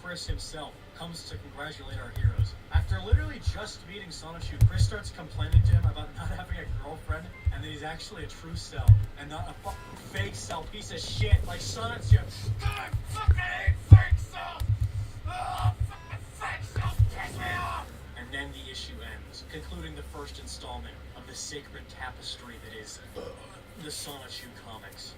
Chris himself comes to congratulate our heroes. After literally just meeting Sonichu, Chris starts complaining to him about not having a girlfriend and that he's actually a true Cell and not a fake Cell piece of shit like Sonichu. God, fucking hate fake Cell! Oh, fucking fake Cell piss me off! And then the issue ends, concluding the first installment of the sacred tapestry that is the Sonichu comics.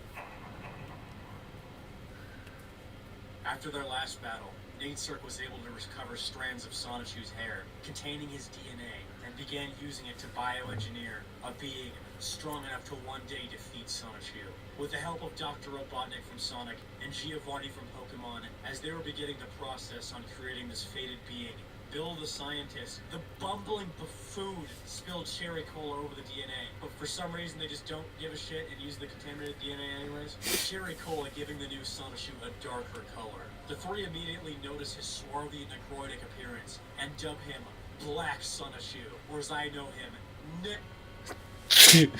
After their last battle, Nate was able to recover strands of Sonichu's hair containing his DNA and began using it to bioengineer a being strong enough to one day defeat Sonichu. With the help of Dr. Robotnik from Sonic and Giovanni from Pokemon, as they were beginning the process on creating this fated being, Bill the scientist, the bumbling buffoon, spilled cherry cola over the DNA. But for some reason they just don't give a shit and use the contaminated DNA anyways. Cherry cola giving the new Sonichu a darker color. The three immediately notice his swarthy necroidic appearance and dub him Black Sonichu, or as I know him, Chew.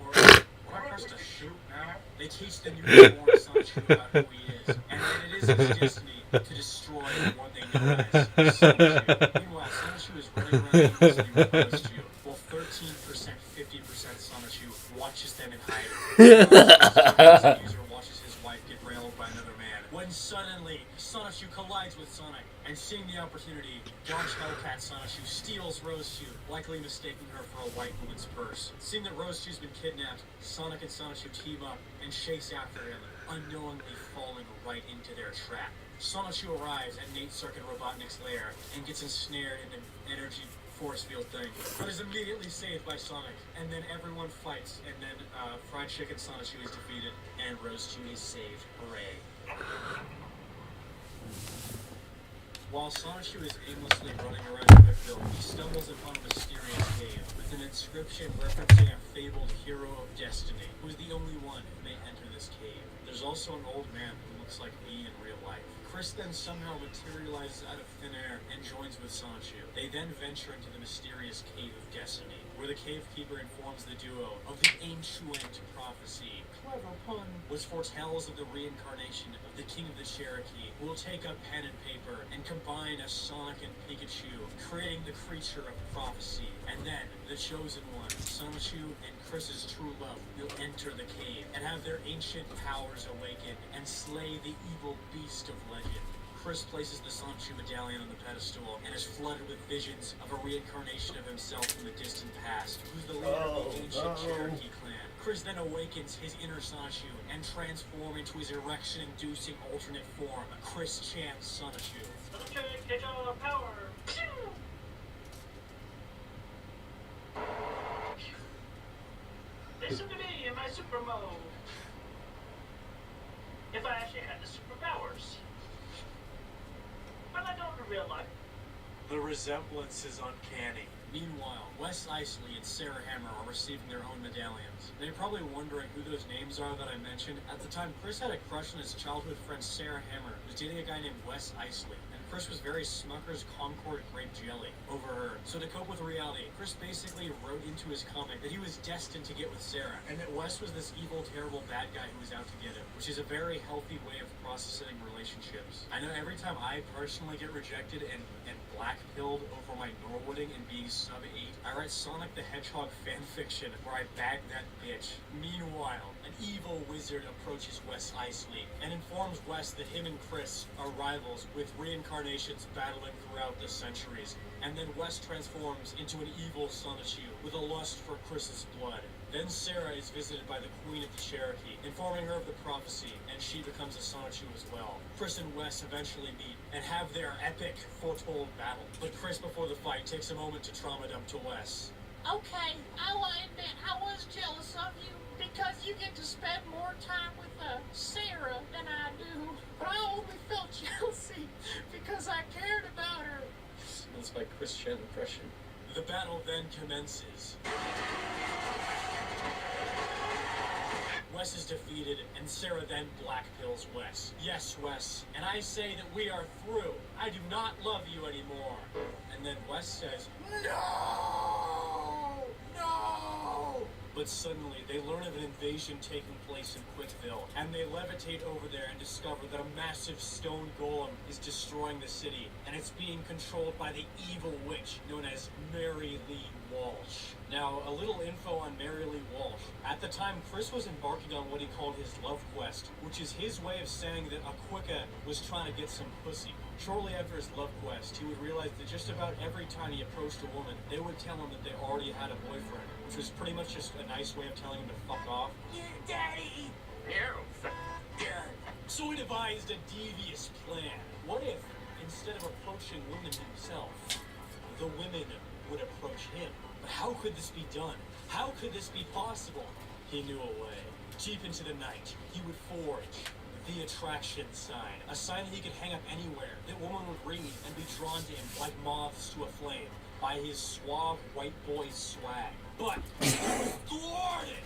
Or am I pressed to shoot now? They teach the newborn Sonichu about who he is, and that it is his destiny to destroy what they know as Sonichu. Meanwhile, Sonichu is running around aimlessly with Chew, while 13%, 50% Sonichu watches them in hiding. The user watches his wife get railed by another man, when suddenly Sonichu collides with Sonic, and seeing the opportunity, Dodge Hellcat Sonichu steals Rosechu, likely mistaking her for a white woman's purse. Seeing that Rosechu's been kidnapped, Sonic and Sonichu team up and chase after him, unknowingly falling right into their trap. Sonichu arrives at Nate and Robotnik's lair and gets ensnared in an energy force field thing, but is immediately saved by Sonic, and then everyone fights, and then Fried Chicken Sonichu is defeated, and Rosechu is saved. Hooray. While Sonichu is aimlessly running around Quickville, he stumbles upon a mysterious cave with an inscription referencing a fabled hero of destiny, who is the only one who may enter this cave. There's also an old man who looks like me in real life. Chris then somehow materializes out of thin air and joins with Sonichu. They then venture into the mysterious Cave of Destiny, where the cavekeeper informs the duo of the ancient prophecy, clever pun, which foretells of the reincarnation of the King of the Cherokee, who will take up pen and paper and combine a Sonic and Pikachu, creating the creature of prophecy. And then, the chosen one, Sonichu and Chris's true love, will enter the cave and have their ancient powers awaken and slay the evil beast of legend. Chris places the Sonichu medallion on the pedestal and is flooded with visions of a reincarnation of himself from the distant past, who's the leader of the ancient Cherokee clan. Chris then awakens his inner Sonichu and transforms into his erection-inducing alternate form, Chris Chance Sonichu. Get your power! Listen to me in my super mode. If I actually had the superpowers. But I don't in real life. The resemblance is uncanny. Meanwhile, Wes Isley and Sarah Hammer are receiving their own medallions. They're probably wondering who those names are that I mentioned. At the time, Chris had a crush on his childhood friend Sarah Hammer, who was dating a guy named Wes Isley. Chris was very Smucker's Concord grape jelly over her. So to cope with reality, Chris basically wrote into his comic that he was destined to get with Sarah, and that Wes was this evil, terrible bad guy who was out to get him, which is a very healthy way of processing relationships. I know every time I personally get rejected and black-pilled over my Norwooding and being sub-8, I write Sonic the Hedgehog fanfiction where I bag that bitch. Meanwhile, an evil wizard approaches Wes Isley and informs Wes that him and Chris are rivals with reincarnations battling throughout the centuries, and then Wes transforms into an evil Sonichu with a lust for Chris's blood. Then Sarah is visited by the Queen of the Cherokee, informing her of the prophecy, and she becomes a Sonichu as well. Chris and Wes eventually meet and have their epic, foretold battle. But Chris, before the fight, takes a moment to trauma dump to Wes. Okay, I'll admit I was jealous of you because you get to spend more time with Sarah than I do. But I only felt jealousy because I cared about her. That's my Chris Chen impression. The battle then commences. Wes is defeated, and Sarah then blackpills Wes. Yes, Wes, and I say that we are through. I do not love you anymore. And then Wes says, No! No! But suddenly, they learn of an invasion taking place in Quickville, and they levitate over there and discover that a massive stone golem is destroying the city, and it's being controlled by the evil witch known as Mary Lee Walsh. Now, a little info on Mary Lee Walsh. At the time, Chris was embarking on what he called his love quest, which is his way of saying that Aquicca was trying to get some pussy. Shortly after his love quest, he would realize that just about every time he approached a woman, they would tell him that they already had a boyfriend, which was pretty much just a nice way of telling him to fuck off. Yeah, Daddy! So he devised a devious plan. What if, instead of approaching women himself, the women would approach him? But how could this be done? How could this be possible? He knew a way. Deep into the night, he would forge the attraction sign, a sign that he could hang up anywhere, that women would read and be drawn to him like moths to a flame by his suave white boy swag. But he was thwarted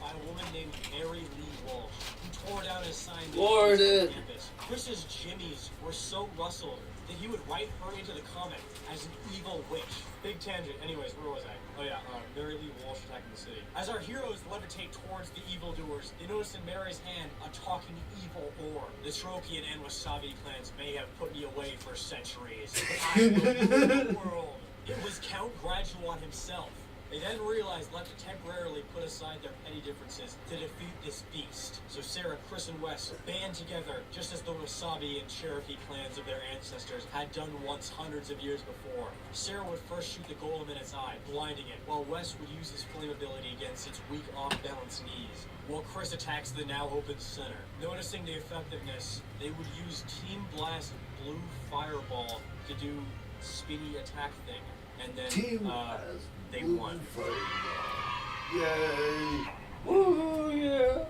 by a woman named Mary Lee Walsh, who tore down his sign on campus. Chris's jimmies were so rustled that he would write her into the comic as an evil witch. Big tangent. Anyways, where was I? Oh yeah, Mary Lee Walsh attacking the city. As our heroes levitate towards the evildoers, they notice in Mary's hand a talking evil orb. The Trokian and Wasabi clans may have put me away for centuries, but I will rule the world. It was Count Graduat himself. They then realized they had to temporarily put aside their petty differences to defeat this beast. So Sarah, Chris, and Wes band together, just as the Wasabi and Cherokee clans of their ancestors had done once hundreds of years before. Sarah would first shoot the golem in its eye, blinding it, while Wes would use his flame ability against its weak, off-balance knees, while Chris attacks the now open center. Noticing the effectiveness, they would use Team Blast Blue Fireball to do speedy attack thing, and then they won. Yay! Woo, yeah!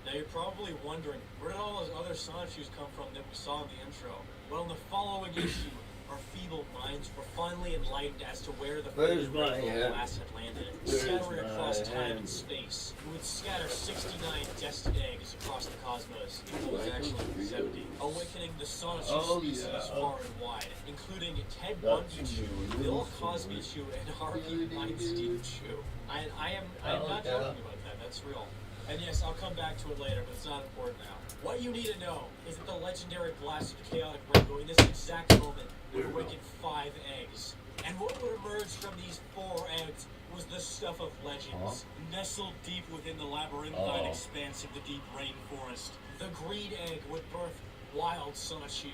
Now you're probably wondering, where did all those other Sonic shoes come from that we saw in the intro? Well, in the following issue, our feeble minds were finally enlightened as to where the Where's my glass had landed, scattering across time and space. It would scatter 69 destined eggs across the cosmos. It was actually 70, awakening the Sonic species far and wide, including Ted Bundy Chew, Bill Cosby Chew, and Harvey Weinstein Chew. I am not joking about that. That's real. And yes, I'll come back to it later, but it's not important now. What you need to know is that the legendary blast of the chaotic rainbow in this exact moment would awaken 5 eggs. And what would emerge from these 4 eggs was the stuff of legends, nestled deep within the labyrinthine expanse of the deep rainforest. The green egg would birth wild Sonichu,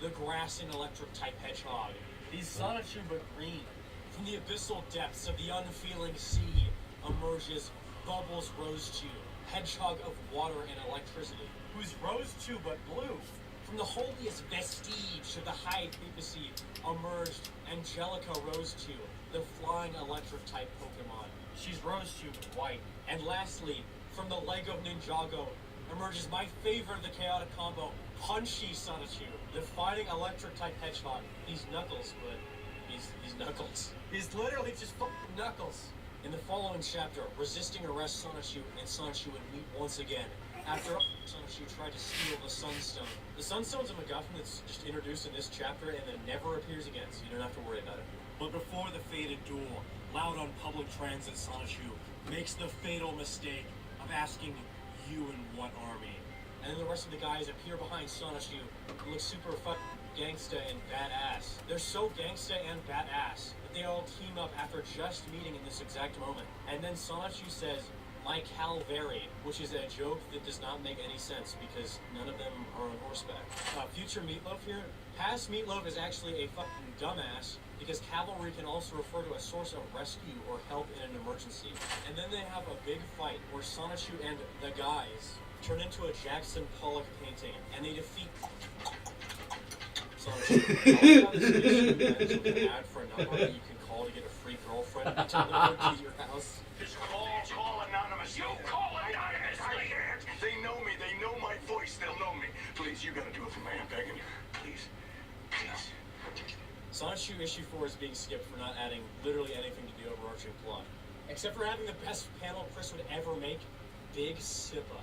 the grass and electric type hedgehog. These Sonichu but green. From the abyssal depths of the unfeeling sea emerges Bubbles Rosechew, hedgehog of water and electricity, who's Rosechew but blue. From the holiest vestige of the high papacy emerged Angelica Rosechew, the flying electric type Pokemon. She's Rosechew but white. And lastly, from the leg of Ninjago emerges my favorite of the chaotic combo, Punchy Sonichu, the fighting electric type hedgehog. He's Knuckles, but he's Knuckles. He's literally just fucking Knuckles. In the following chapter, resisting arrest Sonichu and Sonichu would meet once again. After Sonichu tried to steal the Sunstone. The Sunstone's a MacGuffin that's just introduced in this chapter and then never appears again, so you don't have to worry about it. But before the fated duel, loud on public transit Sonichu makes the fatal mistake of asking, "You in what army?" And then the rest of the guys appear behind Sonichu and look super fucking gangsta and badass. They're so gangsta and badass that they all team up after just meeting in this exact moment. And then Sonichu says, "My Calvary," which is a joke that does not make any sense because none of them are on horseback. Future Meatloaf here. Past Meatloaf is actually a fucking dumbass because cavalry can also refer to a source of rescue or help in an emergency. And then they have a big fight where Sonichu and the guys turn into a Jackson Pollock painting and they defeat Sonichu. I'll this issue ends with an ad for a number that you can call to get a free girlfriend to deliver to your house. Just call anonymous. You call anonymous. I can't. They know me. They know my voice. They'll know me. Please, you gotta do it for me. I'm begging you. Please. Please. Sonichu issue 4 is being skipped for not adding literally anything to the overarching plot. Except for having the best panel Chris would ever make, Big Sippa.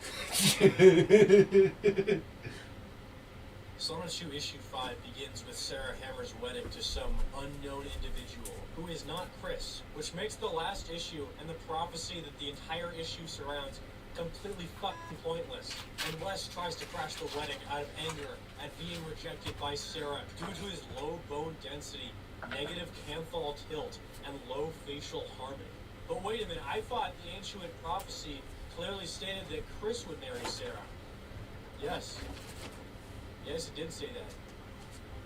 Sonichu Issue 5 begins with Sarah Hammer's wedding to some unknown individual who is not Chris, which makes the last issue and the prophecy that the entire issue surrounds completely fucking pointless. And Wes tries to crash the wedding out of anger at being rejected by Sarah due to his low bone density, negative canthal tilt, and low facial harmony. But wait a minute, I thought the ancient prophecy clearly stated that Chris would marry Sarah. Yes, it did say that.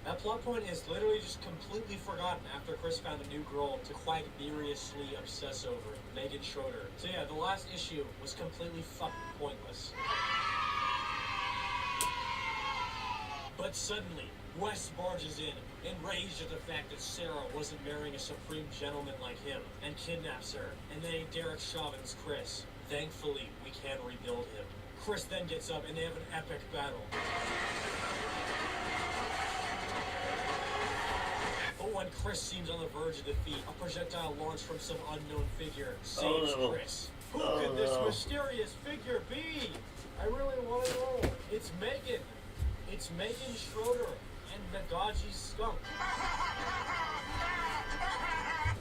That plot point is literally just completely forgotten after Chris found a new girl to quite furiously obsess over, Megan Schroeder. So yeah, the last issue was completely fucking pointless. But suddenly, Wes barges in, enraged at the fact that Sarah wasn't marrying a supreme gentleman like him, and kidnaps her, and then Derek Chauvin's Chris. Thankfully, we can rebuild him. Chris then gets up and they have an epic battle. But when Chris seems on the verge of defeat, a projectile launched from some unknown figure saves Chris. Who could this mysterious figure be? I really want to know. It's Megan. It's Megan Schroeder and Nagaji's skunk.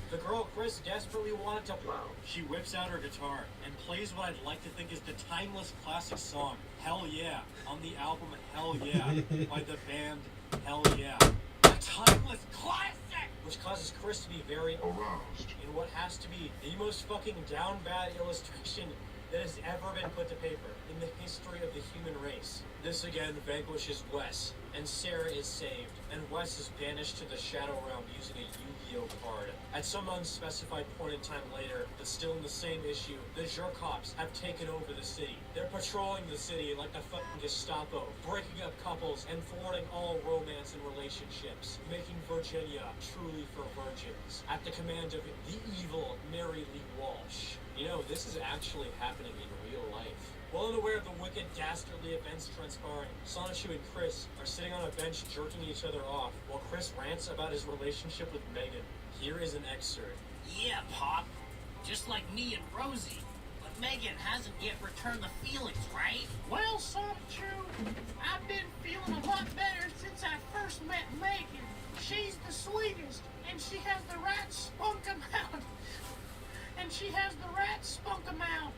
The girl Chris desperately wanted to blow. She whips out her guitar and plays what I'd like to think is the timeless classic song, Hell Yeah, on the album Hell Yeah, by the band Hell Yeah. A timeless classic! Which causes Chris to be very aroused in what has to be the most fucking down bad illustration that has ever been put to paper in the history of the human race. This again vanquishes Wes, and Sarah is saved, and Wes is banished to the Shadow Realm using a Yu-Gi-Oh card. At some unspecified point in time later, but still in the same issue, the Jerkops have taken over the city. They're patrolling the city like the fucking Gestapo, breaking up couples and thwarting all romance and relationships, making Virginia truly for virgins, at the command of the evil Mary Lee Walsh. You know, this is actually happening in real life. Well unaware of the wicked, dastardly events transpiring, Sonichu and Chris are sitting on a bench jerking each other off, while Chris rants about his relationship with Megan. Here is an excerpt. Yeah, Pop. Just like me and Rosie. But Megan hasn't yet returned the feelings, right? Well, Sonichu, I've been feeling a lot better since I first met Megan. She's the sweetest, and she has the right spunk amount. And she has the right spunk amount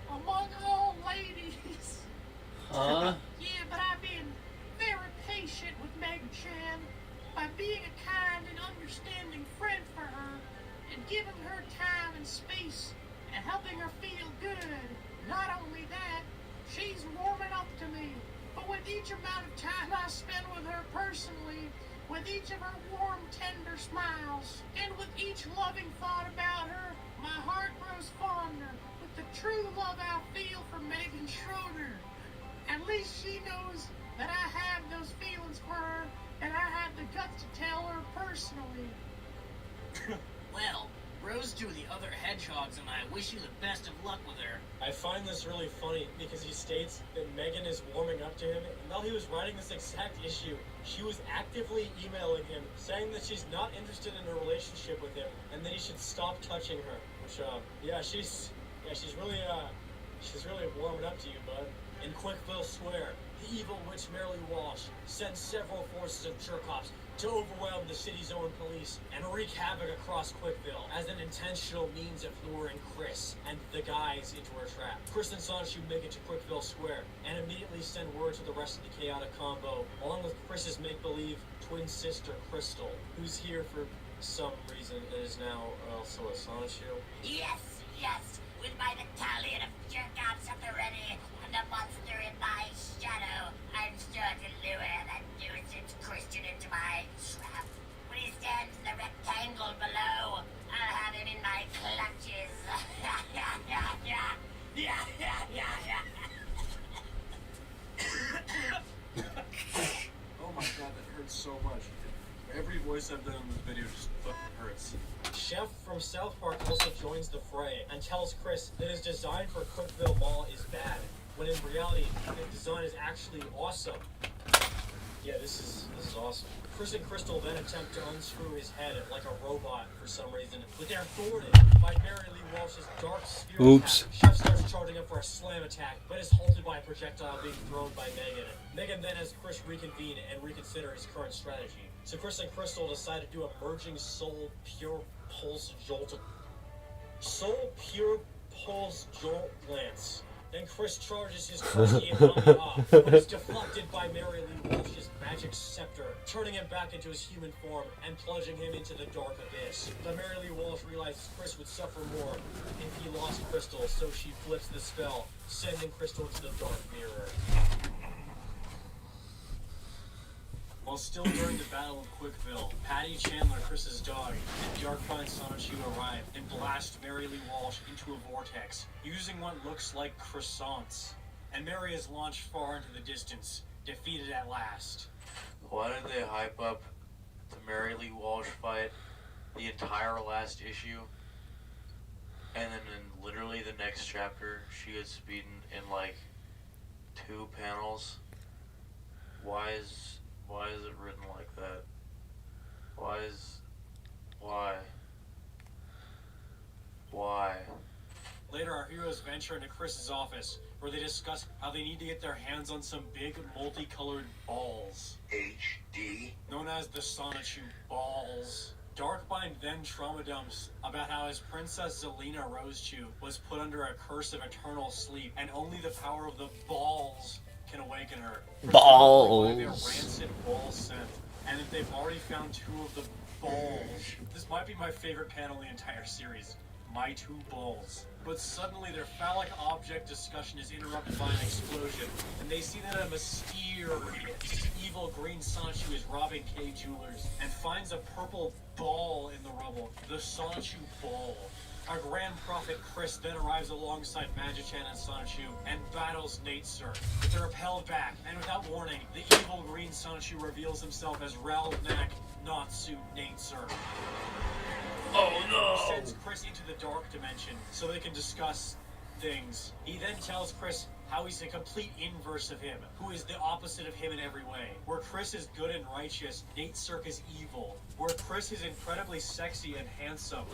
among all ladies. Huh? Yeah, but I've been very patient with Meg-chan by being a kind and understanding friend for her and giving her time and space and helping her feel good. Not only that, she's warming up to me. But with each amount of time I spend with her personally, with each of her warm, tender smiles, and with each loving thought about her, my heart grows fonder with the true love I feel for Megan Schroeder. At least she knows that I have those feelings for her, and I have the guts to tell her personally. Well, Rose drew the other hedgehogs, and I wish you the best of luck with her. I find this really funny because he states that Megan is warming up to him, and while he was writing this exact issue, she was actively emailing him, saying that she's not interested in a relationship with him, and that he should stop touching her. Which, she's really warming up to you, bud. In Quickville Square, the evil witch Mary Walsh sends several forces of Jerkops to overwhelm the city's own police and wreak havoc across Quickville as an intentional means of luring Chris and the guys into her trap. Chris and Sonichu make it to Quickville Square and immediately send word to the rest of the chaotic combo, along with Chris's make-believe twin sister Crystal, who's here for some reason and is now also a Sonichu. Yes, with my battalion of jerk-offs at the ready, and a monster in my shadow, I'm sure to lure that nuisance Christian into my trap. When he stands in the rectangle below, I'll have him in my clutches. Oh my god, that hurts so much. Every voice I've done in this video just fucking hurts. Chef from South Park also joins the fray and tells Chris that his design for Cookville Mall is bad, when in reality, the design is actually awesome. Yeah, this is awesome. Chris and Crystal then attempt to unscrew his head like a robot for some reason, but they're thwarted by Mary Lee Walsh's dark spirit. Oops. Chef starts charging up for for a slam attack, but is halted by a projectile being thrown by Megan. Megan then has Chris reconvene and reconsider his current strategy. So Chris and Crystal decide to do a merging Soul Pure Pulse Jolt Lance. Then Chris charges his Krusty and Mommy off, but is deflected by Mary Lee Walsh's magic scepter, turning him back into his human form and plunging him into the dark abyss. But Mary Lee Walsh realizes Chris would suffer more if he lost Crystal, so she flips the spell, sending Crystal into the dark mirror. While still during the Battle of Quickville, Patty Chandler, Chris's dog, and Darkbind Sonichu arrive and blast Mary Lee Walsh into a vortex, using what looks like croissants. And Mary is launched far into the distance, defeated at last. Why did they hype up the Mary Lee Walsh fight the entire last issue? And then in literally the next chapter, she gets beaten in like 2 panels? Why is it written like that? Why? Later, our heroes venture into Chris's office, where they discuss how they need to get their hands on some big, multicolored balls. HD? Known as the Sonichu Balls. Darkbind then trauma dumps about how his princess Zelina Rosechew was put under a curse of eternal sleep, and only the power of the balls can awaken her. Balls. Their rancid ball scent, and that they've already found 2 of the balls. This might be my favorite panel in the entire series. My 2 balls. But suddenly their phallic object discussion is interrupted by an explosion, and they see that a mysterious evil green Sonichu is robbing K Jewelers and finds a purple ball in the rubble, the Sonichu Ball. Our Grand Prophet Chris then arrives alongside Magichan and Sonichu and battles Nate Sir. But they're repelled back, and without warning, the evil green Sonichu reveals himself as Ralnak Natsu Nate Sir. Oh no! He sends Chris into the dark dimension so they can discuss things. He then tells Chris how he's a complete inverse of him, who is the opposite of him in every way. Where Chris is good and righteous, Nate Cirque is evil. Where Chris is incredibly sexy and handsome,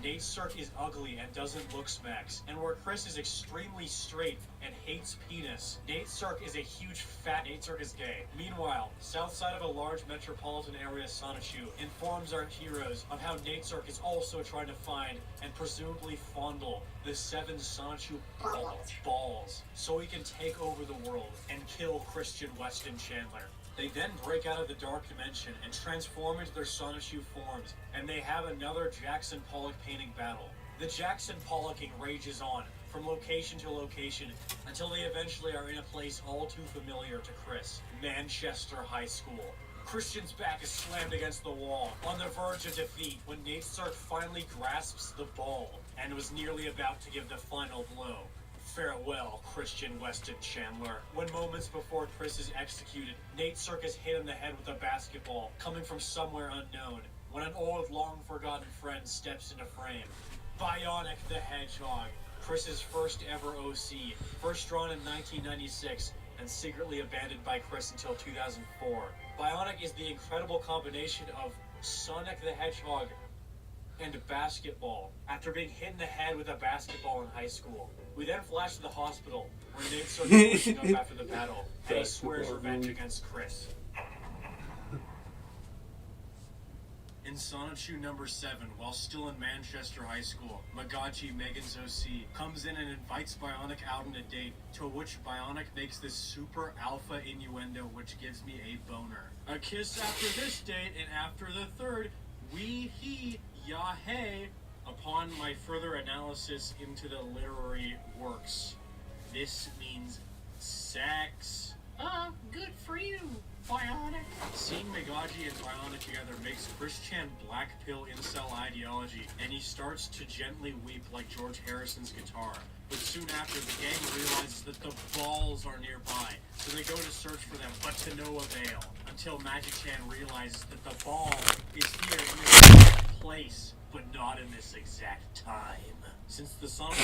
Nate Cirque is ugly and doesn't look smacks. And where Chris is extremely straight and hates penis, Nate Cirque is a huge fat. Nate Cirque is gay. Meanwhile, south side of a large metropolitan area, Sonichu informs our heroes of how Nate Cirque is also trying to find and presumably fondle the 7 Sonichu balls so he can take over the world and kill Christian Weston Chandler. They then break out of the dark dimension and transform into their Sonichu forms, and they have another Jackson Pollock painting battle. The Jackson Pollocking rages on, from location to location, until they eventually are in a place all too familiar to Chris, Manchester High School. Christian's back is slammed against the wall, on the verge of defeat, when Nate Stark finally grasps the ball, and was nearly about to give the final blow. Farewell, Christian Weston Chandler. When moments before Chris is executed, Nate Circus hit in the head with a basketball, coming from somewhere unknown, when an old, long-forgotten friend steps into frame. Bionic the Hedgehog, Chris's first ever OC, first drawn in 1996, and secretly abandoned by Chris until 2004. Bionic is the incredible combination of Sonic the Hedgehog and basketball, after being hit in the head with a basketball in high school. We then flash to the hospital, where Nate Circus is waking up after the battle, and he swears revenge against Chris. In Sonichu number 7, while still in Manchester High School, Magachi, Megan's OC, comes in and invites Bionic out on a date, to which Bionic makes this super alpha innuendo which gives me a boner. A kiss after this date, and after the third, we, he, ya, hey. Upon my further analysis into the literary works, this means sex. Good for you, Bionic. Seeing Megaji and Bionic together makes Chris Chan black pill incel ideology, and he starts to gently weep like George Harrison's guitar. But soon after, the gang realizes that the balls are nearby, so they go to search for them, but to no avail, until Magic Chan realizes that the ball is here in this exact place, but not in this exact time. Since the sonic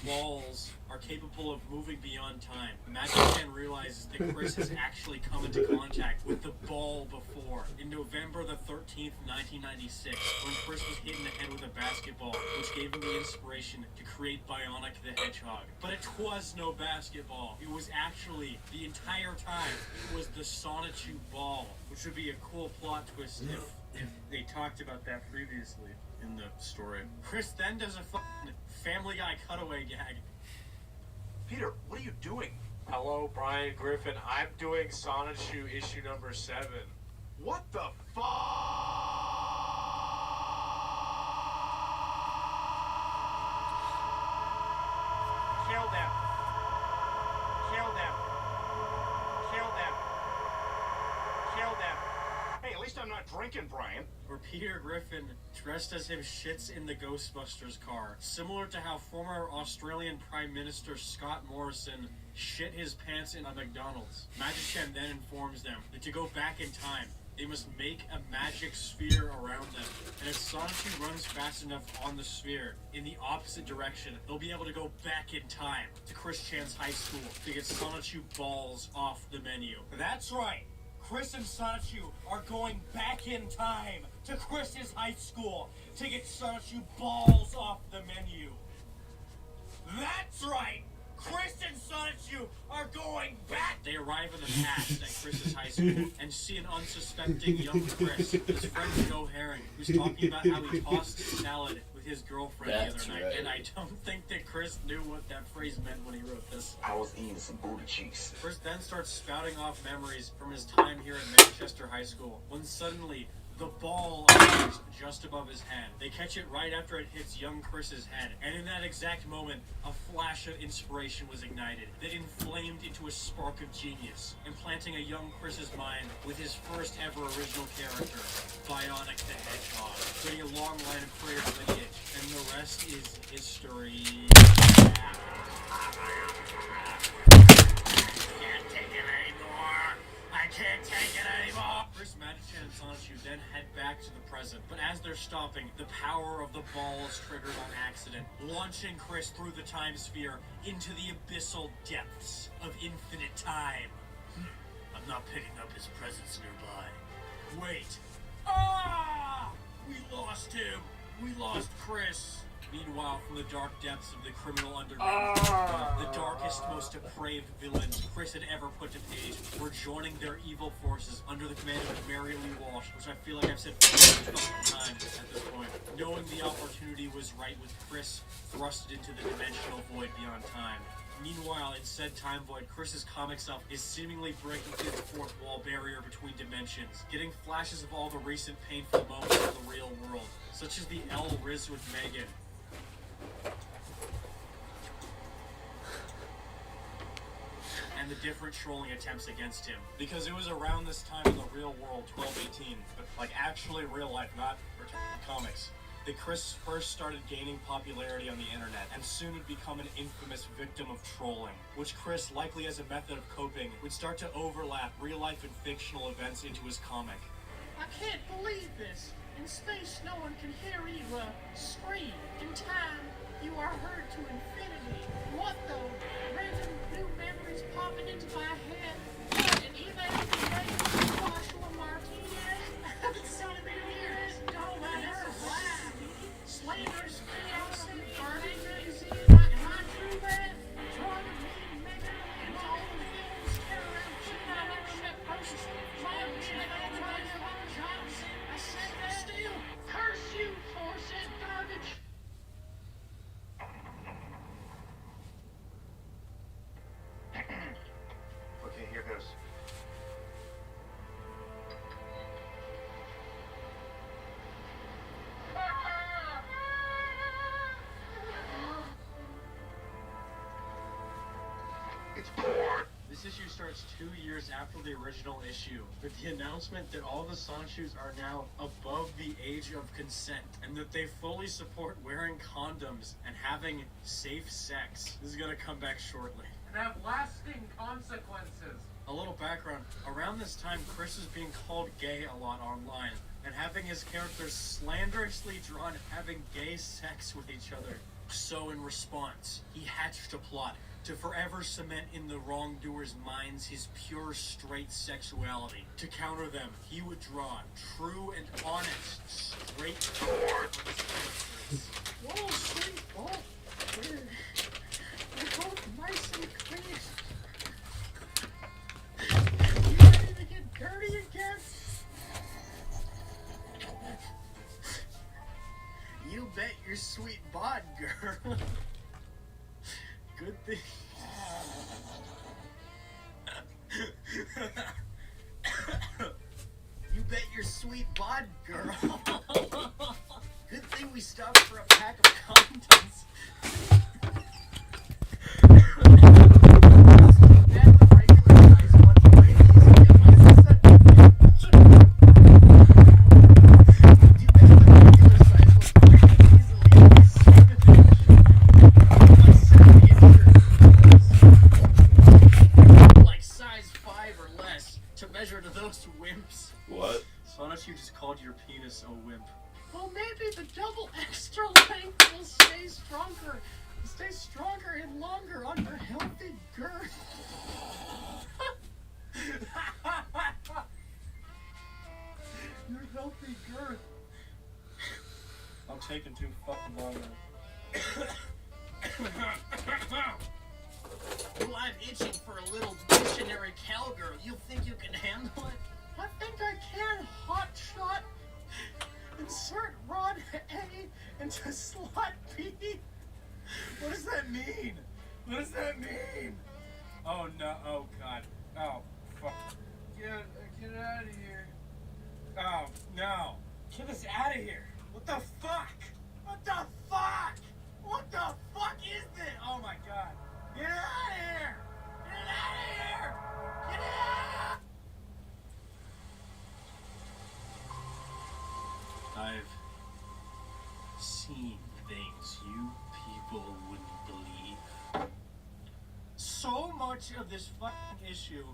balls are capable of moving beyond time, Magic Man realizes that Chris has actually come into contact with the ball before. In November the 13th, 1996, when Chris was hit in the head with a basketball, which gave him the inspiration to create Bionic the Hedgehog. But it was no basketball. It was actually, the entire time, it was the Sonichu ball, which would be a cool plot twist if they talked about that previously in the story. Chris then does a fucking Family Guy cutaway gag. Peter, what are you doing? Hello, Brian Griffin. I'm doing Sonichu issue number 7. What the fuck? Kill them. Kill them. Kill them. Kill them. Hey, at least I'm not drinking, Brian. Where Peter Griffin, dressed as him, shits in the Ghostbusters car, similar to how former Australian Prime Minister Scott Morrison shit his pants in a McDonald's. Magicien then informs them that to go back in time, they must make a magic sphere around them. And if Sonichu runs fast enough on the sphere in the opposite direction, they'll be able to go back in time to Chris Chan's high school to get Sonichu balls off the menu. That's right. Chris and Sonichu are going back in time to Chris's high school to get Sonichu balls off the menu. That's right! Chris and Sonichu are going back! They arrive in the past at Chris's high school and see an unsuspecting young Chris, his friend Joe Herring, who's talking about how he tossed salad with his girlfriend the That's other night. right. And I don't think that Chris knew what that phrase meant when he wrote this. I was eating some booty cheeks. Chris then starts spouting off memories from his time here at Manchester High School, when suddenly the ball appears just above his head. They catch it right after it hits young Chris's head, and in that exact moment, a flash of inspiration was ignited that inflamed into a spark of genius, implanting a young Chris's mind with his first ever original character, Bionic the Hedgehog, creating a long line of creative lineage, and the rest is history. I can't take it anymore! Chris, Magicien, and Sonichu then head back to the present, but as they're stopping, the power of the ball is triggered on accident, launching Chris through the time sphere into the abyssal depths of infinite time. I'm not picking up his presence nearby. Wait. Ah! We lost him! We lost Chris! Meanwhile, from the dark depths of the criminal underground, the darkest, most depraved villains Chris had ever put to page were joining their evil forces under the command of Mary Lee Walsh, which I feel like I've said 4 times at this point. Knowing the opportunity was right with Chris thrusted into the dimensional void beyond time. Meanwhile, in said time void, Chris's comic self is seemingly breaking through the fourth wall barrier between dimensions, getting flashes of all the recent painful moments of the real world, such as the L Riz with Megan, and the different trolling attempts against him. Because it was around this time in the real world, 1218, but like actually real life, not comics, that Chris first started gaining popularity on the internet, and soon would become an infamous victim of trolling, which Chris, likely as a method of coping, would start to overlap real life and fictional events into his comic. I can't believe this. In space, no one can hear you scream. In time, you are heard to infinity. What though? Random new memories popping into my head. And even Joshua Martinez. I haven't seen him in years. Don't let her laugh. Slavers, chaos, and burning magazine. My true man. Trying to be Megan. And all the films tear around. I never met Persis. My Johnson. I said that still. Curse you for said garbage. Okay, here goes. It's bored. This issue starts 2 years after the original issue, with the announcement that all the Sonichus are now above the age of consent, and that they fully support wearing condoms and having safe sex. This is gonna come back shortly. And have lasting consequences. A little background. Around this time, Chris is being called gay a lot online, and having his characters slanderously drawn having gay sex with each other. So in response, he hatched a plot to forever cement in the wrongdoers' minds his pure straight sexuality. To counter them, he would draw true and honest straight characters. Whoa, sweet. Oh, they're both nice and clean. You ready to get dirty again? You bet your sweet bod, girl. Good thing. You bet your sweet bod, girl. Good thing we stopped for a pack of condoms. Like size 5 or less to measure to those wimps. What? Sonic, you just called your penis a wimp. Well, maybe the double extra length will stay stronger and longer on your healthy girth. Your healthy girth. I'm taking too fucking long now. Well, I'm itching for a little missionary cowgirl. You think you can handle it? I think I can, hot shot. Insert Rod A into slot B. What does that mean? What does that mean? Oh no, oh god. Oh, fuck. Get out of here. Oh, no. Get us out of here. What the fuck? What the fuck? What the fuck is this? Oh my god. Get out of here. Get out of here. Get out. I've seen things you people wouldn't believe. So much of this fucking issue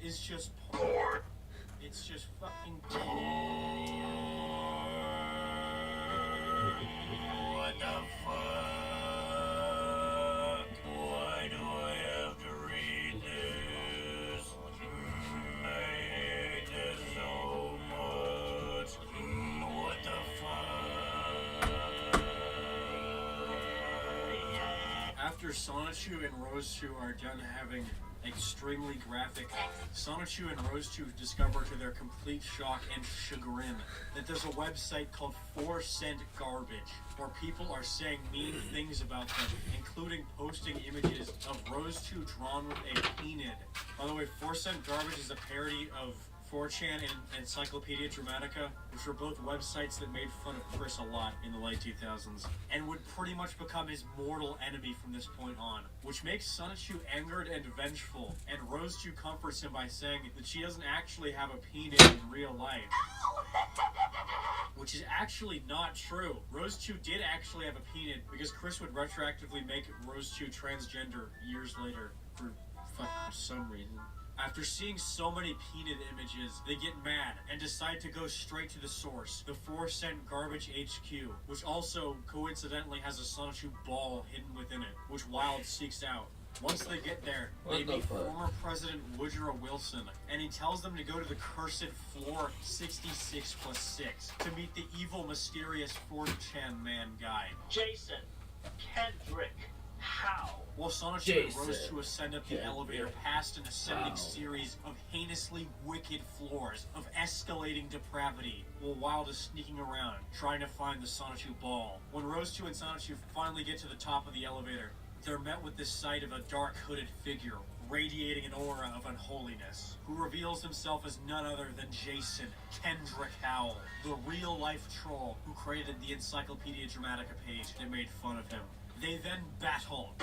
is just porn. It's just fucking what the fuck? Why do I have to read this? I hate this so much. What the fuck? After Sonichu and Rose2 are done having extremely graphic, Sonichu and Rose2 discover to their complete shock and chagrin that there's a website called 4 Cent Garbage, where people are saying mean things about them, including posting images of Rose2 drawn with a penid. By the way, 4 Cent Garbage is a parody of 4chan and Encyclopedia Dramatica, which were both websites that made fun of Chris a lot in the late 2000s, and would pretty much become his mortal enemy from this point on, which makes Sonichu angered and vengeful, and Rose2 comforts him by saying that she doesn't actually have a penis in real life. Which is actually not true. Rose2 did actually have a penis because Chris would retroactively make Rose2 transgender years later for some reason. After seeing so many peanut images, they get mad and decide to go straight to the source, the 4 Cent Garbage HQ, which also coincidentally has a Sonichu ball hidden within it, which Wild seeks out. Once they get there, they meet former President Woodrow Wilson, and he tells them to go to the cursed floor 66+6 to meet the evil, mysterious 4chan man guy. Jason Kendrick. How? While Sonichu and Rose2 ascend up the elevator past an ascending series of heinously wicked floors of escalating depravity, while Wild is sneaking around, trying to find the Sonichu ball. When Rose2 and Sonichu finally get to the top of the elevator, they're met with the sight of a dark hooded figure, radiating an aura of unholiness, who reveals himself as none other than Jason Kendrick Howell, the real-life troll who created the Encyclopedia Dramatica page that made fun of him. They then battle.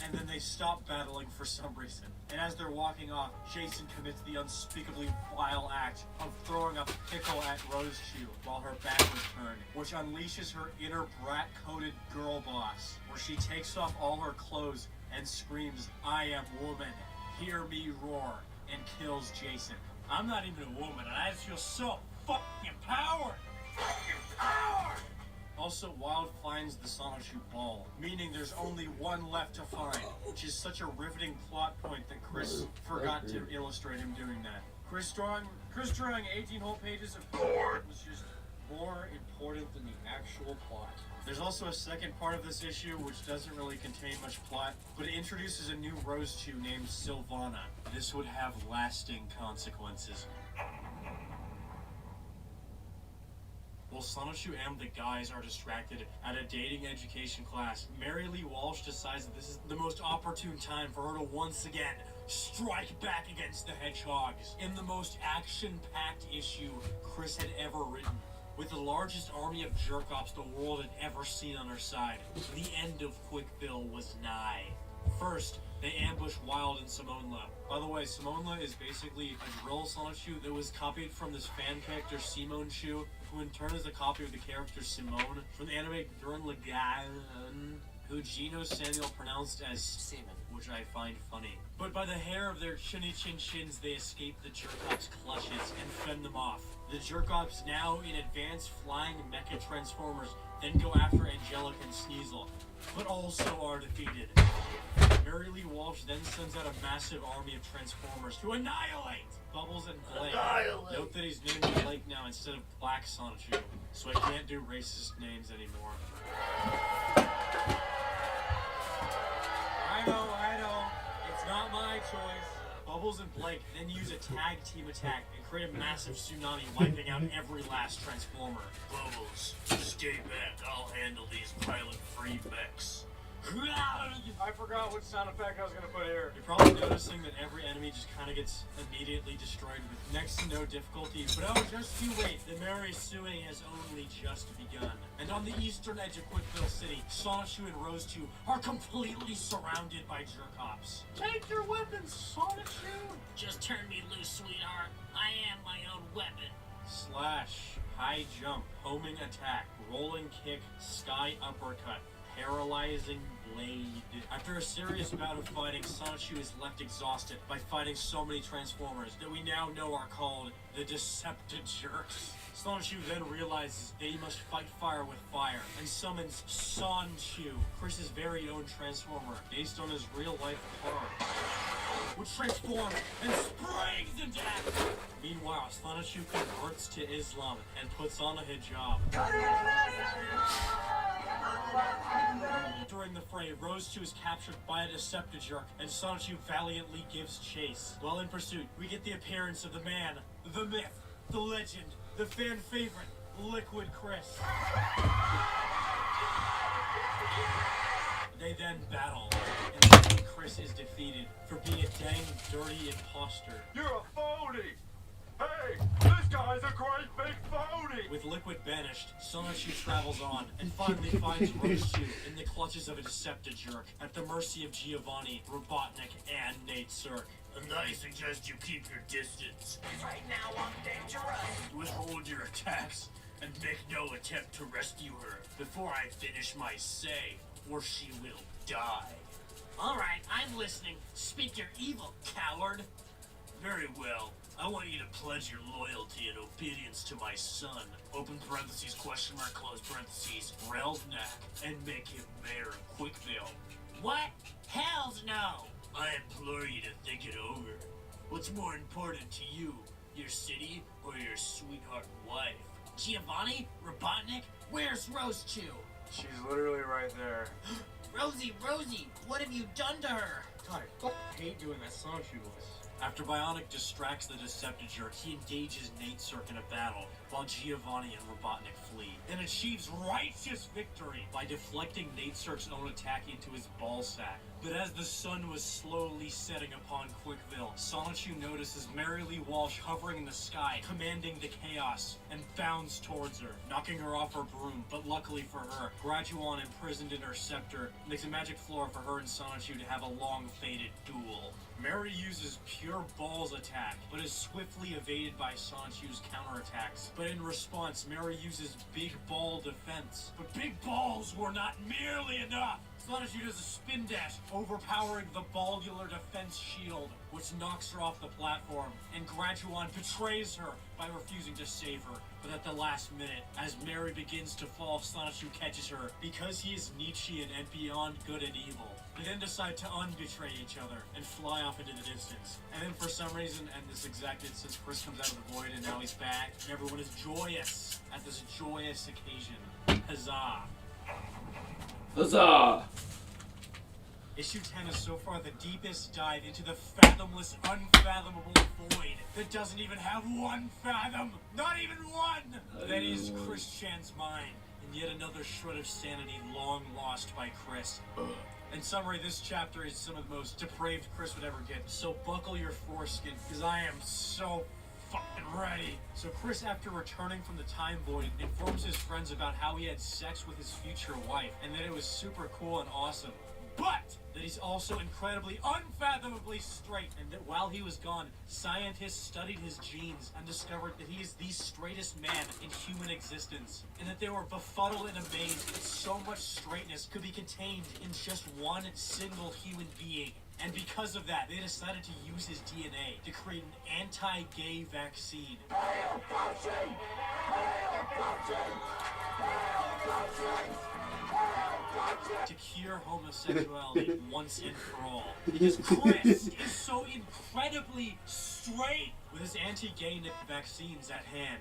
And then they stop battling for some reason. And as they're walking off, Jason commits the unspeakably vile act of throwing a pickle at Rose2 while her back was turned, which unleashes her inner brat-coded girl boss, where she takes off all her clothes and screams, "I am woman, hear me roar," and kills Jason. I'm not even a woman, and I just feel so fucking empowered. Fucking Also, Wild finds the Sonichu ball, meaning there's only one left to find, which is such a riveting plot point that Chris forgot to illustrate him doing that. Chris drawing 18 whole pages of code was just more important than the actual plot. There's also a second part of this issue which doesn't really contain much plot, but it introduces a new Rose-Chew named Sylvana. This would have lasting consequences. While Sonichu and the guys are distracted at a dating education class, Mary Lee Walsh decides that this is the most opportune time for her to once again strike back against the Hedgehogs in the most action-packed issue Chris had ever written. With the largest army of jerk-offs the world had ever seen on her side, the end of Quickville was nigh. First, they ambush Wild and Simonla. By the way, Simonla is basically a drill Sonichu that was copied from this fan character Simone Chu, who in turn is a copy of the character Simone from the anime Gurren Lagann, who Gino Samuel pronounced as Seaman, which I find funny. But by the hair of their chinny chin chins, they escape the Jerkops' clutches and fend them off. The Jerkops, now in advanced flying mecha transformers, then go after Angelic and Sneasel, but also are defeated. Mary Lee Walsh then sends out a massive army of Transformers to annihilate Bubbles and Blake. Note that he's named Blake now instead of Black Sonichu, so I can't do racist names anymore. I know, it's not my choice. Bubbles and Blake then use a tag team attack and create a massive tsunami, wiping out every last Transformer. Bubbles, stay back, I'll handle these pilot-free mechs. I forgot what sound effect I was gonna put here. You're probably noticing that every enemy just kind of gets immediately destroyed with next to no difficulty, but oh, just you wait, the merry suing has only just begun. And on the eastern edge of Quickville City, Sonichu and Rose-Chew are completely surrounded by Jerkops. Take your weapons, Sonichu! Just turn me loose, sweetheart. I am my own weapon. Slash, high jump, homing attack, rolling kick, sky uppercut, paralyzing blade. After a serious bout of fighting, Sonichu is left exhausted by fighting so many Transformers that we now know are called the Decepti-Jerks. Sonichu then realizes that he must fight fire with fire and summons Sonchu, Chris's very own Transformer, based on his real-life car, which transforms and springs into action. Meanwhile, Sonichu converts to Islam and puts on a hijab. During the fray, Rose-Chew is captured by a Decepti-Jerk, and Sonichu valiantly gives chase. While in pursuit, we get the appearance of the man, the myth, the legend, the fan favorite, Liquid Chris. They then battle, and Chris is defeated for being a dang dirty imposter. You're a phony! Hey, this guy's a great big phony! With Liquid banished, Sonichu travels on and finally finds Rose-Chew in the clutches of a Decepti-Jerk at the mercy of Giovanni, Robotnik, and Nate Cirque. And I suggest you keep your distance. Right now I'm dangerous! Withhold your attacks and make no attempt to rescue her before I finish my say, or she will die. Alright, I'm listening. Speak your evil, coward. Very well. I want you to pledge your loyalty and obedience to my son, open parentheses, question mark, close parentheses, Relvnak, and make him mayor of Quickville. What? Hells no! I implore you to think it over. What's more important to you, your city or your sweetheart wife? Giovanni? Robotnik? Where's Rose-Chew? She's literally right there. Rosie, what have you done to her? God, I hate doing that Sonichu voice. After Bionic distracts the Decepti-Jerk, he engages Nate Cirque in a battle, while Giovanni and Robotnik flee, and achieves righteous victory by deflecting Nate Cirque's own attack into his ballsack. But as the sun was slowly setting upon Quickville, Sonichu notices Mary Lee Walsh hovering in the sky, commanding the chaos, and bounds towards her, knocking her off her broom. But luckily for her, Graduan, imprisoned in her scepter, makes a magic floor for her and Sonichu to have a long-fated duel. Mary uses pure balls attack, but is swiftly evaded by Sonichu's counterattacks. But in response, Mary uses big ball defense. But big balls those were not nearly enough. Sonichu does a spin dash, overpowering the Baldular defense shield, which knocks her off the platform, and Graduan betrays her by refusing to save her. But at the last minute, as Mary begins to fall, Sonichu catches her because he is Nietzschean and beyond good and evil. They then decide to unbetray each other and fly off into the distance. And then for some reason, and this exact instance, Chris comes out of the void and now he's back, and everyone is joyous at this joyous occasion. Huzzah! Huzzah! Issue 10 is so far the deepest dive into the fathomless, unfathomable void that doesn't even have one fathom. Not even one! That is Chris Chan's mind, and yet another shred of sanity long lost by Chris. In summary, this chapter is some of the most depraved Chris would ever get, so buckle your foreskin, because I am so fucking ready. So Chris, after returning from the time void, informs his friends about how he had sex with his future wife, and that it was super cool and awesome. But that he's also incredibly, unfathomably straight, and that while he was gone, scientists studied his genes and discovered that he is the straightest man in human existence, and that they were befuddled and amazed that so much straightness could be contained in just one single human being. And because of that, they decided to use his DNA to create an anti-gay vaccine. To cure homosexuality once and for all. Because Chris is so incredibly straight with his anti-gay vaccines at hand.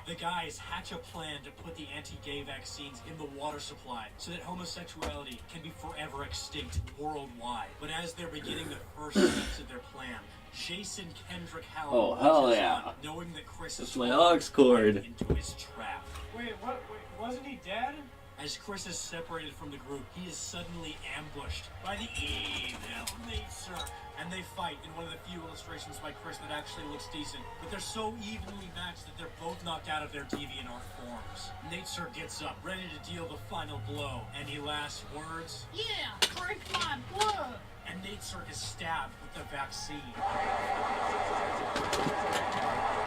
The guys hatch a plan to put the anti-gay vaccines in the water supply so that homosexuality can be forever extinct worldwide. But as they're beginning the first steps of their plan, Jason Kendrick Howard Oh, hell watches yeah. on, knowing that Chris That's is my falling aux cord. into his trap. Wait, wasn't he dead? As Chris is separated from the group, he is suddenly ambushed by the evil Nature. And they fight in one of the few illustrations by Chris that actually looks decent. But they're so evenly matched that they're both knocked out of their DeviantArt forms. Nature gets up, ready to deal the final blow. Any last words? Yeah, drink my blood. And Nature is stabbed with the vaccine.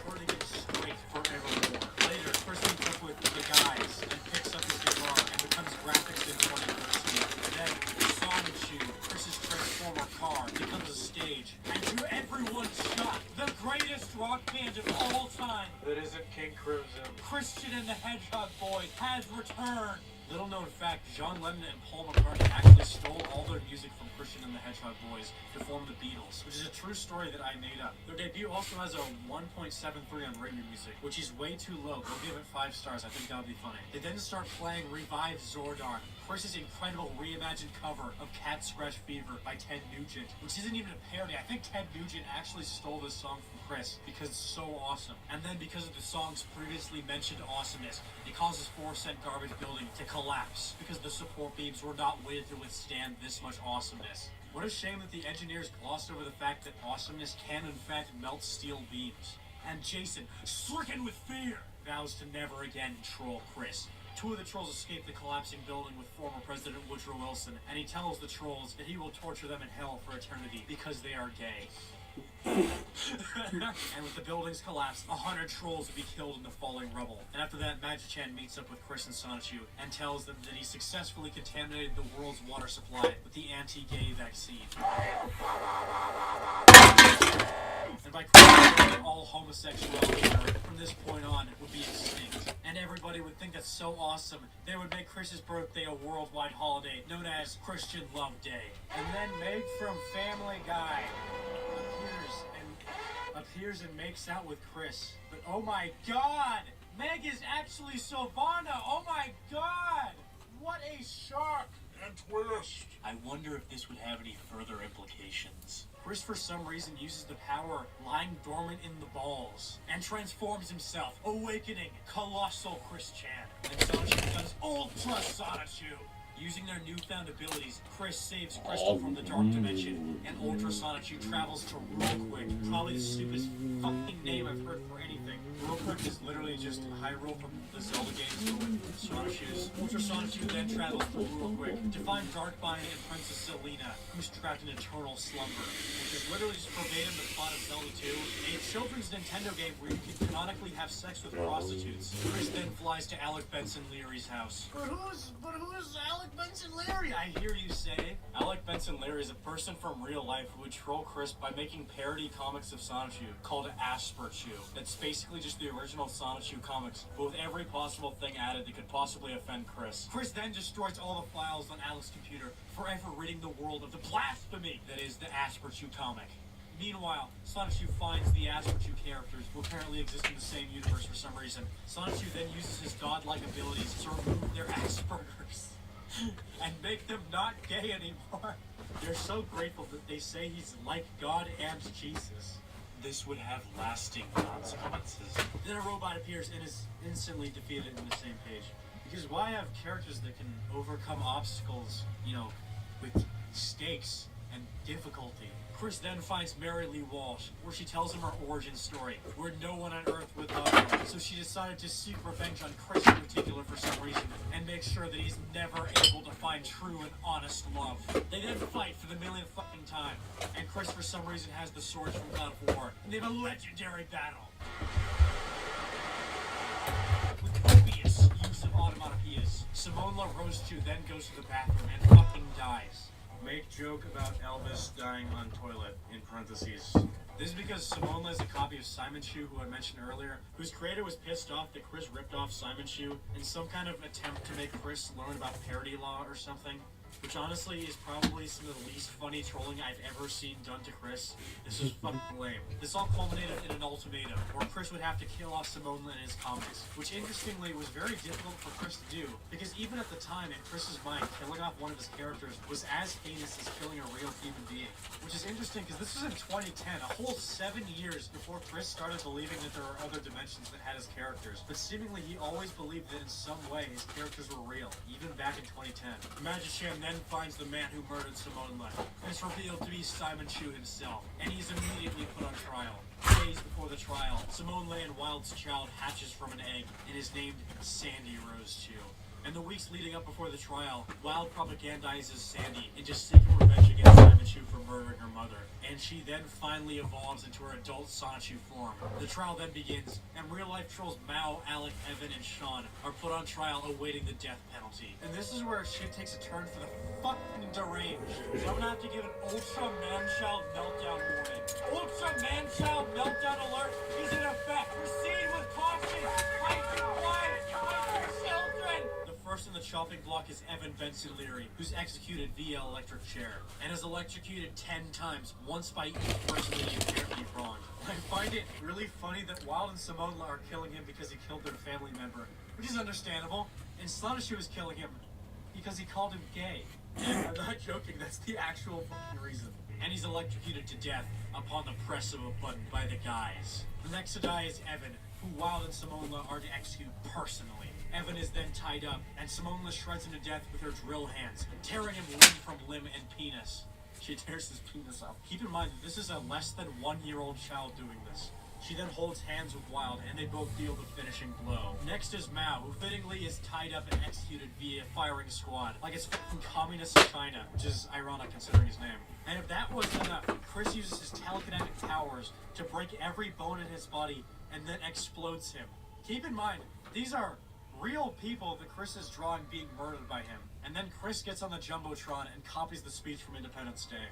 Burning it straight forevermore. Later, Chris meets up with the guys and picks up his guitar and becomes graphics in 2013. Then, Sonichu, Chris's Transformer car, becomes a stage. And to everyone's shock, the greatest rock band of all time, That isn't King Crimson. Christian and the Hedgehog Boys, has returned. Little known fact, John Lennon and Paul McCartney actually stole all their music from Christian and the Hedgehog Boys to form the Beatles, which is a true story that I made up. Their debut also has a 1.73 on Radio Music, which is way too low. Go give it 5 stars, I think that would be funny. They then start playing Revive Zordon, Chris's incredible reimagined cover of Cat Scratch Fever by Ted Nugent, which isn't even a parody. I think Ted Nugent actually stole this song from Chris because it's so awesome. And then because of the song's previously mentioned awesomeness, it causes 4 Cent Garbage Building to collapse because the support beams were not weighted to withstand this much awesomeness. What a shame that the engineers glossed over the fact that awesomeness can in fact melt steel beams. And Jason, stricken with fear, vows to never again troll Chris. 2 of the trolls escape the collapsing building with former President Woodrow Wilson, and he tells the trolls that he will torture them in hell for eternity because they are gay. And with the buildings collapse, 100 trolls will be killed in the falling rubble. And after that, Magi-Chan meets up with Chris and Sonichu and tells them that he successfully contaminated the world's water supply with the anti-gay vaccine. And by Chris, all homosexuality from this point on would be extinct. And everybody would think that's so awesome, they would make Chris's birthday a worldwide holiday known as Christian Love Day. And then Meg from Family Guy. Appears and makes out with Chris. But oh my god! Meg is actually Sylvana! Oh my god! What a shark! And twist. I wonder if this would have any further implications. Chris, for some reason, uses the power lying dormant in the balls and transforms himself, awakening colossal Chris Chan. And Sonichu becomes Ultra Sonichu. Using their newfound abilities, Chris saves Crystal from the Dark Dimension, and Ultra Sonichu travels to Rulequick, probably the stupidest fucking name I've heard for anything. Rulequick is literally just Hyrule from the Zelda games, but with Sonichus. Ultra Sonichu then travels to Rulequick to find Darkbind and Princess Selena, who's trapped in eternal slumber, which is literally just verbatim the plot of Zelda 2, a children's Nintendo game where you can canonically have sex with prostitutes. Chris then flies to Alec Benson Leary's house. But who's Alec Benson Leary? I hear you say. Alec Benson Leary is a person from real life who would troll Chris by making parody comics of Sonichu called Asperchu. That's basically just the original Sonichu comics, but with every possible thing added that could possibly offend Chris. Chris then destroys all the files on Alec's computer, forever ridding the world of the blasphemy that is the Asperchu comic. Meanwhile, Sonichu finds the Asperchu characters who apparently exist in the same universe for some reason. Sonichu then uses his godlike abilities to remove their Aspergers and make them not gay anymore. They're so grateful that they say he's like God and Jesus. This would have lasting consequences. Then a robot appears and is instantly defeated in the same page. Because why have characters that can overcome obstacles, with stakes and difficulty? Chris then finds Mary Lee Walsh, where she tells him her origin story, where no one on Earth would love her. So she decided to seek revenge on Chris in particular for some reason, and make sure that he's never able to find true and honest love. They then fight for the millionth fucking time, and Chris for some reason has the swords from God of War, and they have a legendary battle. With copious use of onomatopoeias, Simone LaRoche then goes to the bathroom and fucking dies. Make joke about Elvis dying on toilet, in parentheses. This is because Simone has a copy of Simon Chu, who I mentioned earlier, whose creator was pissed off that Chris ripped off Simon Chu in some kind of attempt to make Chris learn about parody law or something. Which honestly is probably some of the least funny trolling I've ever seen done to Chris. This is fucking lame. This all culminated in an ultimatum, where Chris would have to kill off Simone in his comics, which interestingly was very difficult for Chris to do, because even at the time, in Chris's mind, killing off one of his characters was as heinous as killing a real human being. Which is interesting, because this was in 2010, a whole 7 years before Chris started believing that there were other dimensions that had his characters, but seemingly he always believed that in some way his characters were real, even back in 2010. Magichan then finds the man who murdered Simone Le, and it's revealed to be Simon Chu himself, and he's immediately put on trial. Days before the trial, Simone Le and Wild's child hatches from an egg and is named Sandy Rose Chu. And the weeks leading up before the trial, Wild propagandizes Sandy into seeking revenge against Simon Chu for murdering her mother, and she then finally evolves into her adult Sonichu form. The trial then begins, and real-life trolls Mao, Alec, Evan, and Sean are put on trial awaiting the death penalty. And this is where shit takes a turn for the fucking deranged. So I'm gonna have to give an Ultra Man-Child Meltdown warning. Ultra Man-Child Meltdown alert is in effect. Proceed with caution. Fight your wives, fight your children. First on the chopping block is Evan Benson Leary, who's executed via electric chair, and is electrocuted 10 times, once by each person that he apparently wronged. I find it really funny that Wild and Simone are killing him because he killed their family member, which is understandable, and Sonichu is killing him because he called him gay. And I'm not joking, that's the actual fucking reason. And he's electrocuted to death upon the press of a button by the guys. The next to die is Evan, who Wild and Simone are to execute personally. Evan is then tied up, and Simone shreds him to death with her drill hands, tearing him limb from limb and penis. She tears his penis off. Keep in mind that this is a less than 1-year-old child doing this. She then holds hands with Wild, and they both deal the finishing blow. Next is Mao, who fittingly is tied up and executed via firing squad, like it's fucking communist China, which is ironic considering his name. And if that wasn't enough, Chris uses his telekinetic powers to break every bone in his body and then explodes him. Keep in mind, these are real people that Chris is drawing being murdered by him. And then Chris gets on the Jumbotron and copies the speech from Independence Day.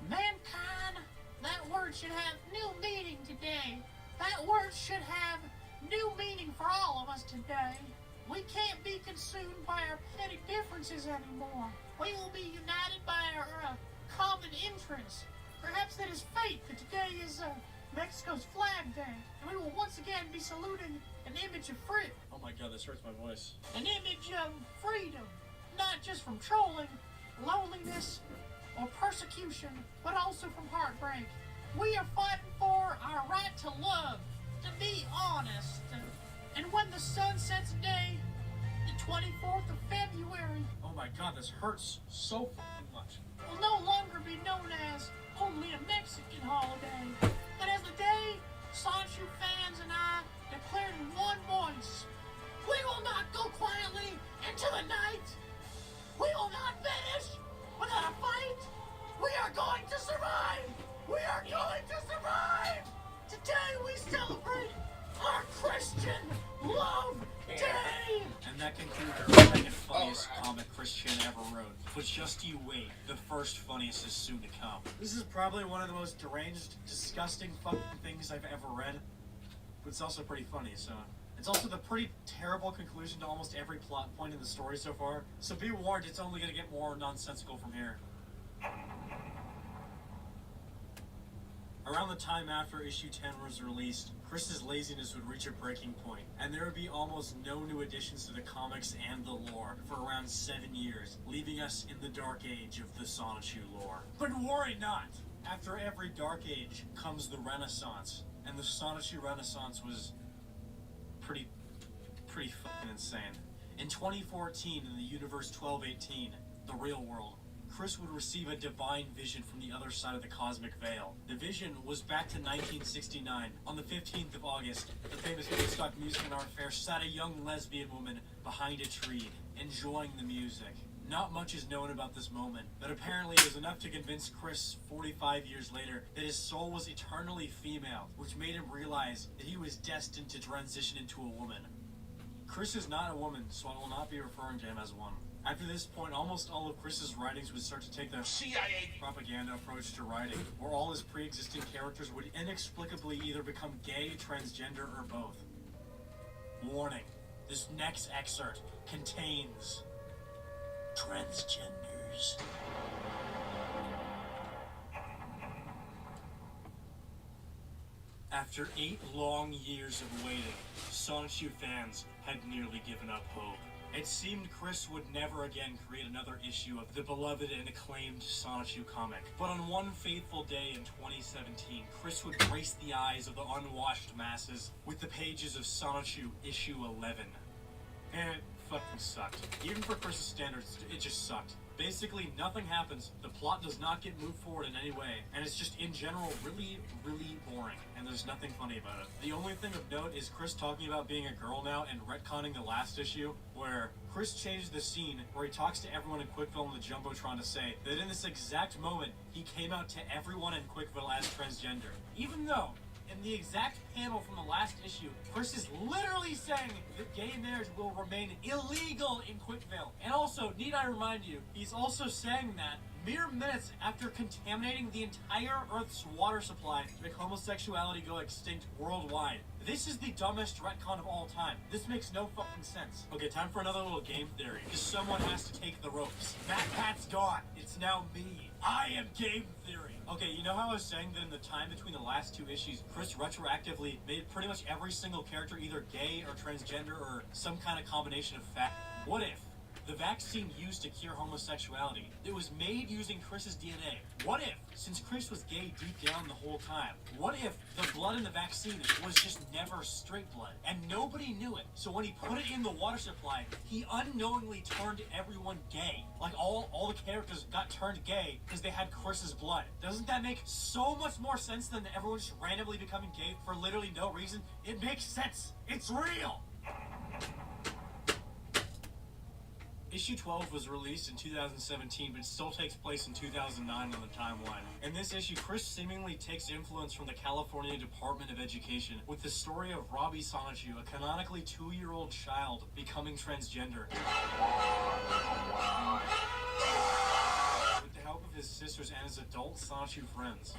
Mankind, that word should have new meaning today. That word should have new meaning for all of us today. We can't be consumed by our petty differences anymore. We will be united by our common interests. Perhaps that is fate that today is Mexico's Flag Day, and we will once again be saluting an image of freedom. Oh my god, this hurts my voice. An image of freedom, not just from trolling, loneliness, or persecution, but also from heartbreak. We are fighting for our right to love, to be honest. And when the sun sets today, the 24th of February, Oh my my god, this hurts so fucking much. Will no longer be known as only a Mexican holiday. And as the day, Sonichu fans and I declared in one voice, we will not go quietly into the night. We will not finish without a fight. We are going to survive. We are going to survive. Today we celebrate our Christian Love Day. And that concludes the second funniest comic Chris Chan ever wrote. But just you wait, the first funniest is soon to come. This is probably one of the most deranged, disgusting fucking things I've ever read. But it's also pretty funny, so... It's also the pretty terrible conclusion to almost every plot point in the story so far. So be warned, it's only gonna get more nonsensical from here. Around the time after issue 10 was released, Chris's laziness would reach a breaking point, and there would be almost no new additions to the comics and the lore for around 7 years, leaving us in the dark age of the Sonichu lore. But worry not! After every dark age comes the Renaissance, and the Sonichu Renaissance was pretty fucking insane. In 2014, in the Universe 1218, the real world, Chris would receive a divine vision from the other side of the cosmic veil. The vision was back to 1969. On the 15th of August, the famous Woodstock Music and Art Fair sat a young lesbian woman behind a tree, enjoying the music. Not much is known about this moment, but apparently it was enough to convince Chris 45 years later that his soul was eternally female, which made him realize that he was destined to transition into a woman. Chris is not a woman, so I will not be referring to him as one. After this point, almost all of Chris's writings would start to take the CIA propaganda approach to writing, where all his pre-existing characters would inexplicably either become gay, transgender, or both. Warning, this next excerpt contains transgenders. After 8 long years of waiting, Sonichu fans had nearly given up hope. It seemed Chris would never again create another issue of the beloved and acclaimed Sonichu comic. But on one fateful day in 2017, Chris would grace the eyes of the unwashed masses with the pages of Sonichu issue 11. And it fucking sucked. Even for Chris's standards, it just sucked. Basically, nothing happens, the plot does not get moved forward in any way, and it's just, in general, really, really boring, and there's nothing funny about it. The only thing of note is Chris talking about being a girl now and retconning the last issue, where Chris changed the scene where he talks to everyone in Quickville on the Jumbotron to say that in this exact moment, he came out to everyone in Quickville as transgender. Even though, in the exact panel from the last issue, Chris is literally saying that gay marriage will remain illegal in Quickville. And also, need I remind you, he's also saying that mere minutes after contaminating the entire Earth's water supply to make homosexuality go extinct worldwide. This is the dumbest retcon of all time. This makes no fucking sense. Okay, time for another little game theory, because someone has to take the ropes. Matt Pat's gone. It's now me. I am game theory. Okay, you know how I was saying that in the time between the last 2 issues, Chris retroactively made pretty much every single character either gay or transgender or some kind of combination of fact? What if the vaccine used to cure homosexuality, it was made using Chris's DNA? What if, since Chris was gay deep down the whole time, what if the blood in the vaccine was just never straight blood, and nobody knew it? So when he put it in the water supply, he unknowingly turned everyone gay. Like all the characters got turned gay because they had Chris's blood. Doesn't that make so much more sense than everyone just randomly becoming gay for literally no reason? It makes sense. It's real. Issue 12 was released in 2017, but it still takes place in 2009 on the timeline. In this issue, Chris seemingly takes influence from the California Department of Education with the story of Robbie Sonichu, a canonically 2-year-old child becoming transgender. With the help of his sisters and his adult Sonichu friends.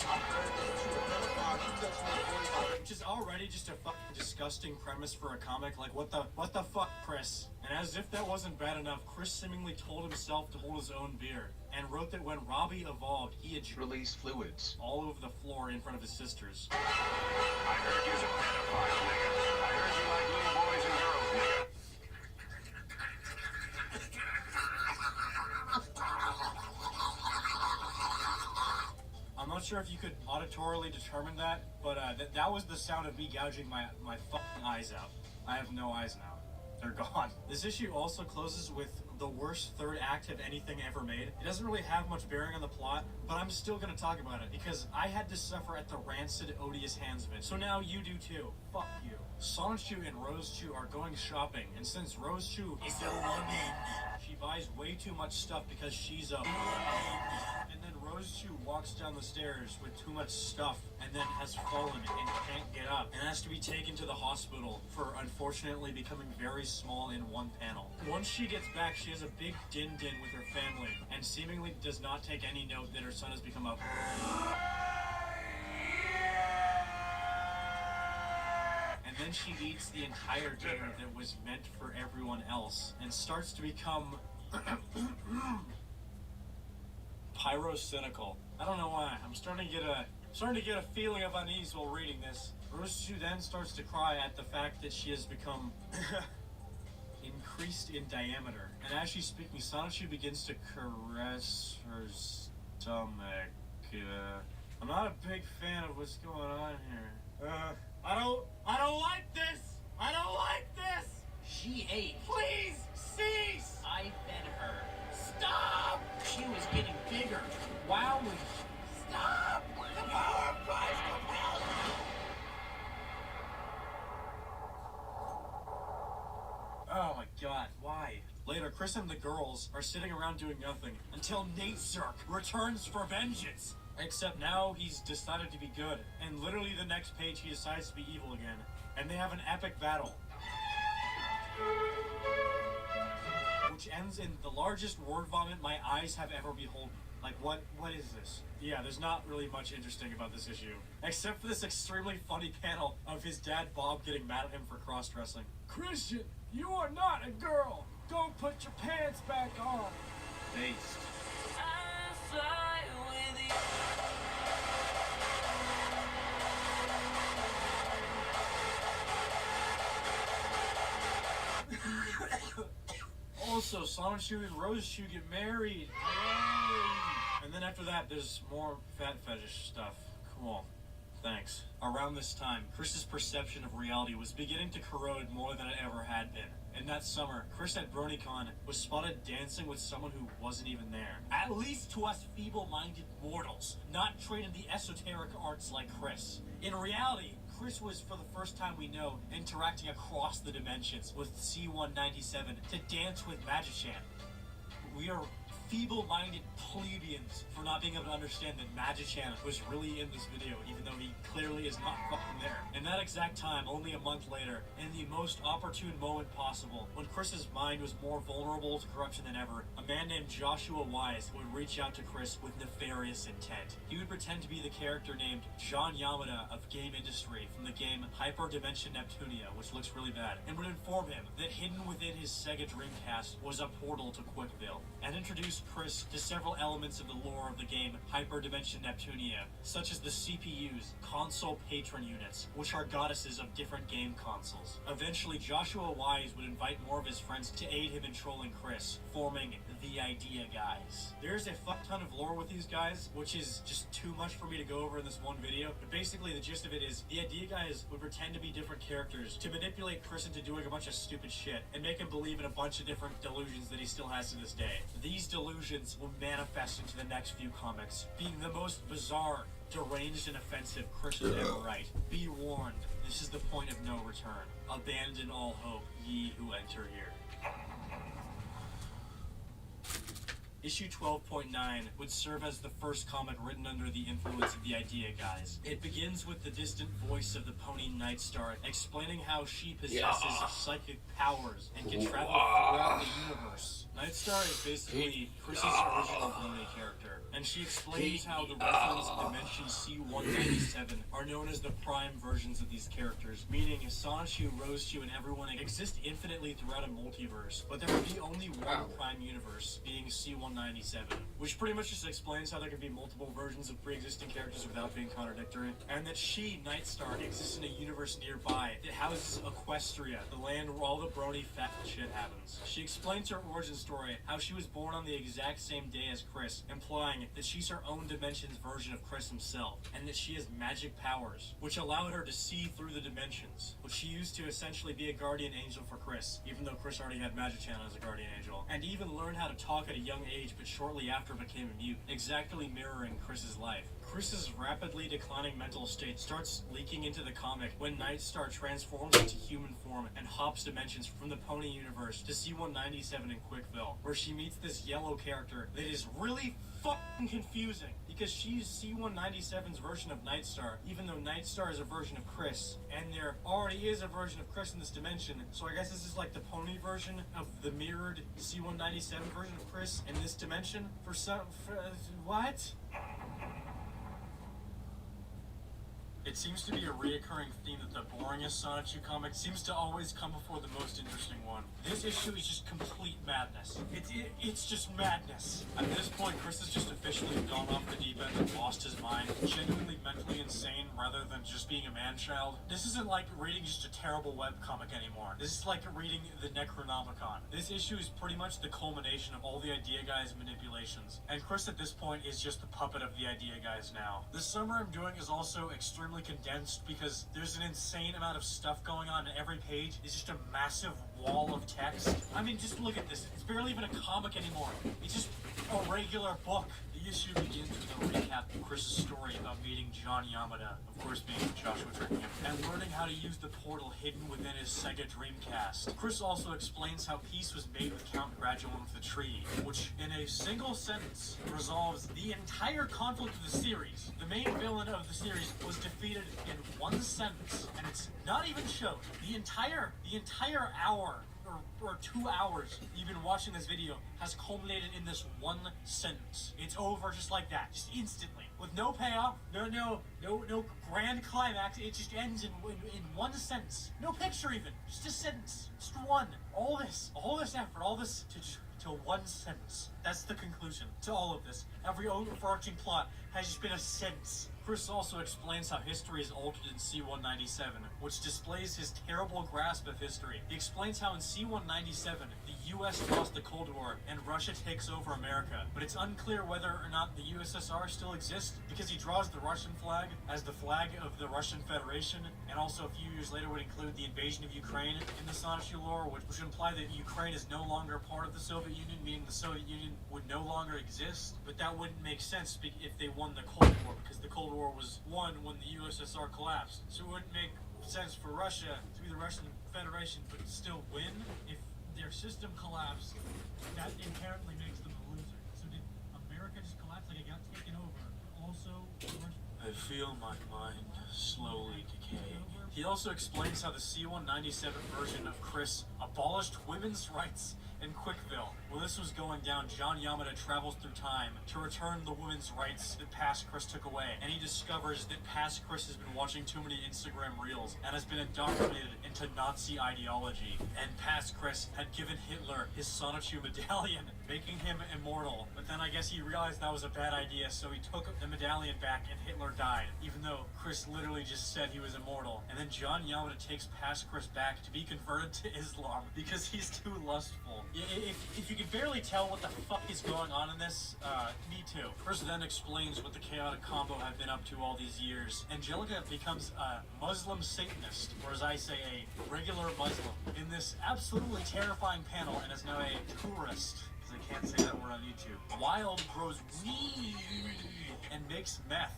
Which is already just a fucking disgusting premise for a comic. Like, what the fuck, Chris? And as if that wasn't bad enough, Chris seemingly told himself to hold his own beer, and wrote that when Robbie evolved, he had released fluids all over the floor in front of his sisters. I heard you's a pedophile, nigga. I heard you like little boys and girls, nigga. I'm not sure if you could auditorily determine that, but that was the sound of me gouging my fucking eyes out. I have no eyes now. They're gone. This issue also closes with the worst third act of anything ever made. It doesn't really have much bearing on the plot, but I'm still gonna talk about it because I had to suffer at the rancid, odious hands of it. So now you do too. Fuck you. Sonichu and Rose-Chu are going shopping, and since Rose-Chu is a woman, she buys way too much stuff because she's a woman. And then Rose-Chu walks down the stairs with too much stuff and then has fallen and can't get up and has to be taken to the hospital for unfortunately becoming very small in one panel. Once she gets back, she has a big din-din with her family and seemingly does not take any note that her son has become a... And then she eats the entire dinner that was meant for everyone else and starts to become pyrocynical. I don't know why. I'm starting to get a feeling of unease while reading this. Rose-Chu then starts to cry at the fact that she has become increased in diameter. And as she's speaking, Sonichu begins to caress her stomach. I'm not a big fan of what's going on here. I don't like this! I don't like this! She ate. Please, cease! I fed her. Stop! She was getting bigger. Wow. Stop! The power of Christ compels me! Oh my god, why? Later, Chris and the girls are sitting around doing nothing until Nate Zirk returns for vengeance. Except now he's decided to be good, and literally the next page he decides to be evil again. And they have an epic battle, which ends in the largest word vomit my eyes have ever beholden. Like, what is this? Yeah, there's not really much interesting about this issue, except for this extremely funny panel of his dad Bob getting mad at him for cross-dressing. Christian, you are not a girl! Don't put your pants back on! Based. Also, Sonichu and Rose-Chu get married. Yay! And then after that, there's more fat fetish stuff. Cool. Thanks. Around this time, Chris's perception of reality was beginning to corrode more than it ever had been. And that summer, Chris at BronyCon was spotted dancing with someone who wasn't even there. At least to us feeble-minded mortals, not trained in the esoteric arts like Chris. In reality, Chris was, for the first time we know, interacting across the dimensions with C-197 to dance with Magichan. We are feeble-minded plebeians for not being able to understand that Magichan was really in this video, even though he clearly is not fucking there. In that exact time, only a month later, in the most opportune moment possible, when Chris's mind was more vulnerable to corruption than ever, a man named Joshua Wise would reach out to Chris with nefarious intent. He would pretend to be the character named John Yamada of Game Industry from the game Hyperdimension Neptunia, which looks really bad, and would inform him that hidden within his Sega Dreamcast was a portal to Quickville, and introduce Chris to several elements of the lore of the game Hyperdimension Neptunia, such as the CPUs, console patron units, which are goddesses of different game consoles. Eventually, Joshua Wise would invite more of his friends to aid him in trolling Chris, forming the Idea Guys. There's a fuck ton of lore with these guys, which is just too much for me to go over in this one video, but basically the gist of it is, the Idea Guys would pretend to be different characters to manipulate Chris into doing a bunch of stupid shit, and make him believe in a bunch of different delusions that he still has to this day. These delusions will manifest into the next few comics, being the most bizarre, deranged, and offensive Chris would ever write. Be warned, this is the point of no return. Abandon all hope, ye who enter here. Issue 12.9 would serve as the first comic written under the influence of the Idea Guys. It begins with the distant voice of the pony Nightstar explaining how she possesses psychic powers and can travel throughout the universe. Nightstar is basically Chris's original Brony character, and she explains how the reference Dimension C-197 are known as the prime versions of these characters, meaning Sonichu, Rose-Chu, and everyone exist infinitely throughout a multiverse, but there would be only one prime universe, being C-197. C-197, which pretty much just explains how there can be multiple versions of pre-existing characters without being contradictory, and that she, Nightstar, exists in a universe nearby that houses Equestria, the land where all the brony fat shit happens. She explains her origin story, how she was born on the exact same day as Chris, implying that she's her own dimension's version of Chris himself, and that she has magic powers, which allowed her to see through the dimensions, which she used to essentially be a guardian angel for Chris, even though Chris already had Magic Channel as a guardian angel, and even learned how to talk at a young age, but shortly after became a mutant, exactly mirroring Chris's life. Chris's rapidly declining mental state starts leaking into the comic when Nightstar transforms into human form and hops dimensions from the Pony universe to C-197 in Quickville, where she meets this yellow character that is really fucking confusing, because she's C-197's version of Nightstar, even though Nightstar is a version of Chris, and there already is a version of Chris in this dimension, so I guess this is like the Pony version of the mirrored C-197 version of Chris in this dimension? What? It seems to be a reoccurring theme that the boringest Sonichu comic seems to always come before the most interesting one. This issue is just complete madness. It's just madness. At this point, Chris has just officially gone off the deep end and lost his mind, genuinely mentally insane rather than just being a man-child. This isn't like reading just a terrible webcomic anymore. This is like reading the Necronomicon. This issue is pretty much the culmination of all the Idea Guys manipulations, and Chris at this point is just the puppet of the Idea Guys now. The summary I'm doing is also extremely condensed because there's an insane amount of stuff going on, and every page is just a massive wall of text. I mean, just look at this. It's barely even a comic anymore. It's just a regular book. The issue begins with a recap of Chris's story about meeting John Yamada, of course being Joshua Trickingham, and learning how to use the portal hidden within his Sega Dreamcast. Chris also explains how peace was made with Count Gradual of the Treaty, which in a single sentence resolves the entire conflict of the series. The main villain of the series was defeated in one sentence, and it's not even shown. The entire hour or 2 hours you've been watching this video has culminated in this one sentence. It's over just like that, just instantly, with no payoff, no grand climax. It just ends in one sentence, no picture even, just a sentence, just one. All this effort, all this to one sentence. That's the conclusion to all of this. Every overarching plot has just been a sentence. Chris also explains how history is altered in C-197, which displays his terrible grasp of history. He explains how in C-197, the US lost the Cold War and Russia takes over America, but it's unclear whether or not the USSR still exists, because he draws the Russian flag as the flag of the Russian Federation, and also a few years later would include the invasion of Ukraine in the Sonichu lore, which would imply that Ukraine is no longer part of the Soviet Union, meaning the Soviet Union would no longer exist. But that wouldn't make sense if they won the Cold War, because the Cold War was won when the USSR collapsed. So it wouldn't make sense for Russia to be the Russian Federation but still win if their system collapsed. That inherently makes them a loser. So did America just collapse, like it got taken over? Also, I feel my mind slowly decaying. He also explains how the C-197 version of Chris abolished women's rights in Quickville. While this was going down, John Yamada travels through time to return the women's rights that past Chris took away, and he discovers that past Chris has been watching too many Instagram reels and has been indoctrinated into Nazi ideology, and past Chris had given Hitler his Sonichu medallion, making him immortal. But then I guess he realized that was a bad idea, so he took the medallion back and Hitler died, even though Chris literally just said he was immortal. And then John Yamada takes past Chris back to be converted to Islam because he's too lustful. If you can barely tell what the fuck is going on in this, me too. Chris then explains what the chaotic combo have been up to all these years. Angelica becomes a Muslim Satanist, or as I say, a regular Muslim, in this absolutely terrifying panel, and is now a tourist, because I can't say that word on YouTube. Wild grows weed and makes meth.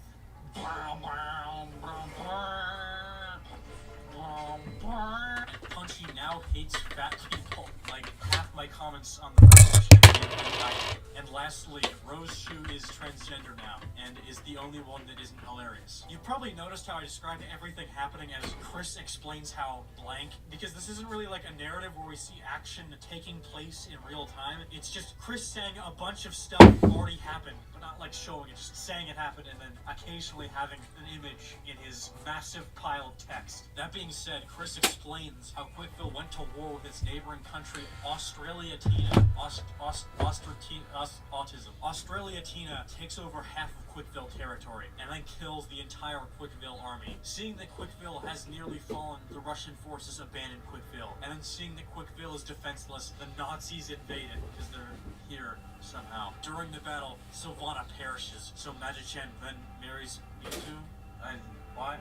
Punchy now hates fat people, like half my comments on the first issue. And lastly, Rose Shoe is transgender now, and is the only one that isn't hilarious. You've probably noticed how I described everything happening as Chris explains how blank, because this isn't really like a narrative where we see action taking place in real time. It's just Chris saying a bunch of stuff already happened, but not like showing it, just saying it happened, and then occasionally having an image in his massive pile of text. That being said, Chris explains how Quickville went to war with its neighboring country, Australia-tina. autism. Australia Tina takes over half of Quickville territory and then kills the entire Quickville army. Seeing that Quickville has nearly fallen, the Russian forces abandon Quickville. And then seeing that Quickville is defenseless, the Nazis invade it because they're here somehow. During the battle, Sylvana perishes, so Magi-Chan then marries Mewtwo. And why?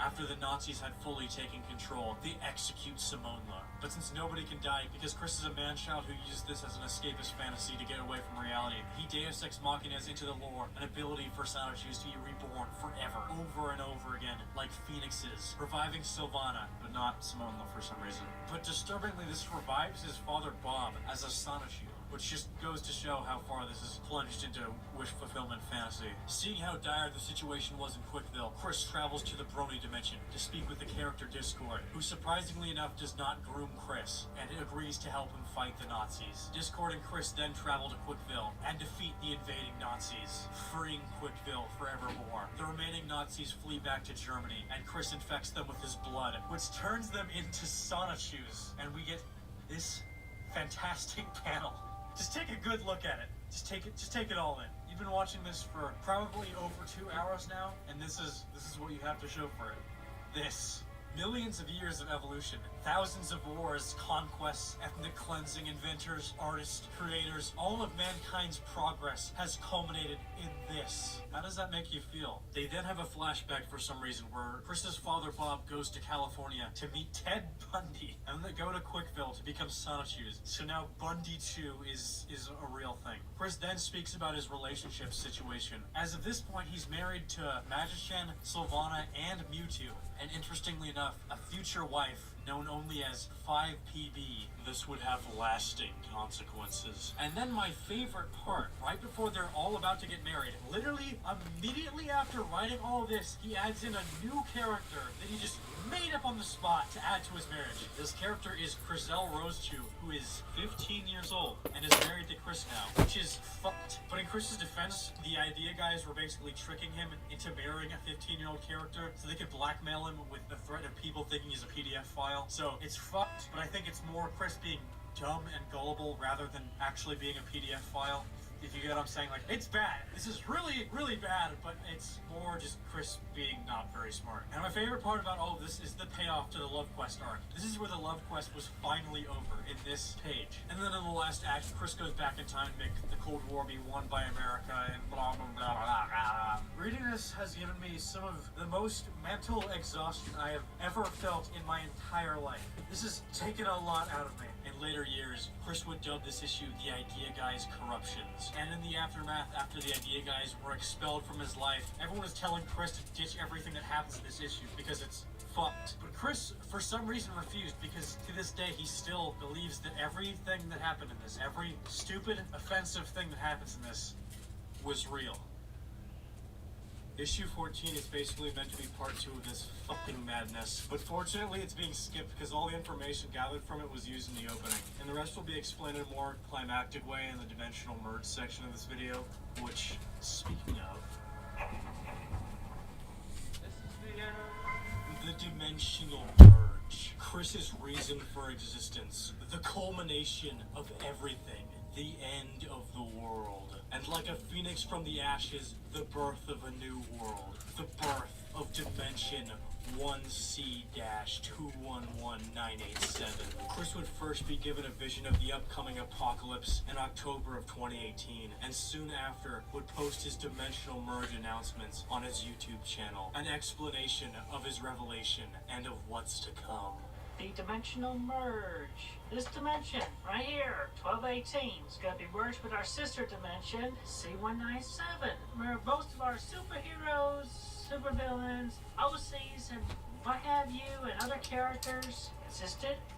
After the Nazis had fully taken control, they execute Simonla. But since nobody can die, because Chris is a man-child who uses this as an escapist fantasy to get away from reality, he Deus Ex Machinas into the lore, an ability for Sonichus to be reborn forever, over and over again, like phoenixes, reviving Sylvana, but not Simonla for some reason. But disturbingly, this revives his father Bob as a Sonichu, which just goes to show how far this is plunged into wish fulfillment fantasy. Seeing how dire the situation was in Quickville, Chris travels to the Brony dimension to speak with the character Discord, who surprisingly enough does not groom Chris, and agrees to help him fight the Nazis. Discord and Chris then travel to Quickville and defeat the invading Nazis, freeing Quickville forevermore. The remaining Nazis flee back to Germany, and Chris infects them with his blood, which turns them into Sonichus, and we get this fantastic panel. Just take a good look at it. Just take it all in. You've been watching this for probably over 2 hours now, and this is what you have to show for it. This. Millions of years of evolution, thousands of wars, conquests, ethnic cleansing, inventors, artists, creators, all of mankind's progress has culminated in this. How does that make you feel? They then have a flashback for some reason where Chris's father Bob goes to California to meet Ted Bundy, and they go to Quickville to become Sonichus. So now Bundy 2 is a real thing. Chris then speaks about his relationship situation. As of this point, he's married to Magi-Chan, Sylvana, and Mewtwo. And interestingly enough, a future wife known only as 5PB. This would have lasting consequences. And then my favorite part, right before they're all about to get married, literally immediately after writing all of this, he adds in a new character that he just made up on the spot to add to his marriage. This character is Chriselle Rosechew, who is 15 years old and is married to Chris now, which is fucked. But in Chris's defense, the idea guys were basically tricking him into marrying a 15-year-old character so they could blackmail him with the threat of people thinking he's a PDF file. So it's fucked, but I think it's more Chris being dumb and gullible rather than actually being a PDF file. If you get what I'm saying, like, it's bad. This is really, really bad, but it's more just Chris being not very smart. And my favorite part about all of this is the payoff to the Love Quest arc. This is where the Love Quest was finally over, in this page. And then in the last act, Chris goes back in time to make the Cold War be won by America and blah, blah, blah, blah, blah. Reading this has given me some of the most mental exhaustion I have ever felt in my entire life. This has taken a lot out of me. In later years, Chris would dub this issue the Idea Guys Corruptions. And in the aftermath, after the Idea Guys were expelled from his life, everyone was telling Chris to ditch everything that happens in this issue because it's fucked. But Chris, for some reason, refused because to this day, he still believes that everything that happened in this, every stupid, offensive thing that happens in this, was real. Issue 14 is basically meant to be part 2 of this fucking madness, but fortunately it's being skipped because all the information gathered from it was used in the opening, and the rest will be explained in a more climactic way in the Dimensional Merge section of this video, which, speaking of, the Dimensional Merge. Chris's reason for existence, the culmination of everything, the end of the world. And like a phoenix from the ashes, the birth of a new world. The birth of Dimension 1C-211987. Chris would first be given a vision of the upcoming apocalypse in October of 2018, and soon after would post his Dimensional Merge announcements on his YouTube channel, an explanation of his revelation and of what's to come. The Dimensional Merge. This dimension, right here, 1218, is going to be merged with our sister dimension, C197, where most of our superheroes, supervillains, OCs, and what have you, and other characters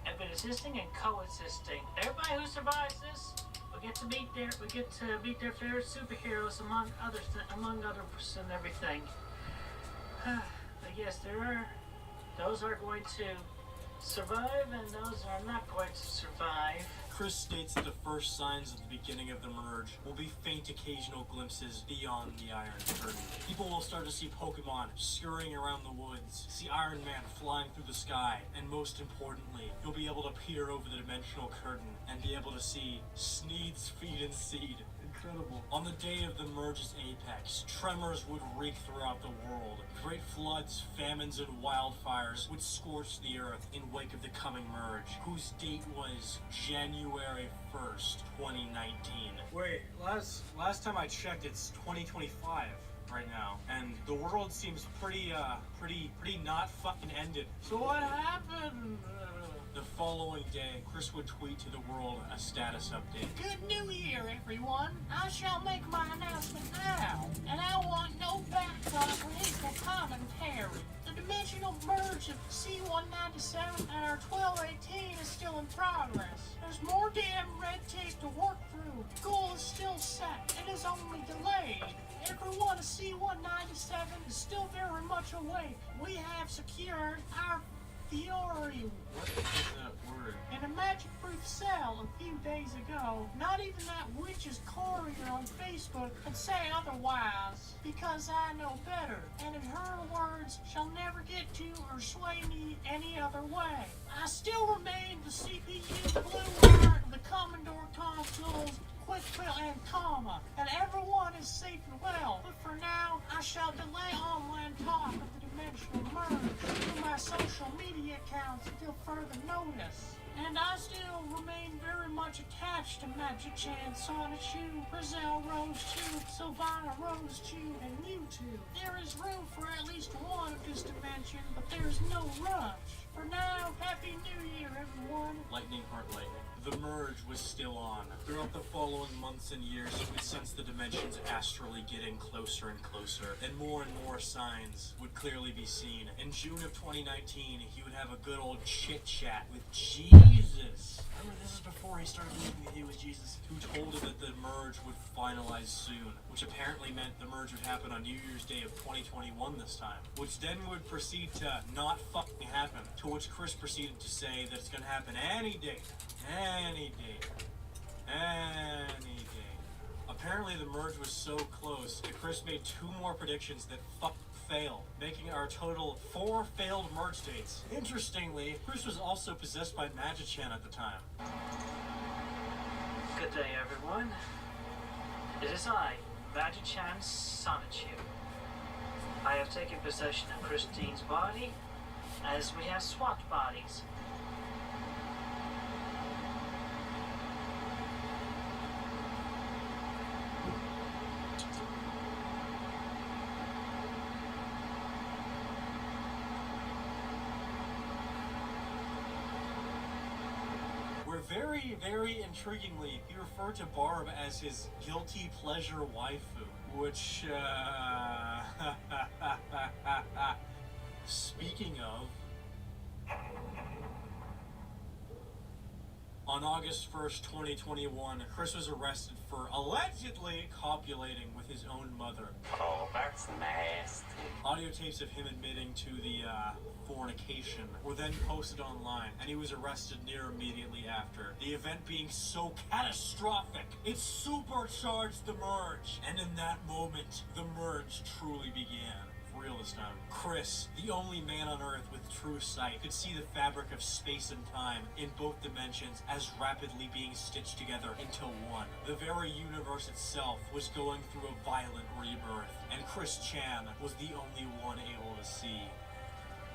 have been existing and coexisting. Everybody who survives this, we get to meet their favorite superheroes among others and everything. But yes, those are going to survive, and those are not going to survive. Chris states that the first signs of the beginning of the merge will be faint occasional glimpses beyond the Iron Curtain. People will start to see Pokemon scurrying around the woods, see Iron Man flying through the sky, and most importantly, you'll be able to peer over the Dimensional Curtain and be able to see Sneed's Feed and Seed. And incredible. On the day of the merge's apex, tremors would wreak throughout the world. Great floods, famines, and wildfires would scorch the earth in wake of the coming merge, whose date was January 1st, 2019. Wait, last time I checked, it's 2025 right now, and the world seems pretty not fucking ended. So what happened? The following day, Chris would tweet to the world a status update. Good New Year, everyone. I shall make my announcement now, and I want no backtalk or hateful commentary. The dimensional merge of C-197 and our 1218 is still in progress. There's more damn red tape to work through. The goal is still set. It is only delayed. Everyone, C-197 is still very much awake. We have secured our Fiori What is that word? in a magic-proof cell a few days ago. Not even that witch's courier on Facebook could say otherwise, because I know better, and in her words, shall never get to or sway me any other way. I still remain the CPU blue heart of the Commodore consoles, Quick Fill and Comma, and everyone is safe and well. But for now, I shall delay online talk of the dimensional merge through my social media accounts until further notice. And I still remain very much attached to Magic Chan, Sonichu, Brazil Rose 2, Sylvana Rose 2, and Mewtwo. There is room for at least one of this dimension, but there's no rush. For now, Happy New Year, everyone. Lightning Heart Lightning. The merge was still on. Throughout the following months and years, he would sense the dimensions astrally getting closer and closer, and more signs would clearly be seen. In June of 2019, he would have a good old chit-chat with Jesus. Remember, this is before he started believing that he was Jesus, who told him that the merge would finalize soon, which apparently meant the merge would happen on New Year's Day of 2021 this time, which then would proceed to not fucking happen, to which Chris proceeded to say that it's gonna happen any day. Any day. Apparently the merge was so close that Chris made 2 more predictions that failed, making our total 4 failed merge dates. Interestingly, Chris was also possessed by Magichan at the time. Good day, everyone. It is I, Magichan Sonichu. I have taken possession of Christine's body, as we have swapped bodies. Very intriguingly, he referred to Barb as his guilty pleasure waifu, which, speaking of, on August 1st, 2021, Chris was arrested for allegedly copulating with his own mother. Oh, that's nasty. Audio tapes of him admitting to the fornication were then posted online, and he was arrested near immediately after. The event being so catastrophic, it supercharged the merge, and in that moment, the merge truly began. For real this time. Chris, the only man on Earth with true sight, could see the fabric of space and time in both dimensions as rapidly being stitched together into one. The very universe itself was going through a violent rebirth, and Chris Chan was the only one able to see.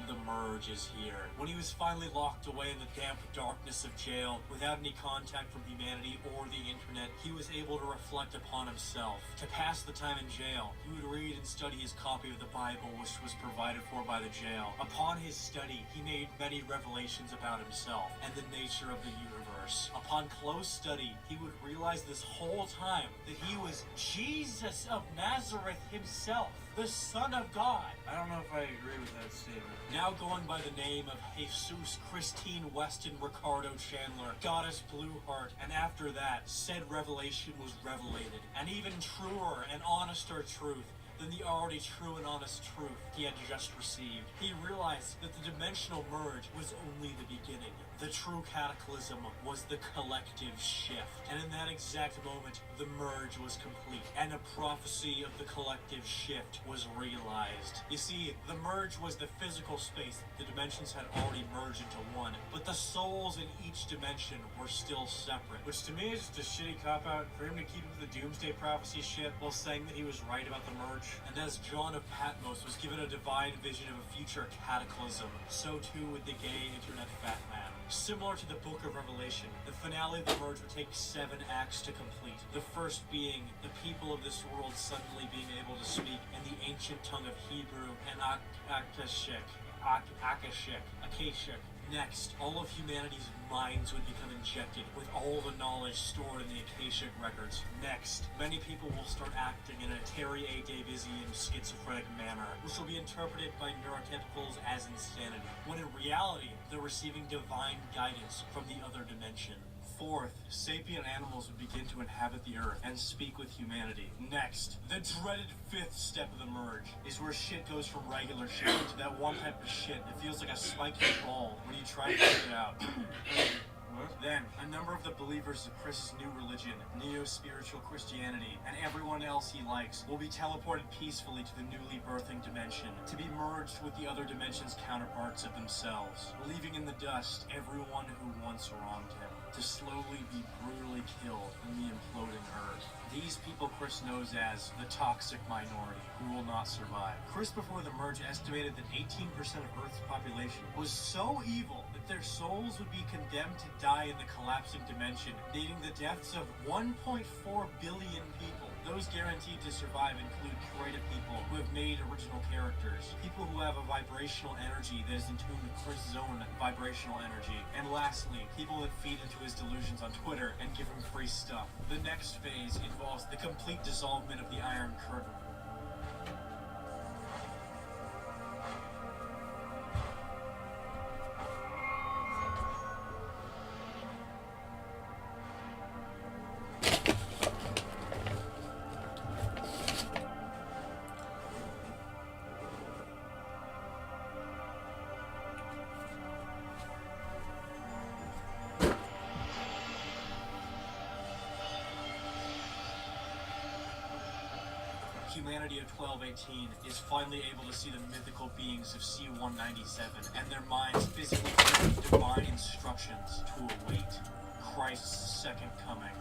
The merge is here. When he was finally locked away in the damp darkness of jail, without any contact from humanity or the internet, he was able to reflect upon himself. To pass the time in jail, he would read and study his copy of the Bible, which was provided for by the jail. Upon his study, he made many revelations about himself and the nature of the universe. Upon close study, he would realize this whole time that he was Jesus of Nazareth himself, the Son of God. I don't know if I agree with that statement. Now going by the name of Jesus Christine Weston Ricardo Chandler, Goddess Blueheart, and after that, said revelation was revelated. An even truer and honester truth than the already true and honest truth he had just received. He realized that the dimensional merge was only the beginning. The true cataclysm was the collective shift, and in that exact moment, the merge was complete, and a prophecy of the collective shift was realized. You see, the merge was the physical space the dimensions had already merged into one, but the souls in each dimension were still separate, which to me is just a shitty cop-out for him to keep with the Doomsday Prophecy shit while saying that he was right about the merge. And as John of Patmos was given a divine vision of a future cataclysm, so too would the gay internet fat man. Similar to the Book of Revelation, the finale of the merge would take 7 acts to complete. The first being the people of this world suddenly being able to speak in the ancient tongue of Hebrew and Akashic. Next, all of humanity's minds would become injected with all the knowledge stored in the Akashic records. Next, many people will start acting in a Terry A. Davisian schizophrenic manner, which will be interpreted by neurotypicals as insanity, when in reality, they're receiving divine guidance from the other dimension. Fourth, sapient animals would begin to inhabit the earth and speak with humanity. Next, the dreaded 5th step of the merge is where shit goes from regular shit to that one type of shit that feels like a spiky ball when you try to figure it out. Then, a number of the believers of Chris's new religion, neo-spiritual Christianity, and everyone else he likes will be teleported peacefully to the newly birthing dimension, to be merged with the other dimension's counterparts of themselves, leaving in the dust everyone who once wronged him, to slowly be brutally killed in the imploding earth. These people Chris knows as the toxic minority, who will not survive. Chris before the merge estimated that 18% of Earth's population was so evil that their souls would be condemned to die in the collapsing dimension, needing the deaths of 1.4 billion people. Those guaranteed to survive include creative people who have made original characters, people who have a vibrational energy that is in tune with Chris's own vibrational energy, and lastly, people that feed into his delusions on Twitter and give him free stuff. The next phase involves the complete dissolvement of the Iron Curtain. Humanity of 1218 is finally able to see the mythical beings of C-197 and their minds physically given divine instructions to await Christ's second coming.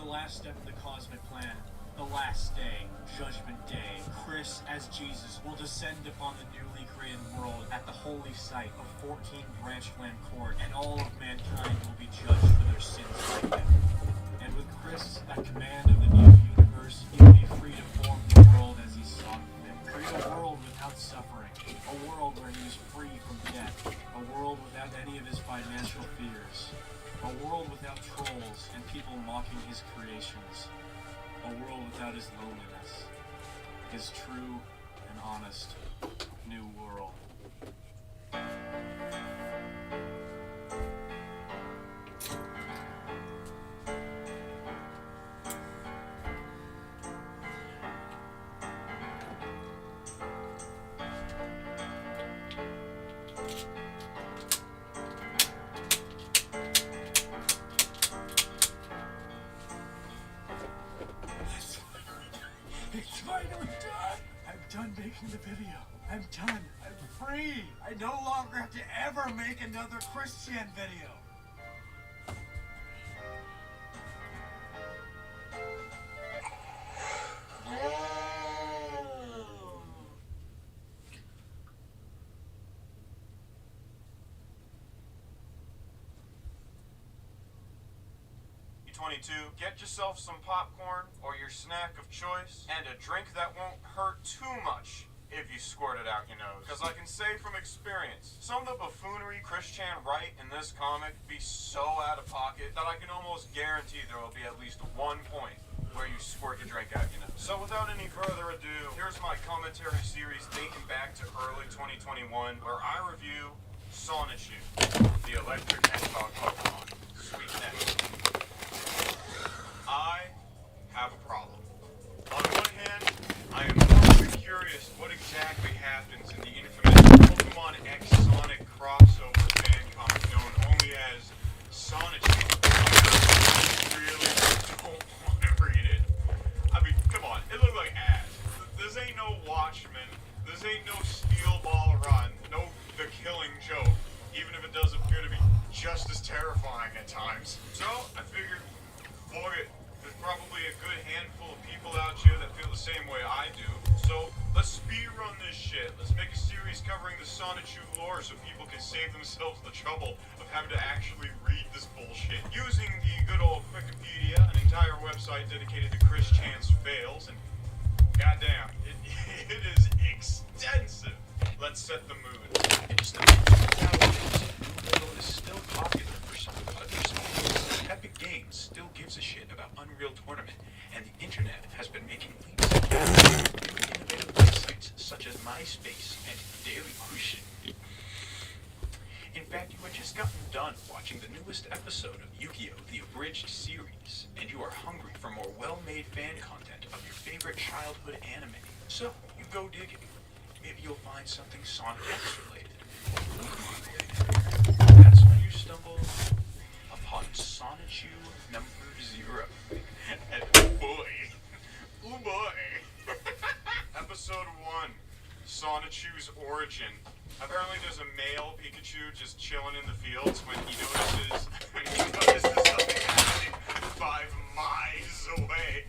Last step of the cosmic plan, the last day, Judgment Day, Chris, as Jesus, will descend upon the newly created world at the holy site of 14 Branchland Court, and all of mankind will be judged for their sins like him. And with Chris at command of the new universe, he will be free to form the world as he saw fit. Create a world without suffering, a world where he is free from death, a world without any of his financial fears. A world without trolls and people mocking his creations. A world without his loneliness. His true and honest new world. It's finally done! I'm done making the video. I'm done. I'm free. I no longer have to ever make another Christian video. Get yourself some popcorn or your snack of choice and a drink that won't hurt too much if you squirt it out your nose. Because I can say from experience, some of the buffoonery Chris Chan write in this comic be so out of pocket that I can almost guarantee there will be at least one point where you squirt your drink out, you know. So without any further ado, here's my commentary series dating back to early 2021, where I review Sonichu, the electric hedgehog Pokemon. Sweet next. I have a problem. On one hand, I am very curious what exactly happens in the infamous Pokemon X Sonic crossover fan comic known only as Sonichu. I really don't want to read it. I mean, come on, it looked like ass. This ain't no Watchmen. This ain't no Steel Ball Run. No The Killing Joke. Even if it does appear to be just as terrifying at times. So, I figured, fuck it. There's probably a good handful of people out here that feel the same way I do. So, let's speedrun this shit. Let's make a series covering the Sonichu lore so people can save themselves the trouble of having to actually read this bullshit. Using the good old Wikipedia, an entire website dedicated to Chris Chan's fails, and goddamn, it is extensive. Let's set the mood. In just a Unreal is still popular for some others. Epic Games still gives a shit about Unreal Tournament, and the internet has been making leaps ahead with innovative websites such as MySpace and Dailymotion. In fact, you had just gotten done watching the newest episode of Yu-Gi-Oh! The Abridged series, and you are hungry for more well-made fan content of your favorite childhood anime. So, you go digging. Maybe you'll find something Sonic X related. That's when you stumble upon Sonichu number 0. And oh boy. Episode 1, Sonichu's origin. Apparently there's a male Pikachu just chilling in the fields when he notices something happening 5 miles away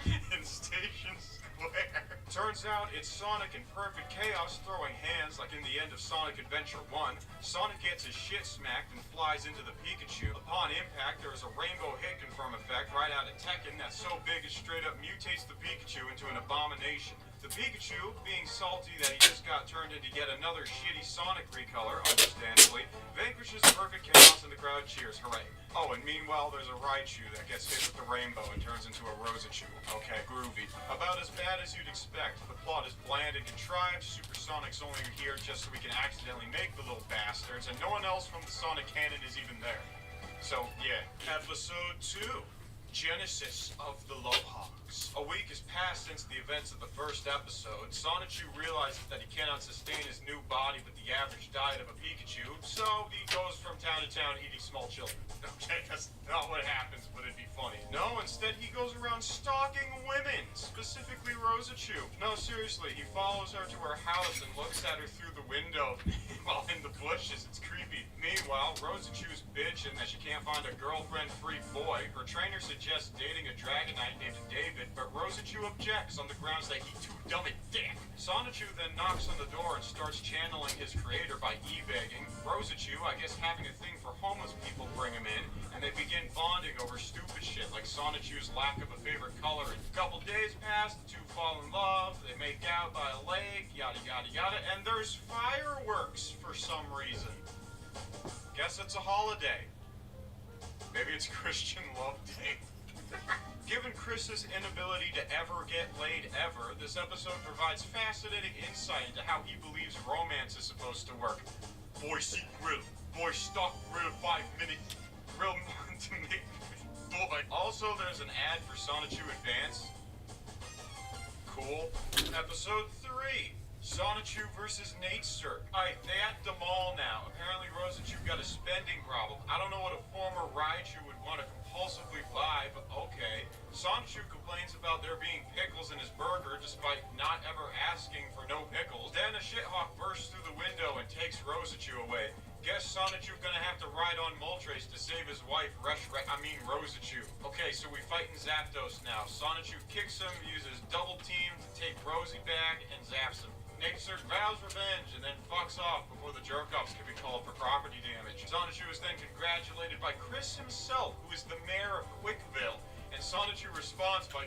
in Station Square. Turns out it's Sonic in perfect chaos throwing hands like in the end of Sonic Adventure 1. Sonic gets his shit smacked and flies into the Pikachu. Upon impact, there is a rainbow hit confirm effect right out of Tekken that's so big it straight up mutates the Pikachu into an abomination. The Pikachu, being salty that he just got turned into yet another shitty Sonic recolor, understandably, vanquishes the perfect chaos and the crowd cheers, hooray. Oh, and meanwhile there's a Raichu that gets hit with the rainbow and turns into a Rosachu. Okay, groovy. About as bad as you'd expect. The plot is bland and contrived, Super Sonic's only here just so we can accidentally make the little bastards, and no one else from the Sonic canon is even there. So, yeah. Episode 2. Genesis of the Lohags. A week has passed since the events of the first episode. Sonichu realizes that he cannot sustain his new body with the average diet of a Pikachu, so he goes from town to town eating small children. Okay, that's not what happens, but it'd be funny. No, instead he goes around stalking women, specifically Rosachu. No, seriously, he follows her to her house and looks at her through the window while in the bushes. It's creepy. Meanwhile, Rosachu's bitching that she can't find a girlfriend-free boy. Her trainer suggests dating a Dragonite named David, but Rosachu objects on the grounds that he's too dumb and dick. Sonichu then knocks on the door and starts channeling his creator by e-begging. Rosachu, I guess having a thing for homeless people, bring him in, and they begin bonding over stupid shit like Sonichu's lack of a favorite color. A couple days pass, the two fall in love, they make out by a lake, yada yada yada, and there's fireworks for some reason. Guess it's a holiday. Maybe it's Christian Love Day. Given Chris's inability to ever get laid ever, this episode provides fascinating insight into how he believes romance is supposed to work. Boy seek grill, boy stock grill 5-minute grill to make boy. Also, there's an ad for Sonichu Advance. Cool. Episode 3. Sonichu versus Nate Cirque. Alright, they at the mall now. Apparently Rosachu got a spending problem. I don't know what a former Raichu would want to compulsively buy, but okay. Sonichu complains about there being pickles in his burger despite not ever asking for no pickles. Then a shithawk bursts through the window and takes Rosachu away. Guess Sonichu gonna have to ride on Moltres to save his wife, Rosachu. Okay, so we fight in Zapdos now. Sonichu kicks him, uses double team to take Rosie back, and zaps him. Nate Cirque vows revenge and then fucks off before the jerk-offs can be called for property damage. Sonichu is then congratulated by Chris himself, who is the mayor of Quickville, and Sonichu responds by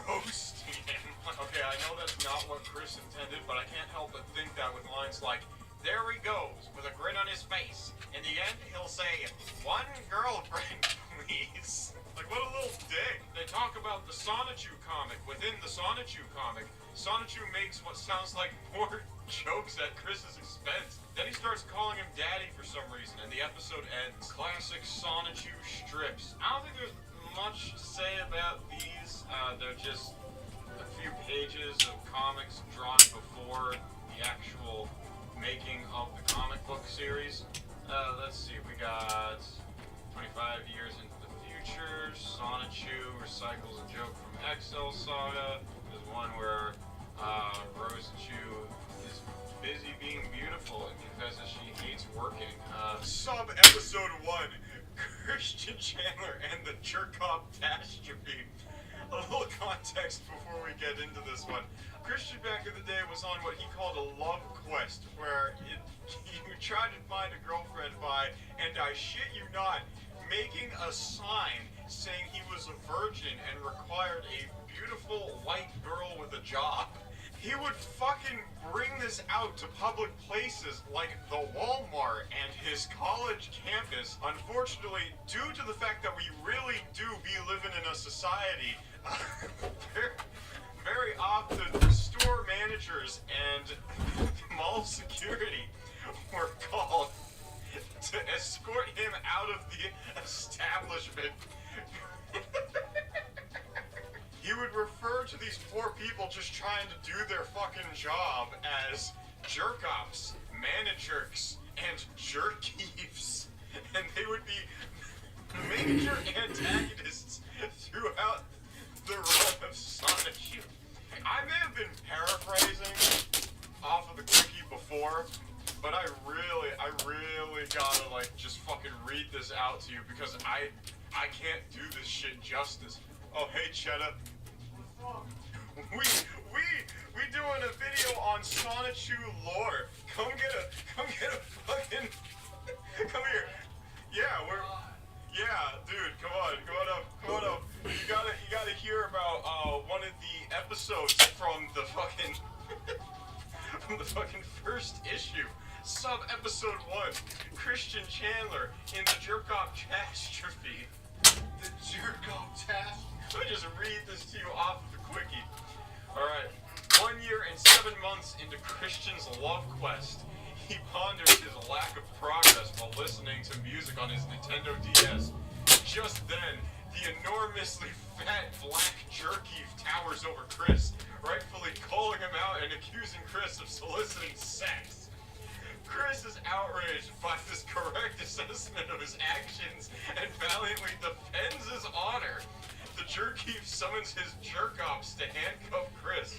roasting him. Okay, I know that's not what Chris intended, but I can't help but think that with lines like, there he goes, with a grin on his face. In the end, he'll say, "One girlfriend, please." Like, what a little dick. They talk about the Sonichu comic. Within the Sonichu comic, Sonichu makes what sounds like more jokes at Chris's expense. Then he starts calling him daddy for some reason, and the episode ends. Classic Sonichu strips. I don't think there's much to say about these. They're just a few pages of comics drawn before the actual making of the comic book series. Let's see, we got 25 years into the future. Sonichu recycles a joke from XL Saga. There's one where Roschu is busy being beautiful and confesses she hates working. Sub-episode 1, Christian Chandler and the Jerkoff Catastrophe. A little context before we get into this one. Christian back in the day was on what he called a love quest, where he would try to find a girlfriend by, and I shit you not, making a sign saying he was a virgin and required a beautiful white girl with a job. He would fucking bring this out to public places like the Walmart and his college campus. Unfortunately, due to the fact that we really do be living in a society, very often store managers and mall security were called to escort him out of the establishment. He would refer to these poor people just trying to do their fucking job as jerk-offs, managerks, and jerkies. And they would be major antagonists throughout the run of Sonichu. I may have been paraphrasing off of the quickie before, but I really gotta like just fucking read this out to you because I can't do this shit justice. Oh hey Cheddar. We doing a video on Sonichu lore. Come get a fucking come here. Yeah, dude, come on up. You gotta hear about one of the episodes from the fucking first issue. Sub-episode 1, Christian Chandler in the Jerkoff Catastrophe. The Jerkoff Catastrophe. Let me just read this to you off of the quickie. Alright. 1 year and 7 months into Christian's love quest, he ponders his lack of progress while listening to music on his Nintendo DS. Just then, the enormously fat black jerky towers over Chris, rightfully calling him out and accusing Chris of soliciting sex. Chris is outraged by this correct assessment of his actions and valiantly defends his honor. The jerky summons his jerk-offs to handcuff Chris,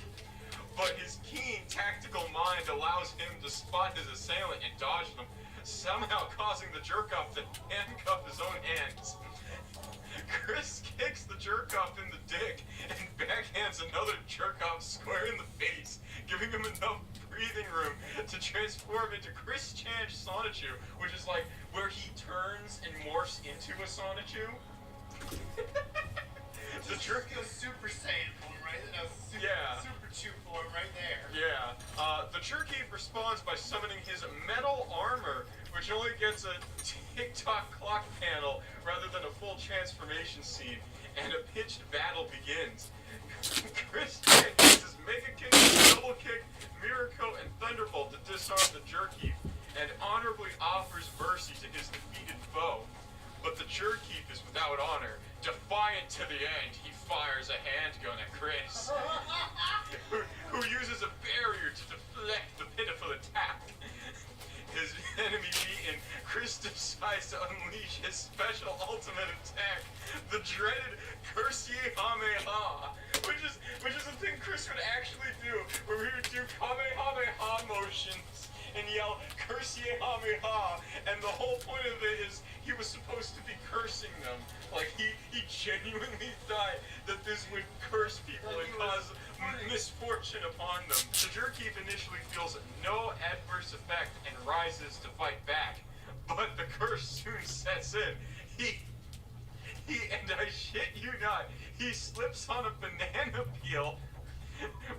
but his keen tactical mind allows him to spot his assailant and dodge them, somehow causing the jerk-off to handcuff his own hands. Chris kicks the jerk-off in the dick and backhands another jerk-off square in the face, giving him enough breathing room to transform into Chris Chan Sonichu, which is like where he turns and morphs into a Sonichu. The jerk goes Super Saiyan form, right? No, Super Chew form right there. Yeah. The Jerkeef responds by summoning his metal armor, which only gets a TikTok clock panel rather than a full transformation scene, and a pitched battle begins. Chris Chan uses Mega Kick, Double Kick, Miracle, and Thunderbolt to disarm the Jerkeef, and honorably offers mercy to his defeated foe. But the Jerkeef is without honor. Defiant to the end, he fires a handgun at Chris, who uses a barrier to deflect the pitiful attack. His enemy beaten, Chris decides to unleash his special ultimate attack, the dreaded Kamehameha, which is a thing Chris would actually do, where he would do Kamehameha motions and yell Kamehameha, and the whole point of it is he was supposed to be cursing them. Like he genuinely thought that this would curse people and cause misfortune upon them. The Jerkeef initially feels no adverse effect and rises to fight back, but the curse soon sets in. He and I shit you not, he slips on a banana peel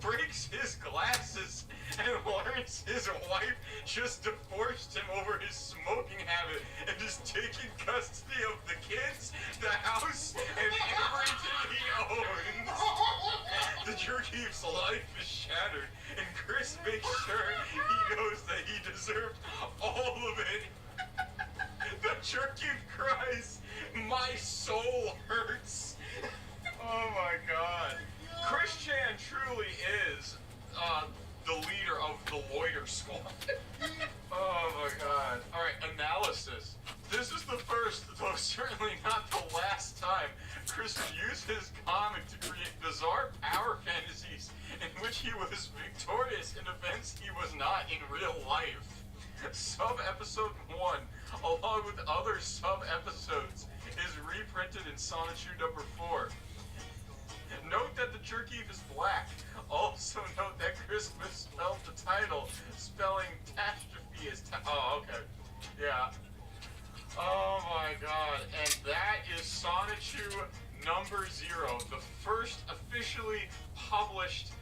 breaks his glasses, and learns his wife just divorced him over his smoking habit and is taking custody of the kids, the house, and everything he owns. The Jerkeef's life is shattered, and Chris makes sure he knows that he deserved all of it. The Jerkeef cries, "My soul hurts." Oh my god. Chris Chan truly is the leader of the Loiter Squad. Oh my god. Alright, analysis. This is the first, though certainly not the last time, Chris used his comic to create bizarre power fantasies in which he was victorious in events he was not in real life. Sub-episode 1, along with other sub-episodes, is reprinted in Sonichu number 4. Note that the Jerkeef is black. Also note that Chris misspelled the title, spelling catastrophe as oh, okay. Yeah. Oh my god. And that is Sonichu number 0, the first officially published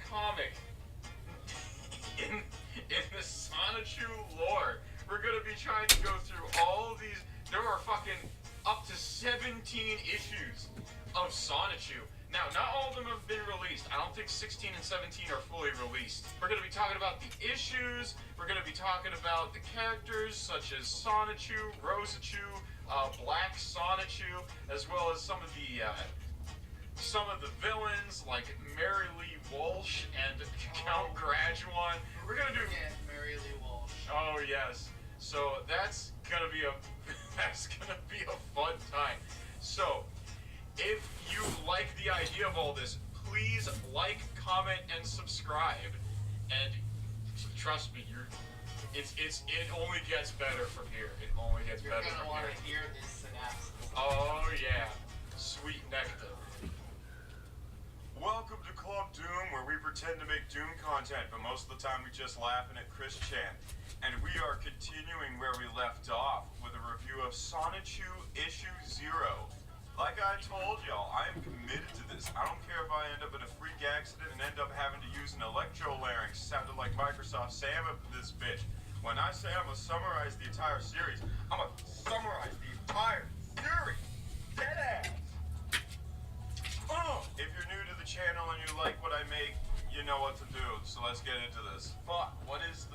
comic in the Sonichu lore. We're gonna be trying to go through all these. There are fucking up to 17 issues of Sonichu. Now, not all of them have been released. I don't think 16 and 17 are fully released. We're going to be talking about the issues. We're going to be talking about the characters such as Sonichu, Rosachu, Black Sonichu, as well as some of the villains like Mary Lee Walsh and Count Graduan. We're going to do Mary Lee Walsh. Oh yes. So that's gonna be a fun time. So if you like the idea of all this, please like, comment, and subscribe. And trust me, it only gets better from here. It only gets better from here. You're gonna want to hear this synopsis. Oh yeah, sweet nectar. Welcome to Club Doom, where we pretend to make Doom content, but most of the time we just laughing at Chris Chan. And we are continuing where we left off with a review of Sonichu Issue 0. Like I told y'all, I am committed to this. I don't care if I end up in a freak accident and end up having to use an electro-larynx. Sounded like Microsoft Sam up this bitch. When I say I'm gonna summarize the entire series, I'm gonna summarize the entire series. Deadass. If you're new to the channel and you like what I make, you know what to do. So let's get into this. Fuck, what is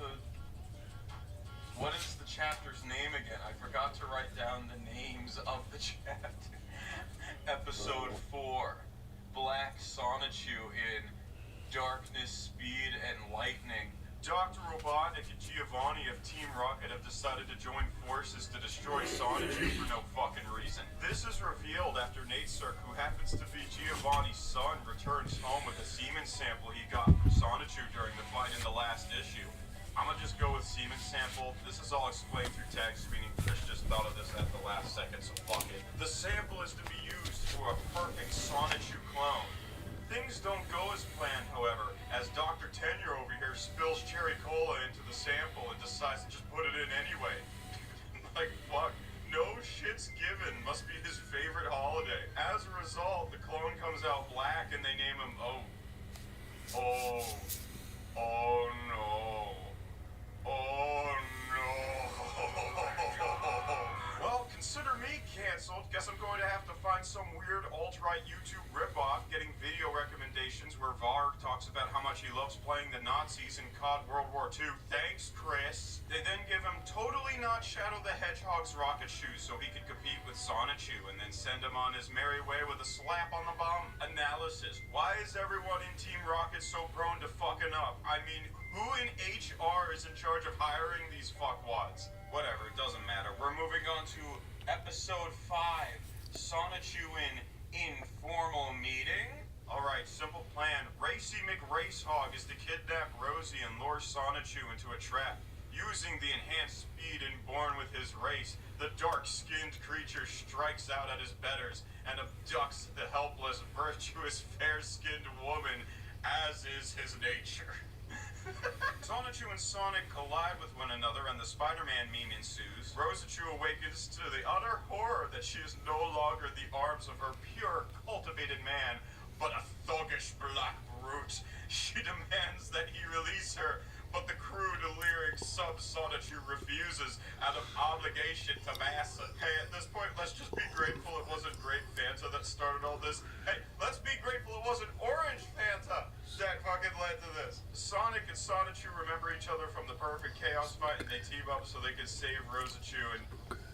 the chapter's name again? I forgot to write down the names of the chapter. Episode 4, Black Sonichu in Darkness, Speed, and Lightning. Dr. Robotnik and Giovanni of Team Rocket have decided to join forces to destroy Sonichu for no fucking reason. This is revealed after Nate Cirque, who happens to be Giovanni's son, returns home with a semen sample he got from Sonichu during the fight in the last issue. I'm gonna just go with semen sample. This is all explained through text, meaning Chris just thought of this at the last second, so fuck it. The sample is to be used for a perfect Sonichu clone. Things don't go as planned, however, as Dr. Tenure over here spills cherry cola into the sample and decides to just put it in anyway. Like, fuck. No shit's given. Must be his favorite holiday. As a result, the clone comes out black and they name him Oh no. Oh no. Well, consider me canceled. Guess I'm going to have to find some weird alt-right YouTube ripoff getting video recommendations where Varg talks about how much he loves playing the Nazis in COD World War II. Thanks, Chris. They then give him totally not Shadow the Hedgehog's rocket shoes so he could compete with Sonichu and then send him on his merry way with a slap on the bum. Analysis. Why is everyone in Team Rocket so prone to fucking up? I mean, who in HR is in charge of hiring these fuckwads? Whatever, it doesn't matter. We're moving on to episode 5, Sonichu in Informal Meeting. Alright, simple plan. Racy McRacehog is to kidnap Rosie and lure Sonichu into a trap. Using the enhanced speed inborn with his race, the dark-skinned creature strikes out at his betters and abducts the helpless, virtuous, fair-skinned woman, as is his nature. Sonichu and Sonic collide with one another and the Spider-Man meme ensues. Rosachu awakens to the utter horror that she is no longer the arms of her pure, cultivated man, but a thuggish black Groot. She demands that he release her, but the crude lyric sub-Sonichu refuses out of obligation to Massa. Hey, at this point, let's just be grateful it wasn't Grape Fanta that started all this. Hey, let's be grateful it wasn't Orange Fanta that fucking led to this. Sonic and Sonichu remember each other from the Perfect Chaos fight, and they team up so they can save Roschu, and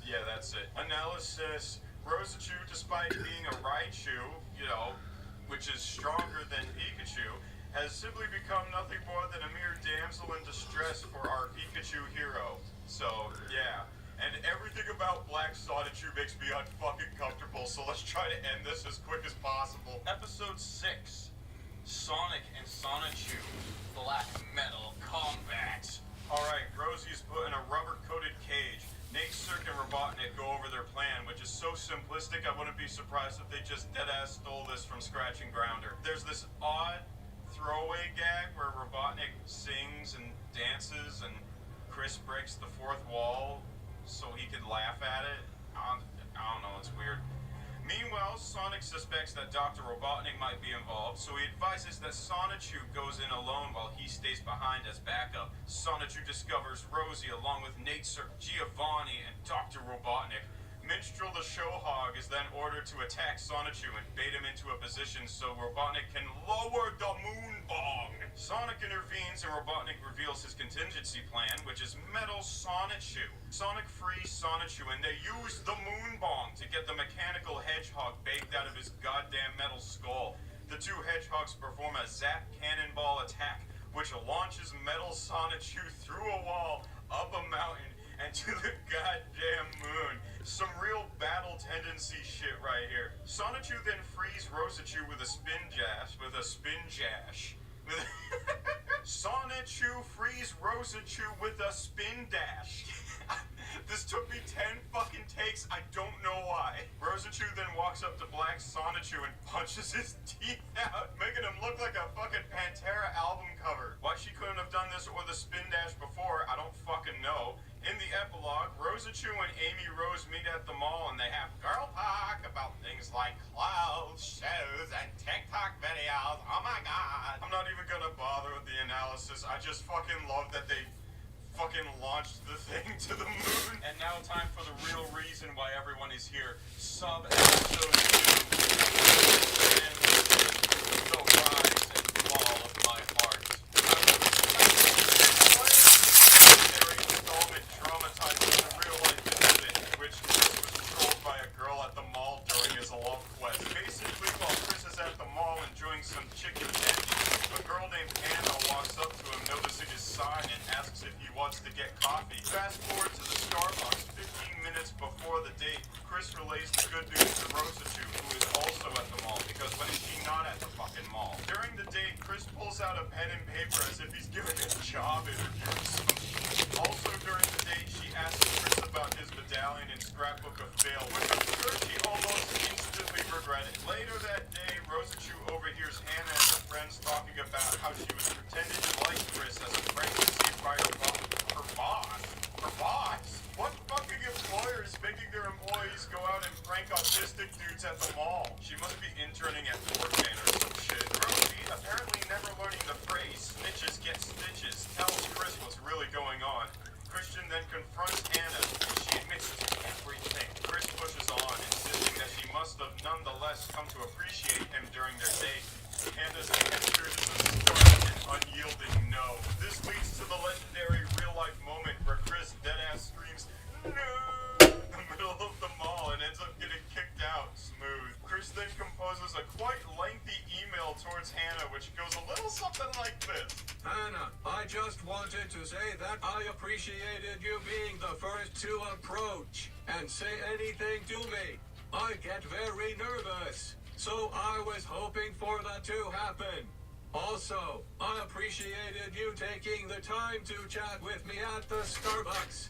yeah, that's it. Analysis: Roschu, despite being a Raichu, you know, which is stronger than Pikachu, has simply become nothing more than a mere damsel in distress for our Pikachu hero. So, yeah. And everything about Black Sonichu makes me unfucking comfortable, so let's try to end this as quick as possible. Episode 6. Sonic and Sonichu. Black Metal Combat. Alright, Rosie's put in a rubber-coated cage. Nate, Cirque, and Robotnik go over their plan, which is so simplistic I wouldn't be surprised if they just deadass stole this from Scratch and Grounder. There's this odd throwaway gag where Robotnik sings and dances and Chris breaks the fourth wall so he could laugh at it. I don't know, it's weird. Meanwhile, Sonic suspects that Dr. Robotnik might be involved, so he advises that Sonichu goes in alone while he stays behind as backup. Sonichu discovers Rosie along with Nate, Giovanni, and Dr. Robotnik. Minstrel the Show Hog is then ordered to attack Sonichu and bait him into a position so Robotnik can lower the moon bong. Sonic intervenes and Robotnik reveals his contingency plan, which is Metal Sonichu. Sonic frees Sonichu and they use the moon bong to get the mechanical hedgehog baked out of his goddamn metal skull. The two hedgehogs perform a zap cannonball attack, which launches Metal Sonichu through a wall, up a mountain, and to the goddamn moon. Some real battle tendency shit right here. Sonichu then frees Roschu with a spin jash. Sonichu frees Roschu with a spin dash. This took me 10 fucking takes, I don't know why. Roschu then walks up to Black Sonichu and punches his teeth out, making him look like a fucking Pantera album cover. Why she couldn't have done this or the spin dash before, I don't fucking know. In the epilogue, Roschu and Amy Rose meet at the mall and they have girl talk about things like clothes, shoes, and TikTok videos. Oh my god. I'm not even gonna bother with the analysis. I just fucking love that they fucking launched the thing to the moon. And now time for the real reason why everyone is here. Sub-episode 2. And the rise and fall of my heart. Traumatizing the real-life incident in which Chris was trolled by a girl at the mall during his love quest. Basically, while Chris is at the mall enjoying some chicken tendies, a girl named Anna walks up to him noticing his sign and asks if he wants to get coffee. Fast forward to the Starbucks 15 minutes before the date. Chris relays the good news to Roschu, who is also at the mall, because when is she not at the fucking mall? During the date, Chris pulls out a pen and paper as if he's giving a job interview or something. Also during the date, she asks Chris about his medallion and scrapbook of fail, which I'm sure she almost instantly regretted. Later that day, Roschu overhears Hannah and her friends talking about how she was pretending to like Chris as a prank to see if her boss? Her boss? What fucking employer is making their employees go out and prank autistic dudes at the mall? She must be interning at 4chan or some shit. Rosie, apparently never learning the phrase snitches get stitches, tells Chris what's really going on. Christian then confronts Anna, and she admits to everything. Chris pushes on, insisting that she must have nonetheless come to appreciate him during their date. Anna's answer is a stern and unyielding no. This leads to the legendary real-life moment where Chris deadass screams, "No!" in the middle of the mall and ends up getting kicked out. Smooth. Chris then composes a quite lengthy email towards Hannah, which goes a little something like this. Hannah, I just wanted to say that I appreciated you being the first to approach and say anything to me. I get very nervous, so I was hoping for that to happen. Also, I appreciated you taking the time to chat with me at the Starbucks.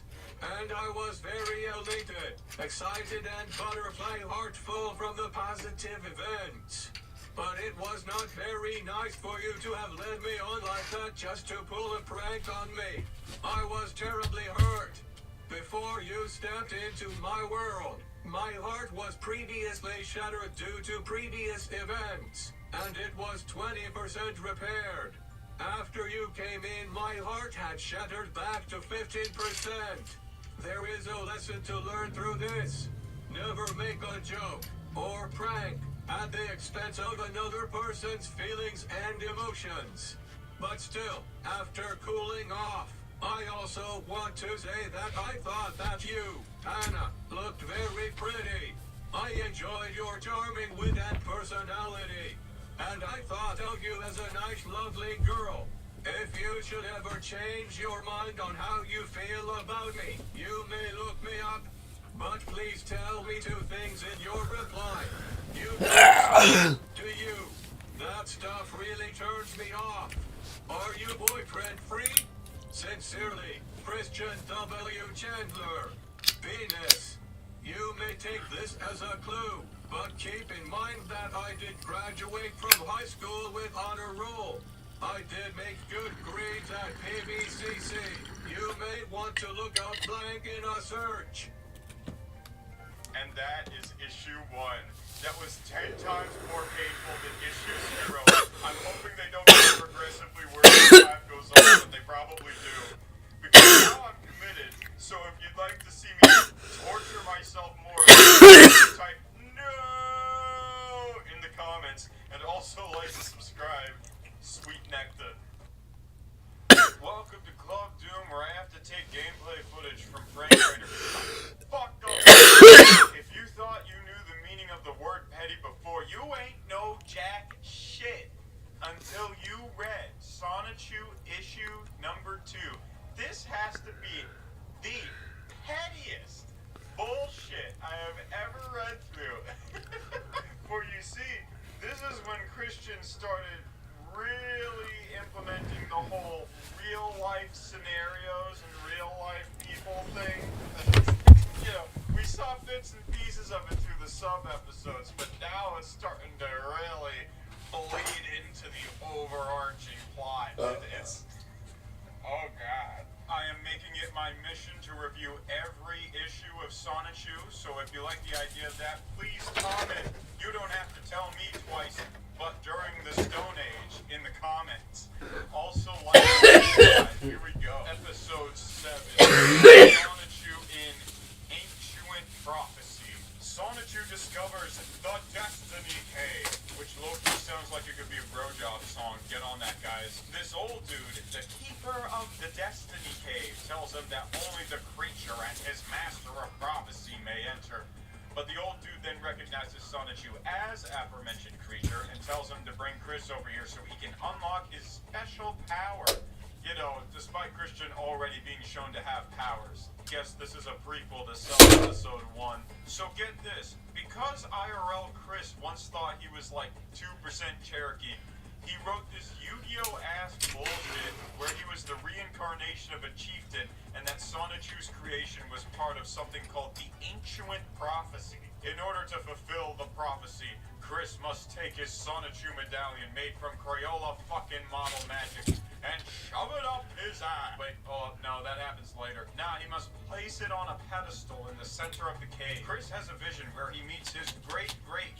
And I was very elated, excited, and butterfly heartful from the positive events. But it was not very nice for you to have led me on like that just to pull a prank on me. I was terribly hurt. Before you stepped into my world, my heart was previously shattered due to previous events. and it was 20% repaired. After you came in, my heart had shattered back to 15%. There is a lesson to learn through this. Never make a joke or prank at the expense of another person's feelings and emotions. But still, after cooling off, I also want to say that I thought that you, Anna, looked very pretty. I enjoyed your charming wit and personality, and I thought of you as a nice, lovely girl. If you should ever change your mind on how you feel about me, you may look me up, but please tell me 2 things in your reply. You do you? That stuff really turns me off. Are you boyfriend free? Sincerely, Christian W. Chandler. Venus. You may take this as a clue, but keep in mind that I did graduate from high school with honor roll. I did make good grades at PVCC. You may want to look up blank in a search. And that is issue 1. That was 10 times more painful than issue 0. I'm hoping they don't get progressively worse as time goes on, but they probably do. Because now I'm committed, so if you'd like to see me torture myself more, type no in the comments, and also like and subscribe. Sweet nectar. Welcome to Club Doom, where I have to take gameplay footage from frame rate. Fuck off. If you thought you knew the meaning of the word petty before, you ain't no jack shit until you read Sonichu issue number 2. This has to be the pettiest bullshit I have ever read through. For you see, this is when Christian started really implementing the whole real life scenarios and real life people thing. You know, we saw bits and pieces of it through the sub episodes, but now it's starting to really bleed into the overarching plot. It's oh god. I am making it my mission to review every issue of Sonichu, so if you like the idea of that, please comment. You don't have to tell me twice, but during the Stone Age in the comments. Also like here we go. Episode 7. Sonichu in Ancient Prophecy. Sonichu discovers the Destiny Cave, which low-key sounds like it could be a bro job song. Get on that, guys. This old dude, the keeper of the Destiny Cave, tells him that only the creature and his master of prophecy may enter. But the old dude then recognizes Sonichu as aforementioned creature and tells him to bring Chris over here so he can unlock his special power. You know, despite Christian already being shown to have powers. Guess this is a prequel to Episode 1. So get this, because IRL Chris once thought he was like 2% Cherokee, he wrote this Yu-Gi-Oh! Ass bullshit where he was the reincarnation of a chieftain and that Sonichu's creation was part of something called the Ancient Prophecy. In order to fulfill the prophecy, Chris must take his Sonichu medallion made from Crayola fucking model magic and shove it up his ass. Wait, oh no, that happens later. Nah, he must place it on a pedestal in the center of the cave. Chris has a vision where he meets his great,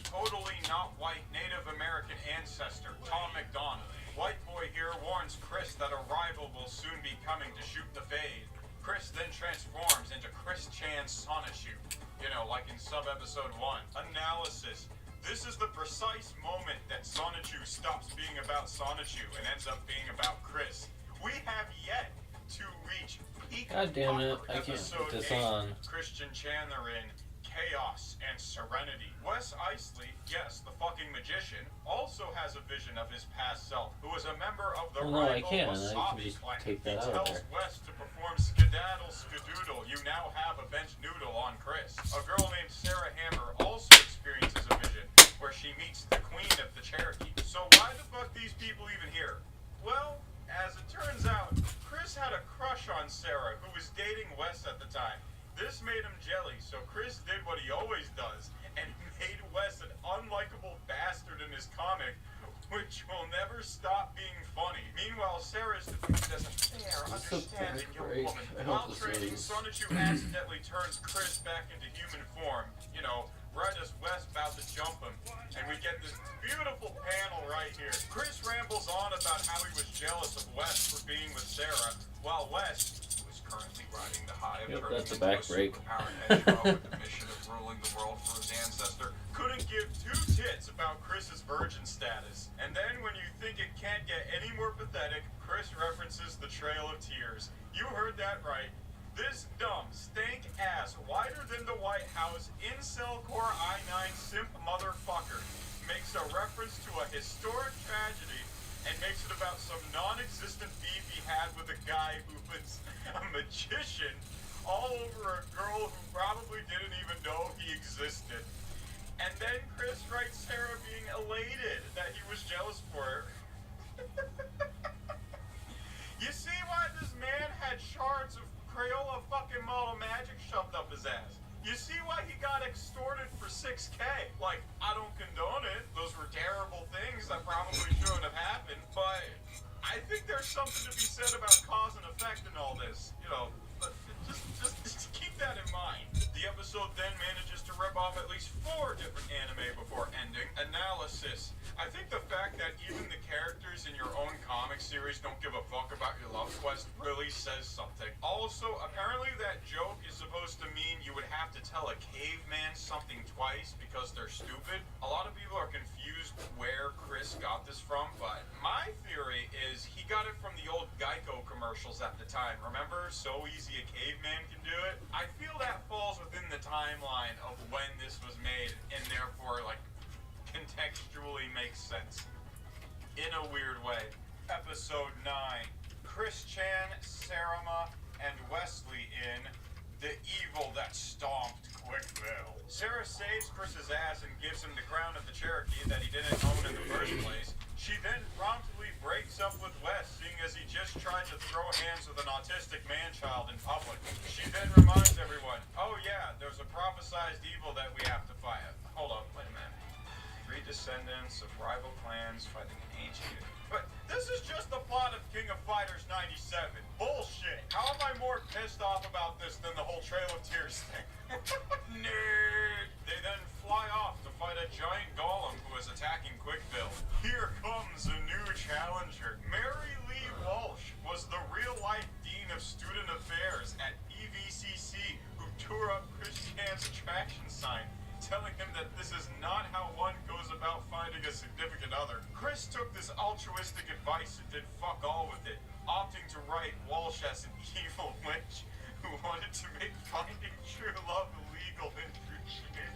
totally not white Native American ancestor, Tom McDonough. White boy here warns Chris that a rival will soon be coming to shoot the fade. Chris then transforms into Chris Chan Sonichu. You know, like in sub-episode 1. Analysis. This is the precise moment that Sonichu stops being about Sonichu and ends up being about Chris. We have yet to reach peak God damn it, I can't episode put this 8. on. Christian Chandler in Chaos and Serenity. Wes Isley, yes, the fucking magician, also has a vision of his past self, who was a member of the Well, no, I rival can't. I can Wasabi just clan. take that He out of tells there. Wes to perform Skedaddle Skadoodle. You now have a bench noodle on Chris. A girl named Sarah Hammer also experiences a vision where she meets the queen of the Cherokee. So why the fuck these people even here? Well, as it turns out, Chris had a crush on Sarah, who was dating Wes at the time. This made him jelly, so Chris did what he always does, and made Wes an unlikable bastard in his comic, which will never stop being funny. Meanwhile, Sarah is depicted as a fair, understanding young woman. While training, Sonichu accidentally turns Chris back into human form, you know, right as Wes about to jump him. And we get this beautiful panel right here. Chris rambles on about how he was jealous of Wes for being with Sarah, while Wes, who is currently riding the high of turning that's a into back a break. superpowered hedgehog with the mission of ruling the world for his ancestor, couldn't give two tits about Chris's virgin status. And then when you think it can't get any more pathetic, Chris references the Trail of Tears. You heard that right. This dumb, stank ass, wider than the White House, incel core I-9 simp motherfucker makes a reference to a historic tragedy and makes it about some non-existent beef he had with a guy who was a magician all over a girl who probably didn't even know he existed. And then Chris writes Sarah being elated that he was jealous for her. You see why this man had shards of Crayola fucking model magic shoved up his ass? You see why he got extorted for $6K? Like, I don't condone it. Those were terrible things that probably shouldn't have happened. But I think there's something to be said about cause and effect in all this. You know, but just keep that in mind. The episode then manages to rip off at least 4 different anime before ending. Analysis. I think the fact that even the characters in your own comic series don't give a fuck about your love quest really says something. Also, apparently that joke is supposed to mean you would have to tell a caveman something twice because they're stupid. A lot of people are confused where Chris got this from, but my theory is he got it from the old Geico commercials at the time. Remember, so easy a caveman can do it? I feel that falls within the timeline of when this was made, and therefore, like, contextually makes sense. In a weird way. Episode 9. Chris Chan, Sarama, and Wesley in The Evil That Stomped Quickville. Sarah saves Chris's ass and gives him the crown of the Cherokee that he didn't own in the first place. She then promptly breaks up with Wes, seeing as he just tried to throw hands with an autistic man-child in public. She then reminds everyone, oh yeah, there's a prophesized evil that we have to fight. Hold up, wait a minute. 3 descendants of rival clans fighting an ancient... But this is just the plot of King of Fighters 97. Bullshit. How am I more pissed off about this than the whole Trail of Tears thing? Nerd. They then fly off to fight a giant golem who is attacking Quickville. Here comes a new challenger. Mary Lee Walsh was the real-life Dean of Student Affairs at EVCC who tore up Chris Chan's attraction sign, telling him that this is not how one goes about finding a significant other. Chris took this altruistic advice and did fuck all with it, opting to write Walsh as an evil witch who wanted to make finding true love illegal in Virginia.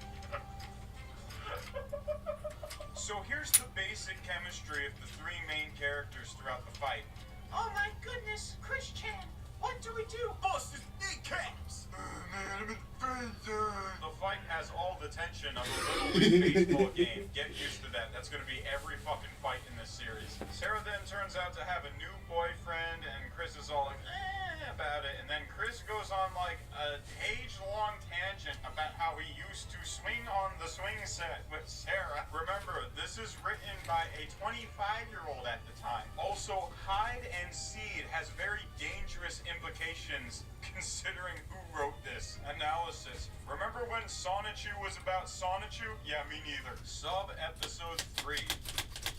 So here's the basic chemistry of the 3 main characters throughout the fight. Oh my goodness, Chris Chan, what do we do? Bust his kneecaps! Man, I'm in prison! The fight has all the tension of a Little League baseball game. Get used to that. That's gonna be every fucking fight in this series. Sarah then turns out to have a new boyfriend, and Chris is all like, about it. And then Chris goes on like a page-long tangent about how he used to swing on the swing set with Sarah. Remember, this is written by a 25-year-old at the time. Also, hide and seed has very dangerous implications considering who wrote this. Analysis. Remember when Sonichu was about Sonichu? Yeah, me neither. Sub-episode 3.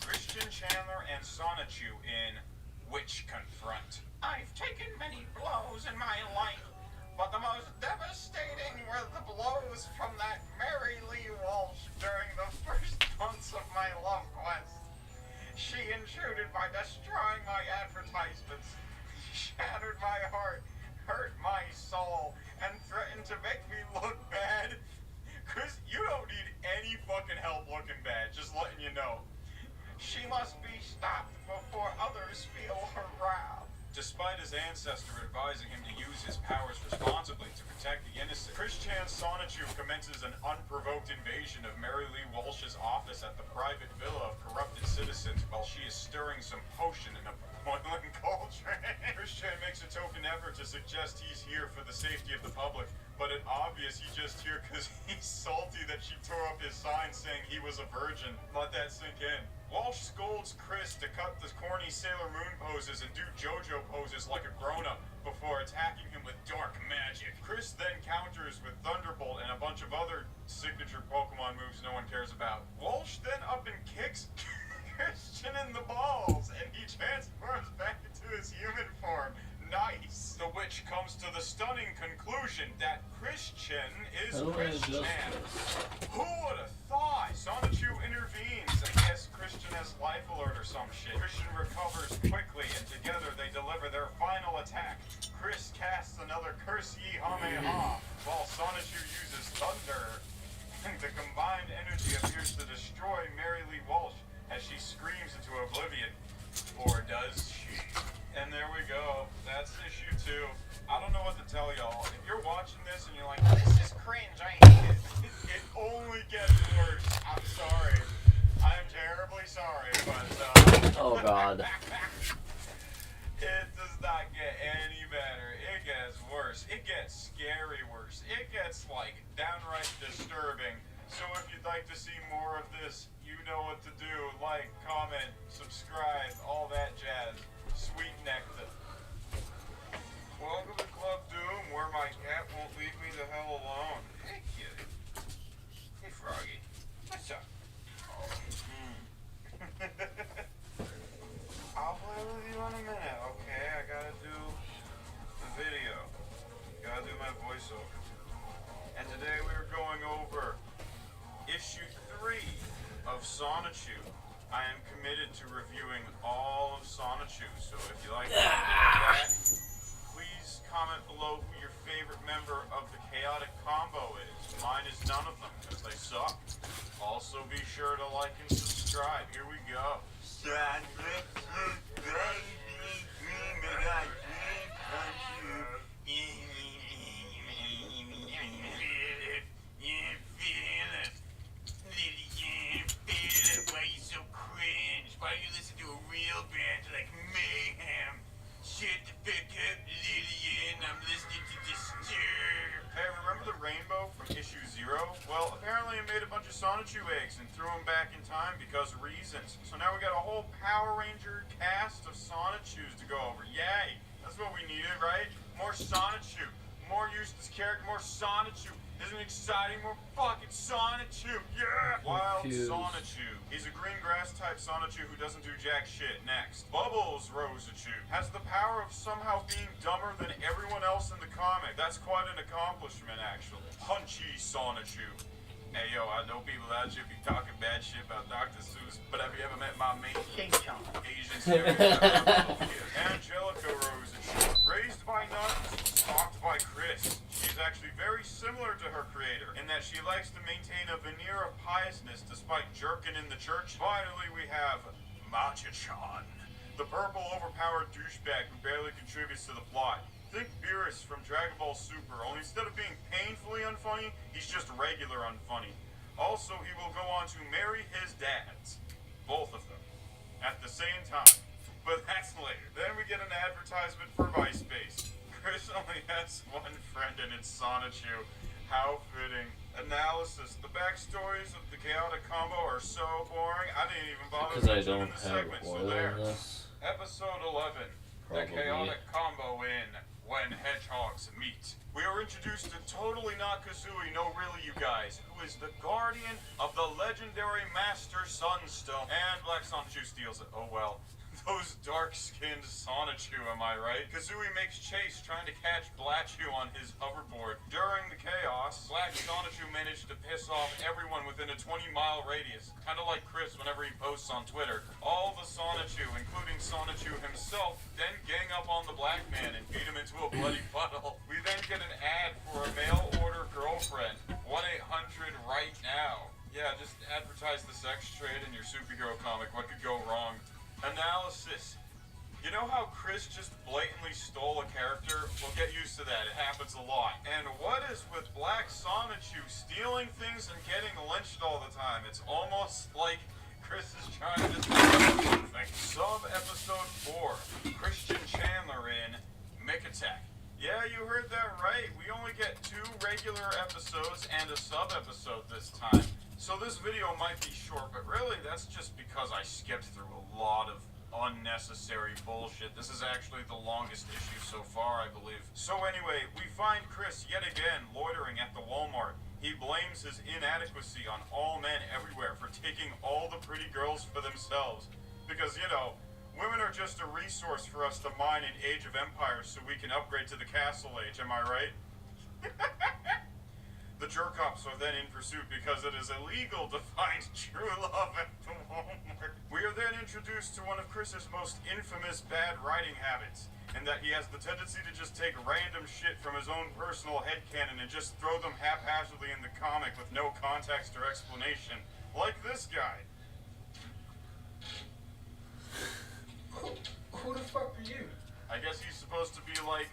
Christian Chandler and Sonichu in Witch Confront. I've taken many blows in my life, but the most devastating were the blows from that Mary Lee Walsh during the first months of my love quest. She intruded by destroying my advertisements, shattered my heart, hurt my soul, and threatened to make me look bad. Chris, you don't need any fucking help looking bad, just letting you know. She must be stopped before others feel her wrath. Despite his ancestor advising him to use his powers responsibly to protect the innocent, Chris Chan Sonichu commences an unprovoked invasion of Mary Lee Walsh's office at the private villa of corrupted citizens while she is stirring some potion in a boiling cauldron. Chris Chan makes a token effort to suggest he's here for the safety of the public, but it's obvious he's just here because he's salty that she tore up his sign saying he was a virgin. Let that sink in. Walsh scolds Chris to cut the corny Sailor Moon poses and do JoJo poses like a grown-up before attacking him with dark magic. Chris then counters with Thunderbolt and a bunch of other signature Pokemon moves no one cares about. Walsh then up and kicks Christian in the balls, and he transforms back into his human form. Nice. The witch comes to the stunning conclusion that Christian is Christian. Who would have thought? Sonichu intervenes. I guess Christian has life alert or some shit. Christian recovers quickly, and together they deliver their final attack. Chris casts another Curse Ye Hameha, while Sonichu uses Thunder. The combined energy appears to destroy Mary Lee Walsh as she screams into oblivion. Or does she? And there we go. That's issue 2. I don't know what to tell y'all. If you're watching this and you're like, this is cringe, I hate it. It only gets worse. I'm sorry. I'm terribly sorry, but oh god. It does not get any better. It gets worse. It gets scary worse. It gets like downright disturbing. So if you'd like to see more of this, you know what to do. Like, comment, subscribe, all that jazz. Sweet nectar. Welcome to Club Doom, where my cat won't leave me the hell alone. Hey, kitty. Hey, Froggy. What's up? I'll play with you in a minute, okay? I gotta do the video. Gotta do my voiceover. And today we're going over issue 3 of Sonichu. I am committed to reviewing all of Sonichu, so if you like that, please comment below who your favorite member of the Chaotic Combo is. Mine is none of them, because they suck. Also be sure to like and subscribe. Here we go. Why you so cringe? Why you listen to a real band like Mayhem? Shut the fuck up, Lillian. I'm listening to Disturb. Hey, remember the rainbow from issue 0? Well, apparently it made a bunch of Sonichu eggs and threw them back in time because of reasons. So now we got a whole Power Ranger cast of Sonichus to go over. Yay! That's what we needed, right? More Sonichu. More useless character, more Sonichu. Isn't it exciting? More fucking Sonichu. Yeah! Wild Sonichu. He's a green grass type Sonichu who doesn't do jack shit. Next. Bubbles Rosachu has the power of somehow being dumber than everyone else in the comic. That's quite an accomplishment, actually. Punchy Sonichu. Hey, yo, I know people out here be talking bad shit about Dr. Seuss, but have you ever met my main Asian stereotype? Angelica Rosachu. Raised by nuns, stalked by Chris. She's actually very similar to her creator in that she likes to maintain a veneer of piousness despite jerking in the church. Finally, we have Machan, the purple overpowered douchebag who barely contributes to the plot. Think Beerus from Dragon Ball Super, only instead of being painfully unfunny, he's just regular unfunny. Also, he will go on to marry his dads. Both of them. At the same time. But that's later. Then we get an advertisement for MySpace. Chris only has one friend and it's Sonichu. How fitting. Analysis. The backstories of the Chaotic Combo are so boring, I didn't even bother to mention in the segment, so there. Episode 11. The Chaotic Combo in When Hedgehogs Meet. We are introduced to Totally Not Kazooie, no really you guys, who is the guardian of the legendary Master Sunstone. And Black Sonichu steals it. Oh well. Those dark-skinned Sonichu, am I right? Kazooie makes chase trying to catch Blatchu on his hoverboard. During the chaos, Black Sonichu managed to piss off everyone within a 20-mile radius. Kind of like Chris whenever he posts on Twitter. All the Sonichu, including Sonichu himself, then gang up on the black man and beat him into a bloody puddle. We then get an ad for a mail-order girlfriend. 1-800-RIGHT-NOW. Yeah, just advertise the sex trade in your superhero comic. What could go wrong? Analysis. You know how Chris just blatantly stole a character? Well, get used to that. It happens a lot. And what is with Black Sonichu stealing things and getting lynched all the time? It's almost like Chris is trying to do something. Sub-episode 4. Christian Chandler in Mech-Attack. Yeah, you heard that right. We only get 2 regular episodes and a sub-episode this time. So this video might be short, but really that's just because I skipped through a lot of unnecessary bullshit. This is actually the longest issue so far, I believe. So anyway, we find Chris yet again loitering at the Walmart. He blames his inadequacy on all men everywhere for taking all the pretty girls for themselves. Because, you know, women are just a resource for us to mine in Age of Empires so we can upgrade to the Castle Age, am I right? The jerk-offs are then in pursuit because it is illegal to find true love at the Walmart. We are then introduced to one of Chris's most infamous bad writing habits, in that he has the tendency to just take random shit from his own personal headcanon and just throw them haphazardly in the comic with no context or explanation. Like this guy. Who the fuck are you? I guess he's supposed to be like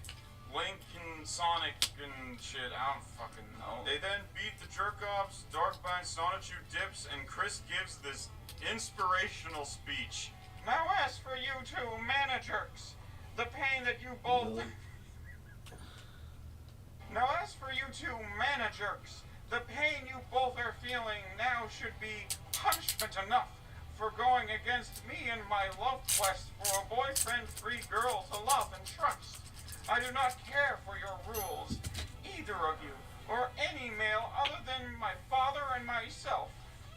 Link and Sonic and shit. I don't fucking know. They then beat the jerk-offs, Darkbind, Sonichu dips, and Chris gives this inspirational speech. Now as for you two managers, the pain that you both... Now as for you two managers, the pain you both are feeling now should be punishment enough for going against me and my love quest for a boyfriend, 3 girls to love and trust. I do not care for your rules, either of you, or any male other than my father and myself.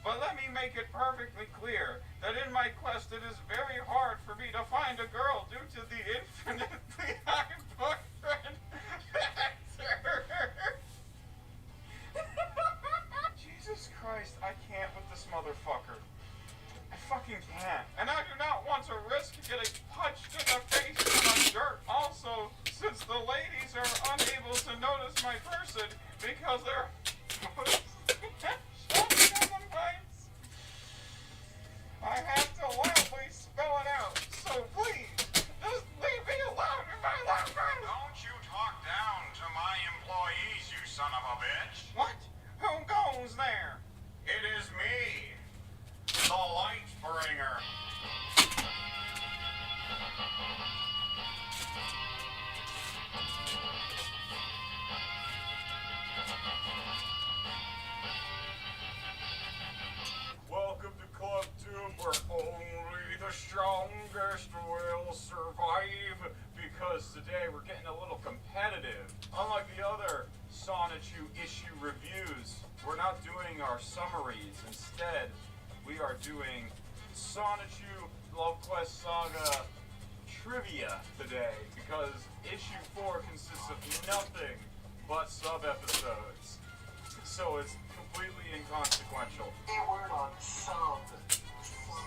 But let me make it perfectly clear that in my quest it is very hard for me to find a girl due to the infinitely high boyfriend factor. Jesus Christ, I can't with this motherfucker. I fucking can't. And I do not want to risk getting punched in the face from a jerk. Also, since the ladies are unable to notice my person because they're I have to loudly spell it out. So please, just leave me alone in my life. Don't you talk down to my employees, you son of a bitch. What? Who goes there? It is me, the Lightbringer. Welcome to Club Doom, where only the strongest will survive. Because today we're getting a little competitive. Unlike the other Sonichu issue reviews, we're not doing our summaries. Instead, we are doing Sonichu Love Quest Saga trivia today. Because issue 4 consists of nothing but sub-episodes. So it's completely inconsequential. Keyword on sub.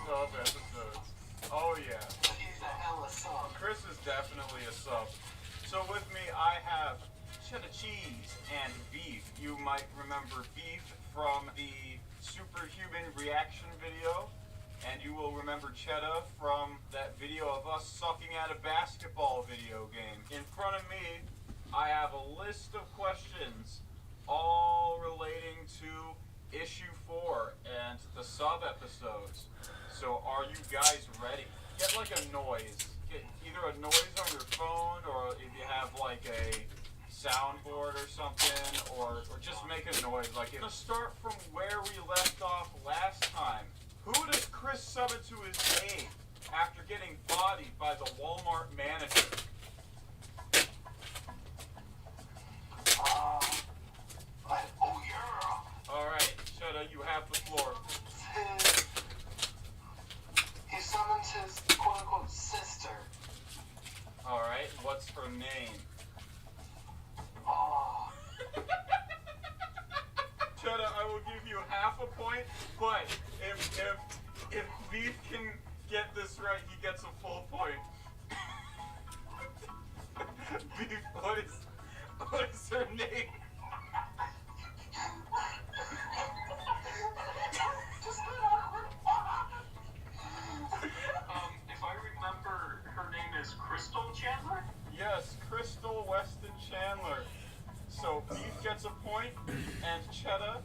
Sub-episodes. Oh yeah. He's a hella sub. Chris is definitely a sub. So with me, I have cheddar cheese and beef. You might remember beef from the Superhuman reaction video, and you will remember cheddar from that video of us sucking at a basketball video game. In front of me, I have a list of questions, all relating to issue 4 and the sub-episodes. So are you guys ready? Get like a noise. Get either a noise on your phone, or if you have like a soundboard or something, or just make a noise. Like, let's start from where we left off last time. Who does Chris summon to his aid after getting bodied by the Walmart manager? Oh yeah. Alright, Shudda, you have the floor. He summons his quote-unquote sister. Alright, what's her name? Oh. Shudda, I will give you half a point, but if Beef can get this right, he gets a full point. Beef, what is her name? If I remember, her name is Crystal Chandler? Yes, Crystal Weston Chandler. So Beef gets a point, and Cheddar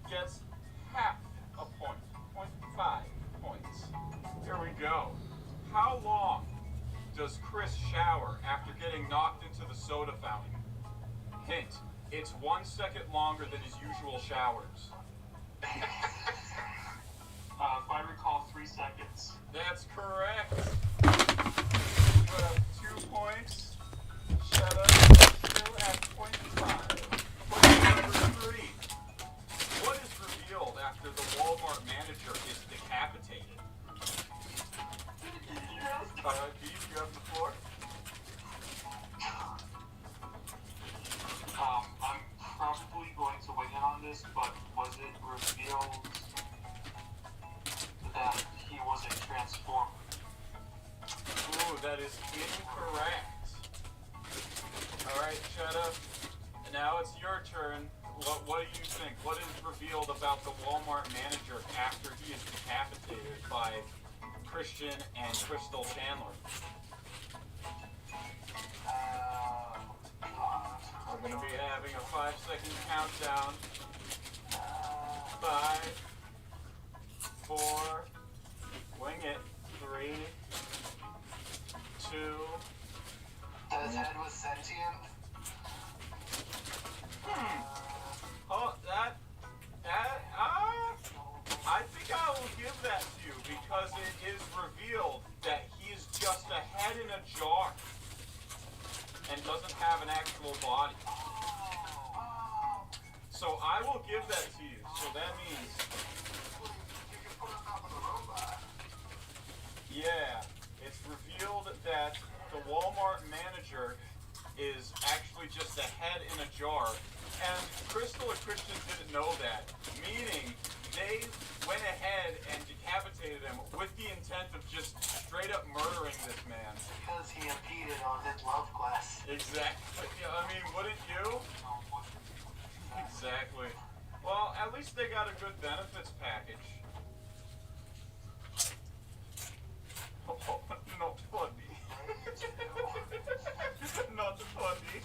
gets half a point. 0.5 points. Here we go. How long does Chris shower after getting knocked into the soda fountain? Hint, it's 1 second longer than his usual showers. If I recall, 3 seconds. That's correct. You have 2 points. Cheddar still at 0.5. Question number 3. this, but was it revealed that he was a Transformer? Ooh, that is incorrect. Alright, Cheddar. Now it's your turn. What do you think? What is revealed about the Walmart manager after he is decapitated by Christian and Crystal Chandler? We're going to be having a 5-second countdown. 5, 4, wing it, 3, 2. That his head was sentient? Oh, I think I will give that to you because it is revealed that he is just a head in a jar and doesn't have an actual body. So I will give that to you. So that means, yeah, it's revealed that the Walmart manager is actually just a head in a jar. And Crystal and Christian didn't know that, meaning they went ahead and decapitated him with the intent of just straight up murdering this man. Because he impeded on his love class. Exactly. I mean, wouldn't you? Exactly. Well, at least they got a good benefits package. Oh, not funny. Not funny.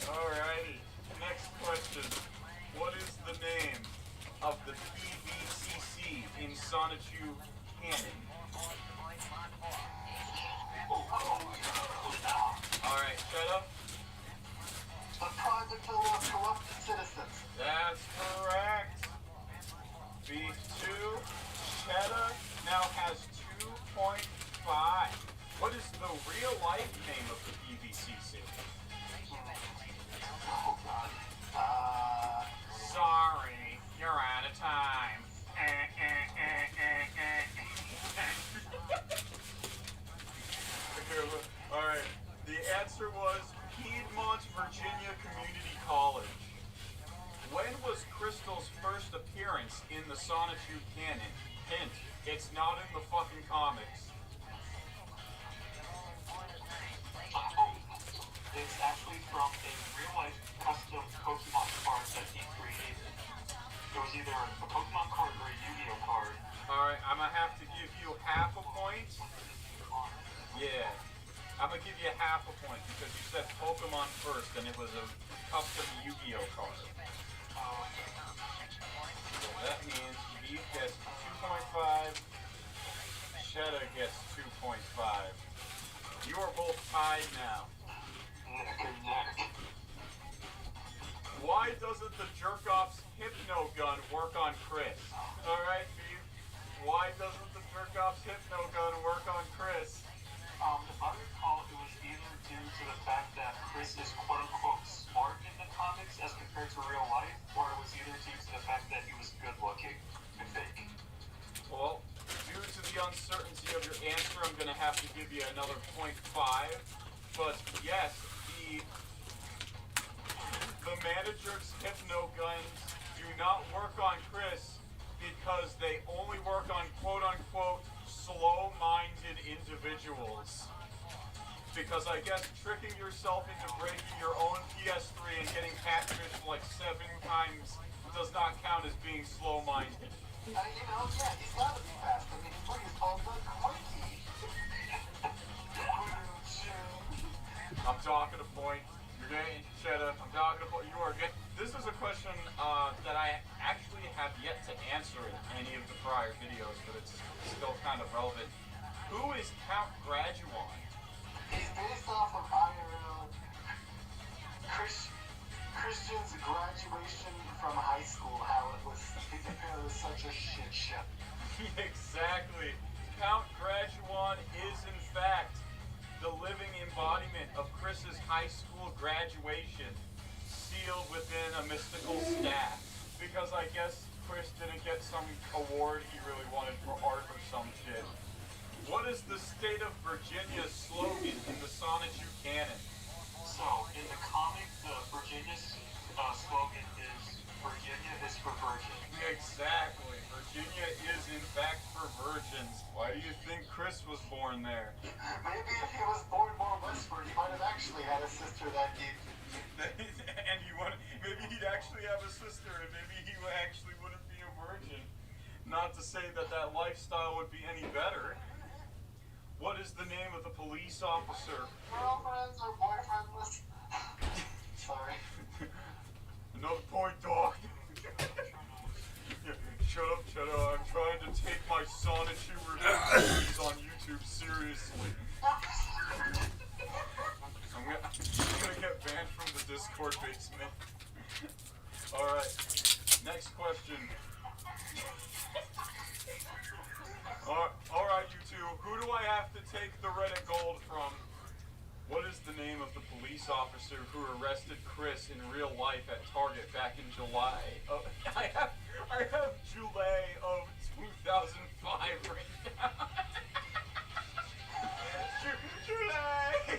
Alrighty. Next question. What is the name of the PVCC in Sonichu canon? Alright, shut up. The Project of Corrupted Citizens. That's correct. Beef 2. Cheddar now has 2.5. What is the real life name of the PVCC? Oh god. Sorry, you're out of time. Alright, the answer was Piedmont, Virginia Community College. When was Crystal's first appearance in the Sonichu canon? Hint, it's not in the fucking comics. It's actually from a real-life custom Pokemon card that he created. It was either a Pokemon card or a Yu-Gi-Oh card. Alright, I'm gonna have to give you half a point. Yeah. I'm gonna give you half a point because you said Pokemon first and it was a custom Yu-Gi-Oh card. So that means Beef gets 2.5, Cheddar gets 2.5. You are both tied now. Neck and neck. Why doesn't the Jerk-Off's Hypno Gun work on Chris? Alright, Beef. Why doesn't the Jerk-Off's Hypno Gun work on Chris? If I recall, it was either due to the fact that Chris is quote-unquote smart in the comics as compared to real life, or it was either due to the fact that he was good-looking and fake. Well, due to the uncertainty of your answer, I'm going to have to give you another 0.5. But yes, the manager's Hypno Guns do not work on Chris because they only work on quote-unquote slow-minded individuals. Because I guess tricking yourself into breaking your own PS3 and getting catfished like 7 times does not count as being slow-minded. You know, yeah, he's gotta be fast. I mean, look, he's called the Quickie. I'm talking a point. You're getting Cheddar. I'm talking a point. You are getting. This is a question that I actually have yet to answer in any of the prior videos, but it's still kind of relevant. Who is Count Graduon? He's based off of IRL. Christian's graduation from high school, how it was such a shit show. Exactly. Count Graduon is in fact the living embodiment of Chris's high school graduation, sealed within a mystical staff. Because I guess Chris didn't get some award he really wanted for art or some shit. What is the state of Virginia's slogan in the Sonichu canon? So, in the comic, the Virginia's slogan is, Virginia is for virgin. Exactly. Virginia is in fact for virgins. Why do you think Chris was born there? Maybe if he was born more westward, he might have actually had a sister that he... And maybe he'd actually have a sister, and maybe he actually wouldn't be a virgin. Not to say that that lifestyle would be any better. What is the name of the police officer? Girlfriends or boyfriends? Sorry. Another point, dog. Yeah, shut up. I'm trying to take my Sonichu reviews on YouTube seriously. I'm gonna get banned from the Discord basement. Alright, next question. Alright, you two, who do I have to take the Reddit gold from? What is the name of the police officer who arrested Chris in real life at Target back in July? I have July of 2005 written down. July!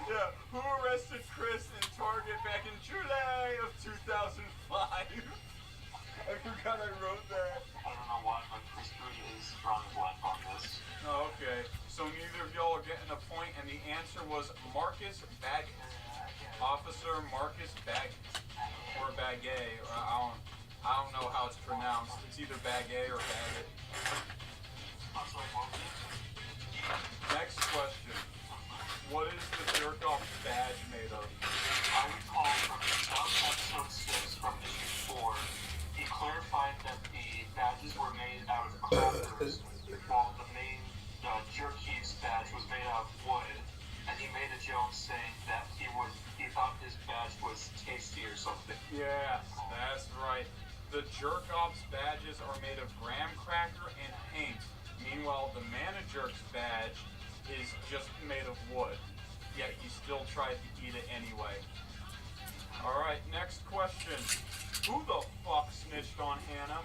Yeah, who arrested Chris in Target back in July of 2005? I forgot I wrote that. I don't know why, but Chris Boone is drawing a blank on this. Oh, okay. So neither of y'all are getting a point, and the answer was Marcus Baggett. Officer Marcus Baggett. Or Baguette. I don't know how it's pronounced. It's either Baguette or Baggett. Next question. What is the jerk-off badge made of? I recall from episode 6 from issue 4, he clarified that the badges were made out of crackers, while the main Jerky's badge was made out of wood, and he made a joke saying that he thought his badge was tasty or something. Yeah, that's right. The jerk-off's badges are made of graham cracker and paint. Meanwhile, the Manajerk's badge is just made of wood, yet he still tried to eat it anyway. Alright, next question. Who the fuck snitched on Hannah?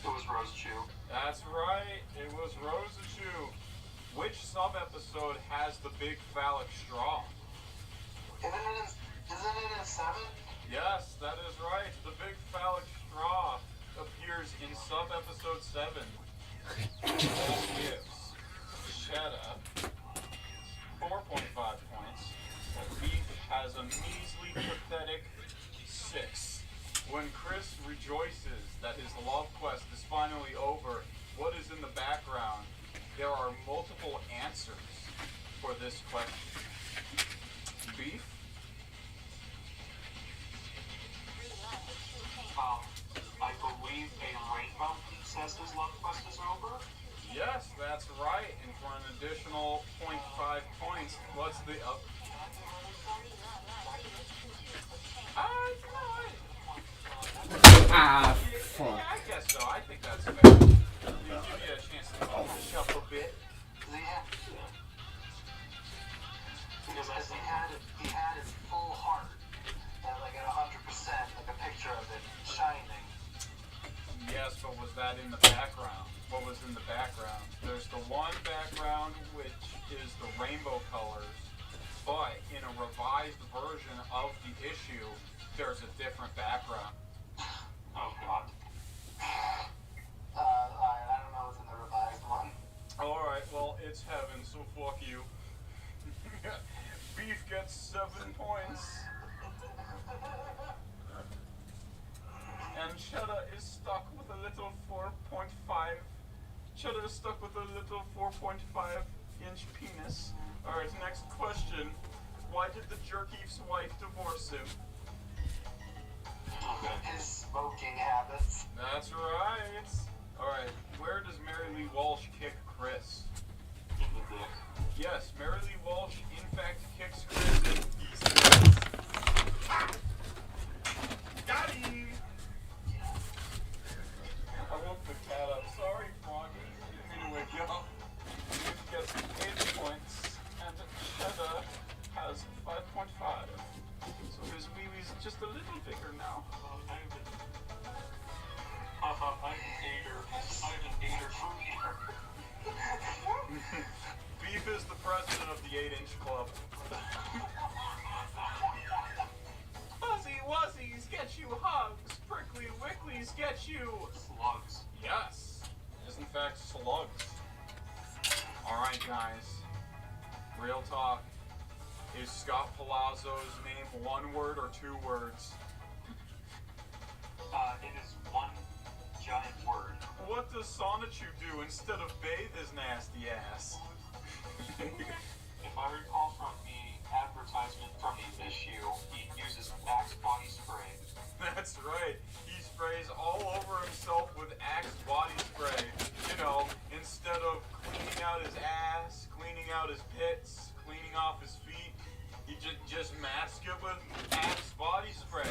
It was Rose Chew. That's right, it was Rosa Chew. Which sub-episode has the big phallic straw? Isn't it in 7? Yes, that is right. The big phallic straw appears in sub-episode 7. All gives Cheddar 4.5 points. Beef has a measly, pathetic 6. When Chris rejoices that his love quest is finally over, what is in the background? There are multiple answers for this question. Beef? I believe a rainbow says his love quest is over. Yes, that's right. And for an additional 0.5 points, what's the up? Fuck. Yeah, I guess so. I think that's fair. You give you a chance to finish up a bit. Because as he had his full heart, and like at 100%, like a picture of it shining. Yes, but was that in the background? What was in the background? There's the one background, which is the rainbow colors, but in a revised version of the issue, there's a different background. Oh, God. I don't know what's in the revised one. Alright, well, it's heaven, so fuck you. Beef gets 7 points. And Cheddar is stuck with a little 4.5. Cheddar is stuck with a little 4.5-inch penis. Alright, next question. Why did the Jerky's wife divorce him? His smoking habits. That's right. Alright, where does Mary Lee Walsh kick Chris? In the dick. Yes, Mary Lee Walsh in fact kicks Chris in pieces. Got him! I woke the cat up. Sorry, Froggy. Didn't mean to wake you up. Beef gets 8 points, and Cheddar has 5.5. So his wee-wee's just a little bigger now. I'm an eater from here. Beef is the president of the 8-inch club. Fuzzy Wuzzies get you hugs. Wiggly Wigglies get you? Slugs. Yes, it is in fact slugs. Alright guys, real talk. Is Scott Palazzo's name one word or two words? It is one giant word. What does Sonichu do instead of bathe his nasty ass? If I recall from the advertisement from the issue, he uses Axe body spray. That's right. He sprays all over himself with Axe body spray. You know, instead of cleaning out his ass, cleaning out his pits, cleaning off his feet, he just mask it with Axe body spray.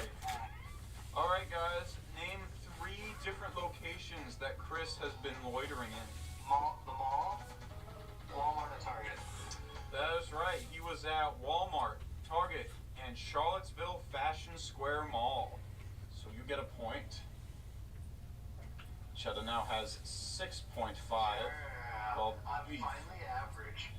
Alright guys, name 3 different locations that Chris has been loitering in. The mall, Walmart, and Target. That is right. He was at Walmart, Target, and Charlottesville Fashion Square Mall. So you get a point. Cheddar now has 6.5. Well, I'm Beef. finally average.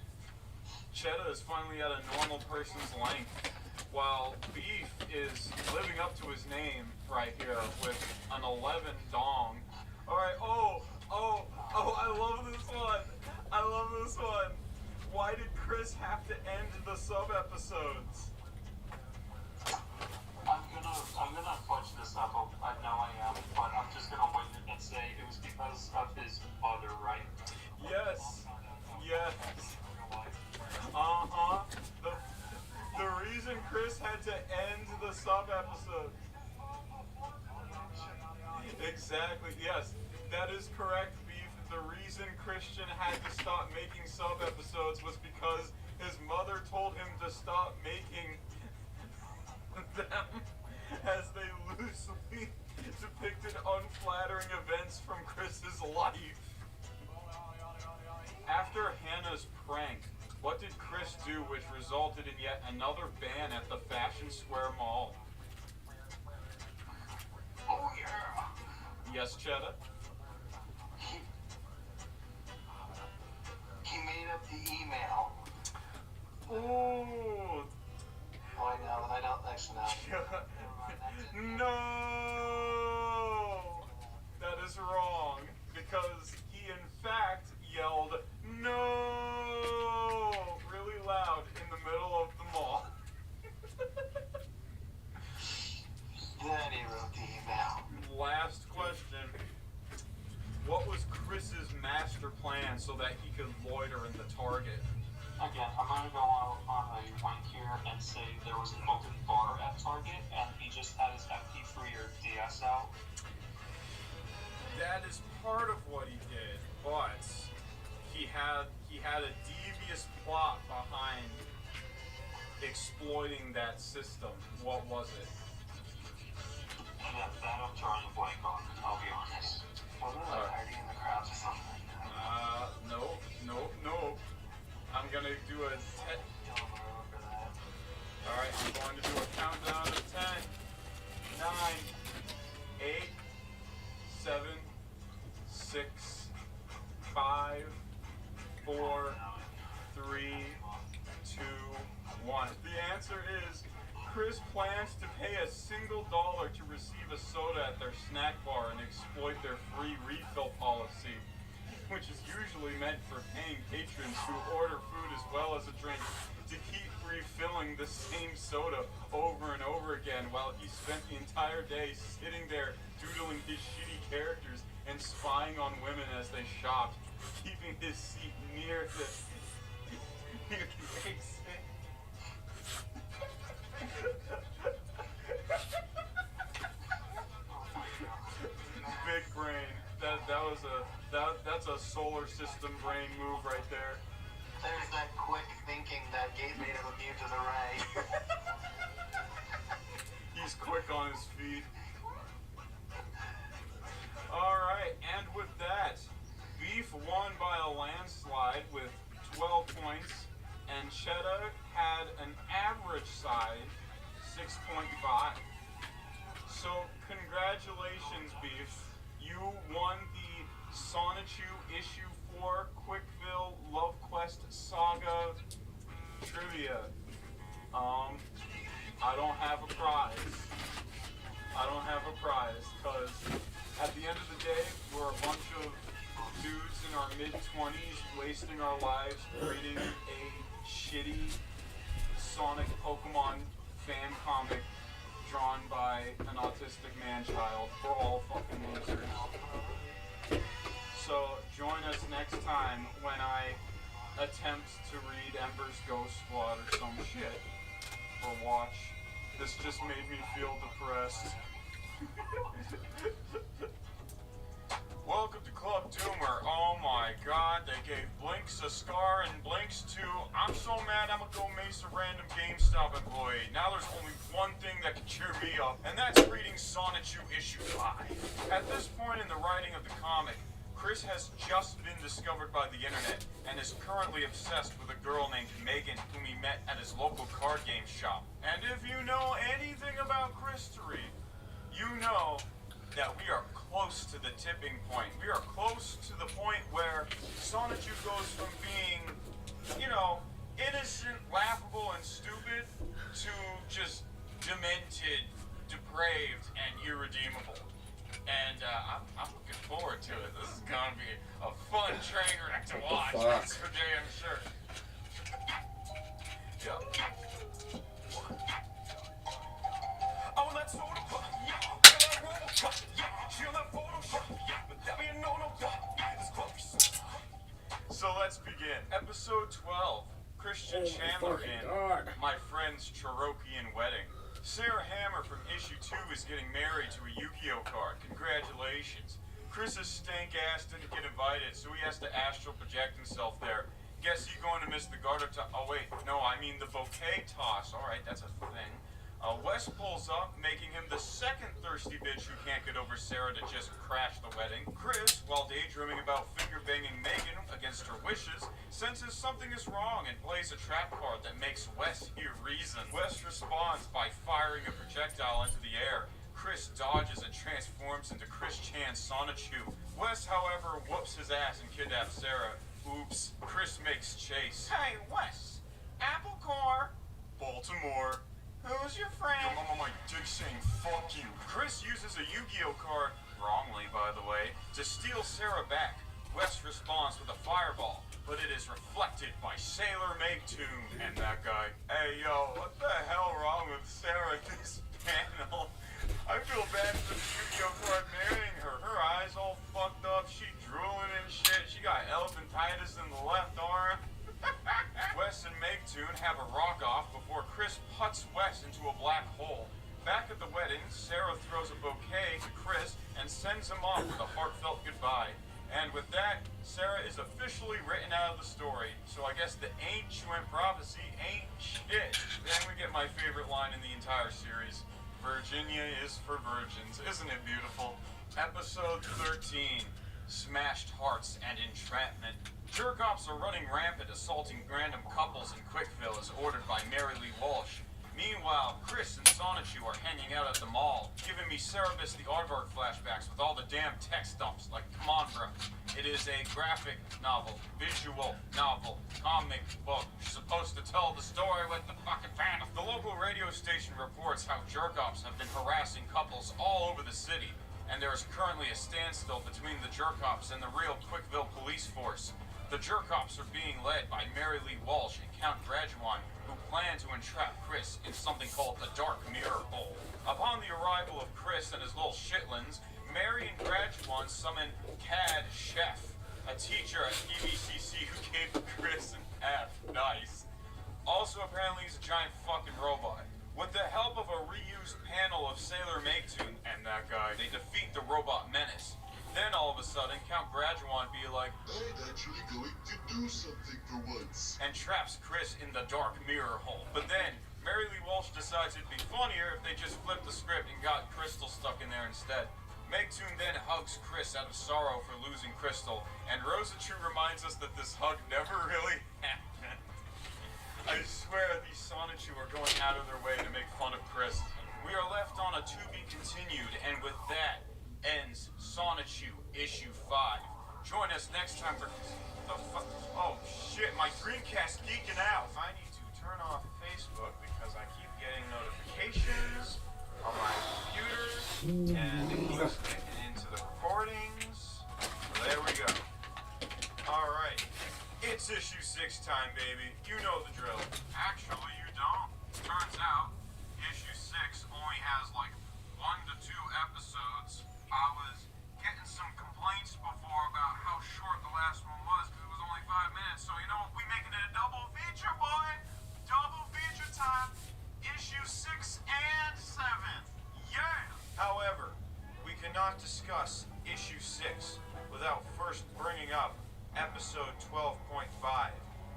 Cheddar is finally at a normal person's length, while Beef is living up to his name right here with an 11 dong. Alright, oh, I love this one. I love this one. Why did Chris have to end the sub-episodes? I'm gonna fudge this up. I know I am, but I'm just gonna win it and say it was because of his mother, right? Yes. The reason Chris had to end the sub-episode. Exactly, yes. That is correct, Beef. The reason Christian had to stop making sub-episodes was because his mother told him to stop making them as they loosely depicted unflattering events from Chris's life. After Hannah's prank, what did Chris do which resulted in yet another ban at the Fashion Square Mall? Oh yeah! Yes, Cheddar? He made up the email. Ooh. Oh, I know, I don't actually know. No! That is wrong, because he in fact yelled, "No!" really loud in the middle of the mall. Then he wrote the email. Last question. What was Chris's master plan so that he could loiter in the Target? Again, I'm gonna go on a wing here and say there was an open bar at Target and he just had his MP3 or DS out. That is part of what he did, but he had a devious plot behind exploiting that system. What was it? Yeah, that I'm drawing a blank on, I'll be honest. Wasn't it like hiding in the crowds or something? No. I'm gonna do a Alright, I'm going to do a countdown of 10, 9, 8, 7, 6, 5, 4, 3, 2, 1. The answer is Chris plans to pay a single dollar to receive a soda at their snack bar and exploit their free refill policy, which is usually meant for paying patrons who order food as well as a drink to keep refilling the same soda over and over again while he spent the entire day sitting there doodling his shitty characters and spying on women as they shopped, keeping his seat near the exit. Big brain. That's a solar system brain move right there. There's that quick thinking that made him immune to the ray. He's quick on his feet. Alright, and with that, Beef won by a landslide with 12 points, and Cheddar had an average side 6.5. So, congratulations, Beef. You won the Sonichu Issue 4 Quickville Love Quest Saga Trivia. I don't have a prize. because a bunch of dudes in our mid-20s wasting our lives reading a shitty Sonic Pokemon fan comic drawn by an autistic man-child. We're all fucking losers. So join us next time when I attempt to read Ember's Ghost Squad or some shit. Or watch. This just made me feel depressed. Welcome to Club Doomer. Oh my god, they gave Blinks a scar and Blinks 2. I'm so mad I'm gonna go mace a random GameStop employee. Now there's only one thing that can cheer me up, and that's reading Sonichu issue 5. At this point in the writing of the comic, Chris has just been discovered by the internet and is currently obsessed with a girl named Megan whom he met at his local card game shop. And if you know anything about Christery, you know that we are close to the tipping point. We are close to the point where Sonichu goes from being, you know, innocent, laughable, and stupid to just demented, depraved, and irredeemable. And I'm looking forward to it. This is gonna be a fun train wreck to watch. That's for damn sure. Yeah. Oh, that's so So let's begin. Episode 12. Christian Chandler in My Friend's Cherokee Wedding. Sarah Hammer from issue 2 is getting married to a Yu-Gi-Oh card. Congratulations. Chris's stank ass didn't get invited, so he has to astral project himself there. Guess he's going to miss the garter toss. Oh wait, no, I mean the bouquet toss. Alright, that's a thing. Wes pulls up, making him the second thirsty bitch who can't get over Sarah to just crash the wedding. Chris, while daydreaming about finger-banging Megan against her wishes, senses something is wrong and plays a trap card that makes Wes hear reason. Wes responds by firing a projectile into the air. Chris dodges and transforms into Chris Chan's Sonichu. Wes, however, whoops his ass and kidnaps Sarah. Oops. Chris makes chase. Hey, Wes. Apple Core. Baltimore. Who's your friend? My dick's saying fuck you. Chris uses a Yu-Gi-Oh card, wrongly by the way, to steal Sarah back. Wes responds with a fireball, but it is reflected by Sailor Make-Tune and that guy. Hey yo, what the hell wrong with Sarah in this panel? I feel bad for the Yu-Gi-Oh card marrying her. Her eyes all fucked up, she drooling and shit. She got elephantitis in the left arm. Wes and Make-Tune have a rock-off before Chris puts Wes into a black hole. Back at the wedding, Sarah throws a bouquet to Chris and sends him off with a heartfelt goodbye. And with that, Sarah is officially written out of the story. So I guess the ancient prophecy ain't shit. Then we get my favorite line in the entire series. Virginia is for virgins. Isn't it beautiful? Episode 13. Smashed Hearts and Entrapment. Jerk-offs are running rampant, assaulting random couples in Quickville as ordered by Mary Lee Walsh. Meanwhile, Chris and Sonichu are hanging out at the mall, giving me Cerebus the Aardvark flashbacks with all the damn text dumps, like, come on, bro. It is a graphic novel, visual novel, comic book. You're supposed to tell the story with the fucking fan. The local radio station reports how jerk-offs have been harassing couples all over the city, and there is currently a standstill between the jerk-offs and the real Quickville police force. The jerk-offs are being led by Mary Lee Walsh and Count Graduan, who plan to entrap Chris in something called the Dark Mirror Hole. Upon the arrival of Chris and his little shitlins, Mary and Graduan summon Cad Chef, a teacher at PVCC who gave Chris an F. Nice. Also, apparently he's a giant fucking robot. With the help of a reused panel of Sailor Make-Tune and that guy, they defeat the robot menace. Then all of a sudden, Count Graduan be like, I'm actually going to do something for once. And traps Chris in the Dark Mirror Hole. But then, Mary Lee Walsh decides it'd be funnier if they just flipped the script and got Crystal stuck in there instead. Make-Tune then hugs Chris out of sorrow for losing Crystal, and Rosa True reminds us that this hug never really happened. I swear these Sonichu are going out of their way to make fun of Chris. We are left on a to be continued, and with that ends Sonichu issue 5. Join us next time for oh shit, my Dreamcast geeking out. I need to turn off Facebook because I keep getting notifications on my computer and it keeps getting into the recordings. Next time, baby. You know the drill. Actually, you don't. Turns out, issue 6 only has like 1 to 2 episodes. I was getting some complaints before about how short the last one was because it was only 5 minutes. So you know what? We making it a double feature, boy. Double feature time. Issue 6 and 7. Yeah. However, we cannot discuss issue 6 without first bringing up episode 12.5.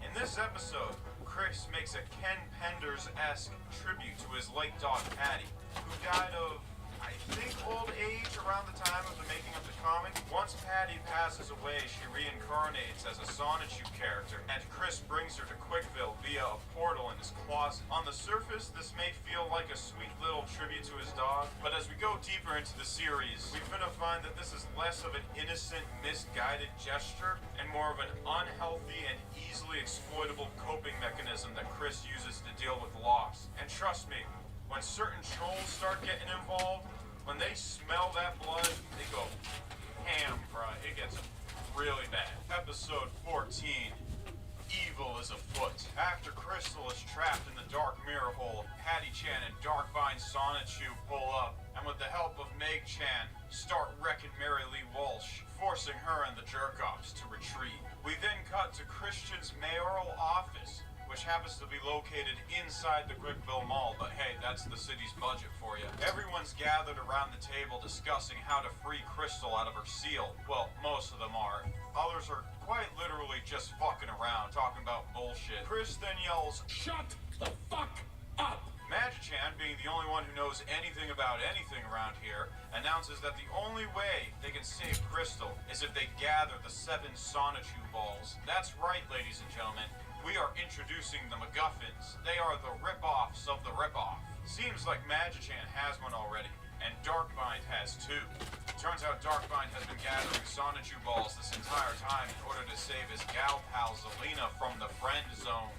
In this episode, Chris makes a Ken Penders-esque tribute to his late dog Patty, who died of, I think, old age around the time of the making of the comic. Once Patty passes away, she reincarnates as a Sonichu character, and Chris brings her to Quickville via a portal in his closet. On the surface, this may feel like a sweet little tribute to his dog, but as we go deeper into the series, we're gonna find that this is less of an innocent, misguided gesture, and more of an unhealthy and easily exploitable coping mechanism that Chris uses to deal with loss. And trust me, when certain trolls start getting involved, when they smell that blood, they go ham, bruh. It gets really bad. Episode 14. Evil is afoot. After Crystal is trapped in the Dark Mirror Hole, Patty Chan and Darkvine Sonichu pull up, and with the help of Meg Chan, start wrecking Mary Lee Walsh, forcing her and the Jerkoffs to retreat. We then cut to Christian's mayoral office, which happens to be located inside the Quickville Mall, but hey, that's the city's budget for you. Everyone's gathered around the table discussing how to free Crystal out of her seal. Well, most of them are. Others are quite literally just fucking around, talking about bullshit. Chris then yells, "Shut the fuck up!" Magichan, being the only one who knows anything about anything around here, announces that the only way they can save Crystal is if they gather the 7 Sonichu balls. That's right, ladies and gentlemen. We are introducing the MacGuffins. They are the rip-offs of the rip-off. Seems like Magichan has one already, and Darkbind has 2. Turns out Darkbind has been gathering Sonichu balls this entire time in order to save his gal pal Zelina from the friend zone.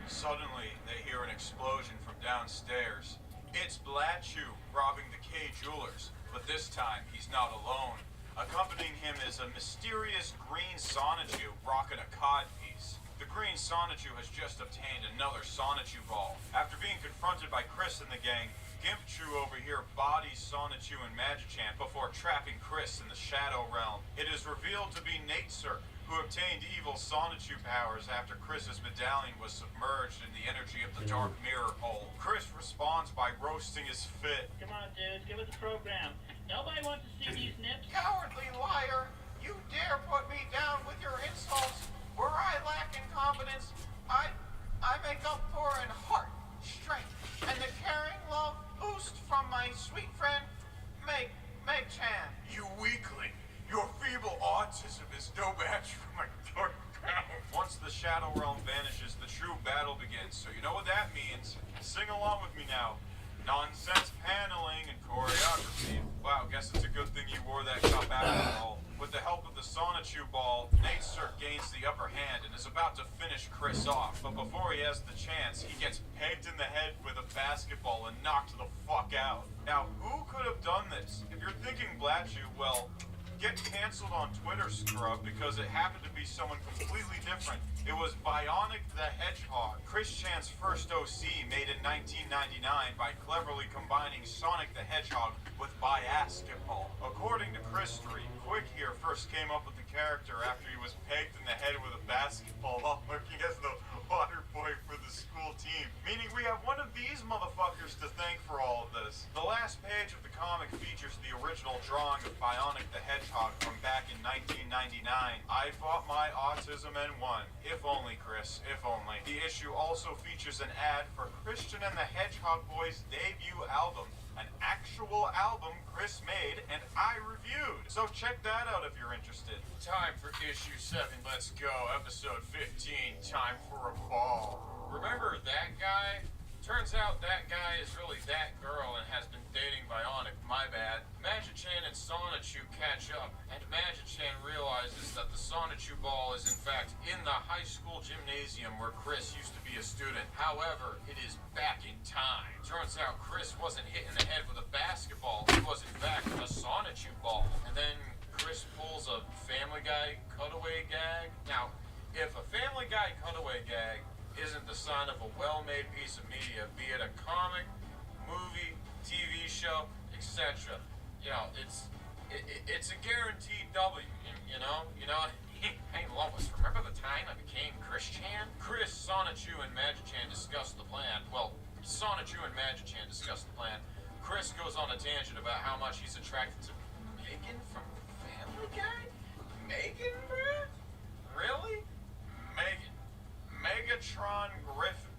Suddenly, they hear an explosion from downstairs. It's Blatchu robbing the K Jewelers, but this time he's not alone. Accompanying him is a mysterious green Sonichu rocking a cod piece. The green Sonichu has just obtained another Sonichu ball. After being confronted by Chris and the gang, Gimpchu over here bodies Sonichu and Magichan before trapping Chris in the Shadow Realm. It is revealed to be Nateser, who obtained evil Sonichu powers after Chris's medallion was submerged in the energy of the Dark Mirror Hole. Chris responds by roasting his fit. Come on, dude, give it the program. Nobody wants to see these nips. Cowardly liar! You dare put me down with your insults! Where I lack in confidence, I make up for in heart, strength, and the caring love boost from my sweet friend, Meg Chan. You weakling! Your feeble autism is no match for my dark power. Once the Shadow Realm vanishes, the true battle begins. So you know what that means. Sing along with me now. Nonsense paneling and choreography. Wow, guess it's a good thing you wore that cup after all. With the help of the Sonichu ball, Nateser gains the upper hand and is about to finish Chris off. But before he has the chance, he gets pegged in the head with a basketball and knocked the fuck out. Now, who could have done this? If you're thinking Blatchu, well, get canceled on Twitter, scrub, because it happened to be someone completely different. It was Bionic the Hedgehog, Chris Chan's first OC made in 1999 by cleverly combining Sonic the Hedgehog with Biasketball. According to Chris 3, Quick here first came up with the character after he was pegged in the head with a basketball while working as the water boy for the school team. Meaning we have one of these motherfuckers to thank for all of this. The last page of the comic features the original drawing of Bionic the Hedgehog from back in 1999. I fought my autism and won. If only, Chris, if only. The issue also features an ad for Christian and the Hedgehog Boys' debut album. An actual album Chris made and I reviewed. So check that out if you're interested. Time for issue 7. Let's go. Episode 15. Time for a ball. Remember that guy? Turns out that guy is really that girl and has been dating Bionic. My bad. Magichan and Sonichu catch up, and Magichan realizes that the Sonichu ball is in fact in the high school gymnasium where Chris used to be a student. However, it is back in time. Turns out Chris wasn't hit in the head with a basketball. It was in fact a Sonichu ball. And then Chris pulls a Family Guy cutaway gag. Now, if a Family Guy cutaway gag isn't the sign of a well-made piece of media, be it a comic, movie, TV show, etc., you know, it's a guaranteed W. You know. Hey Lois, remember the time I became Chris-chan? Chris, Sonichu, and Magic-chan discussed the plan. Well, Sonichu and Magic-chan discussed the plan. Chris goes on a tangent about how much he's attracted to Megan from Family Guy? Megan, bruh? Really? Megan. Megatron Griffin.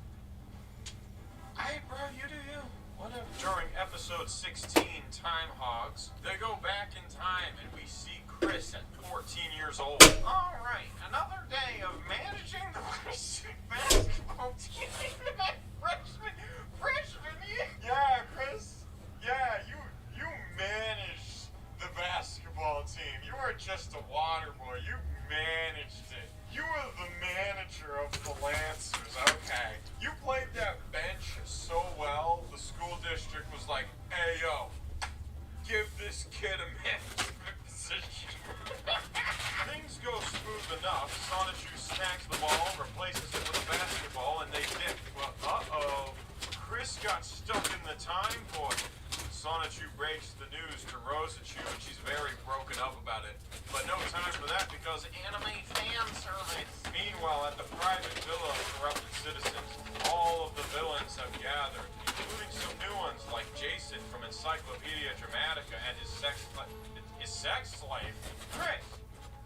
Hey, bro, you do you. Whatever. During episode 16, Time Hogs, they go back in time and we see Chris at 14 years old. Alright, another day of managing the basketball team. Freshman year. Yeah, Chris. Yeah, you managed the basketball team. You were just a water boy. You managed it. You were the manager of the Lancers, okay. You played that bench so well, the school district was like, hey, yo, give this kid a management position. Things go smooth enough. Sonichu snacks the ball, replaces it with a basketball, and they dip. Well, uh-oh. Chris got stuck in the time void. Sonichu breaks the news to Rosachu, and she's very broken up about it. But no time for that because anime fan service. Meanwhile, at the private villa of corrupted citizens, all of the villains have gathered, including some new ones like Jason from Encyclopedia Dramatica and his sex slave. Chris,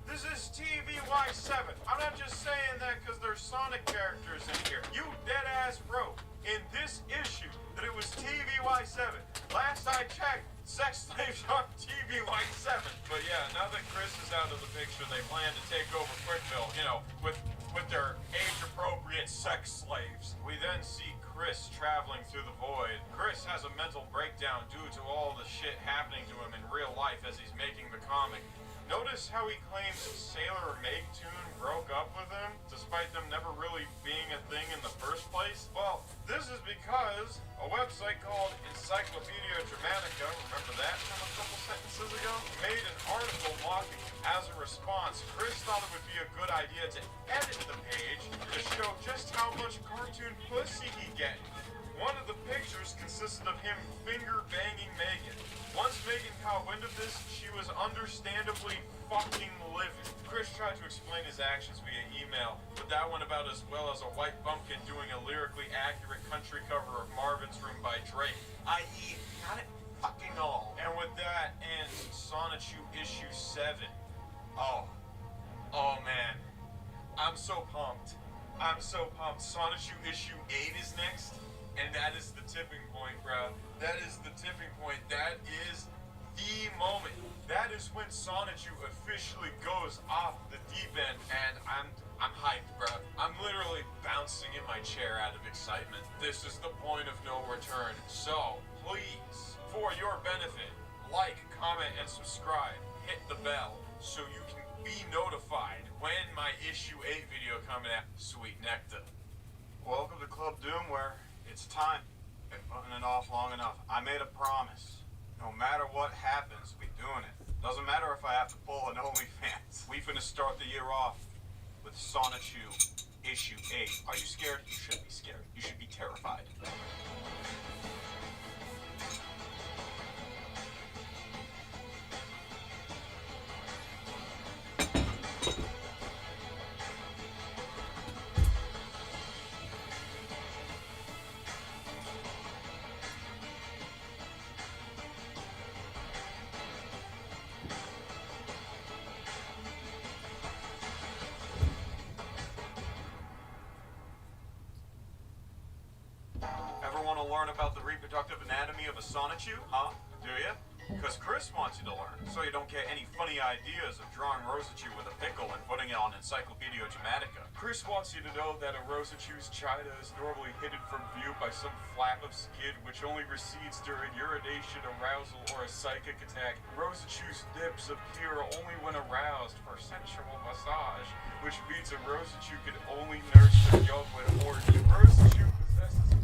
this is TVY7. I'm not just saying that because there's Sonic characters in here. You dead-ass wrote in this issue that it was TVY7. Last I checked, sex slaves are TVY7. But yeah, now that Chris is out of the picture, they plan to take over Quickville, you know, with their age-appropriate sex slaves. We then see Chris traveling through the void. Chris has a mental breakdown due to all the shit happening to him in real life as he's making the comic. Notice how he claims Sailor Megatoon broke up with him, despite them never really being a thing in the first place? Well, this is because a website called Encyclopedia Dramatica, remember that from a couple sentences ago, made an article mocking him. As a response, Chris thought it would be a good idea to edit the page to show just how much cartoon pussy he getting. One of the pictures consisted of him finger-banging Megan. Once Megan caught wind of this, she was understandably fucking livid. Chris tried to explain his actions via email, but that went about as well as a white bumpkin doing a lyrically accurate country cover of Marvin's Room by Drake, i.e., not it fucking all. And with that ends Sonichu issue 7. Oh man, I'm so pumped. Sonichu issue 8 is next. And that is the tipping point, bro. That is the tipping point. That is the moment. That is when Sonichu officially goes off the deep end, and I'm hyped, bro. I'm literally bouncing in my chair out of excitement. This is the point of no return. So, please, for your benefit, like, comment, and subscribe. Hit the bell so you can be notified when my issue 8 video coming out. Sweet nectar. Welcome to Club Doom, where it's time. Been putting it off long enough. I made a promise. No matter what happens, we doing it. Doesn't matter if I have to pull an OnlyFans. We finna start the year off with Sonichu issue 8. Are you scared? You should be scared. You should be terrified. Learn about the reproductive anatomy of a Sonichu, huh? Do you? Because Chris wants you to learn, so you don't get any funny ideas of drawing Rosachu with a pickle and putting it on Encyclopedia Dramatica. Chris wants you to know that a Rosachu's china is normally hidden from view by some flap of skin which only recedes during urination, arousal, or a psychic attack. Rosachu's nips appear only when aroused for sensual massage, which means a Rosachu can only nurse their young when horny. Rosachu possesses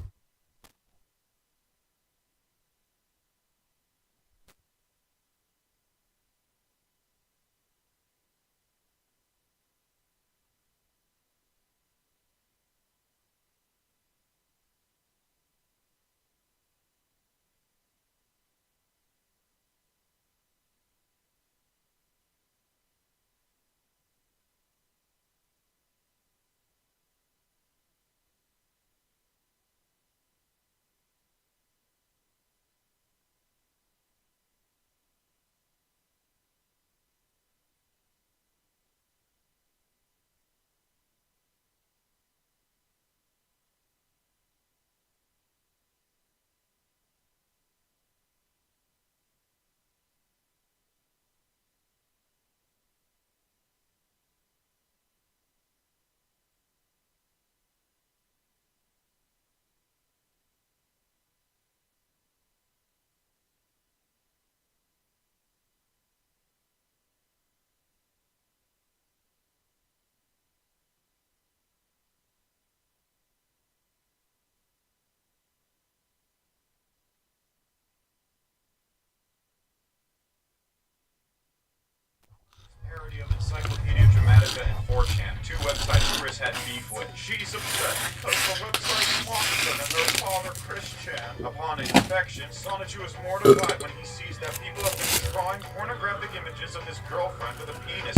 website Chris had beef with. She's upset because the website mocks them and their father, Chris Chan. Upon inspection, Sonichu is mortified when he sees that people have been drawing pornographic images of his girlfriend with a penis.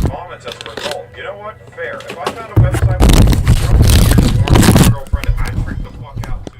Comments as a result. You know what? Fair. If I found a website with people who were drawing pictures of my girlfriend, I'd freak the fuck out too.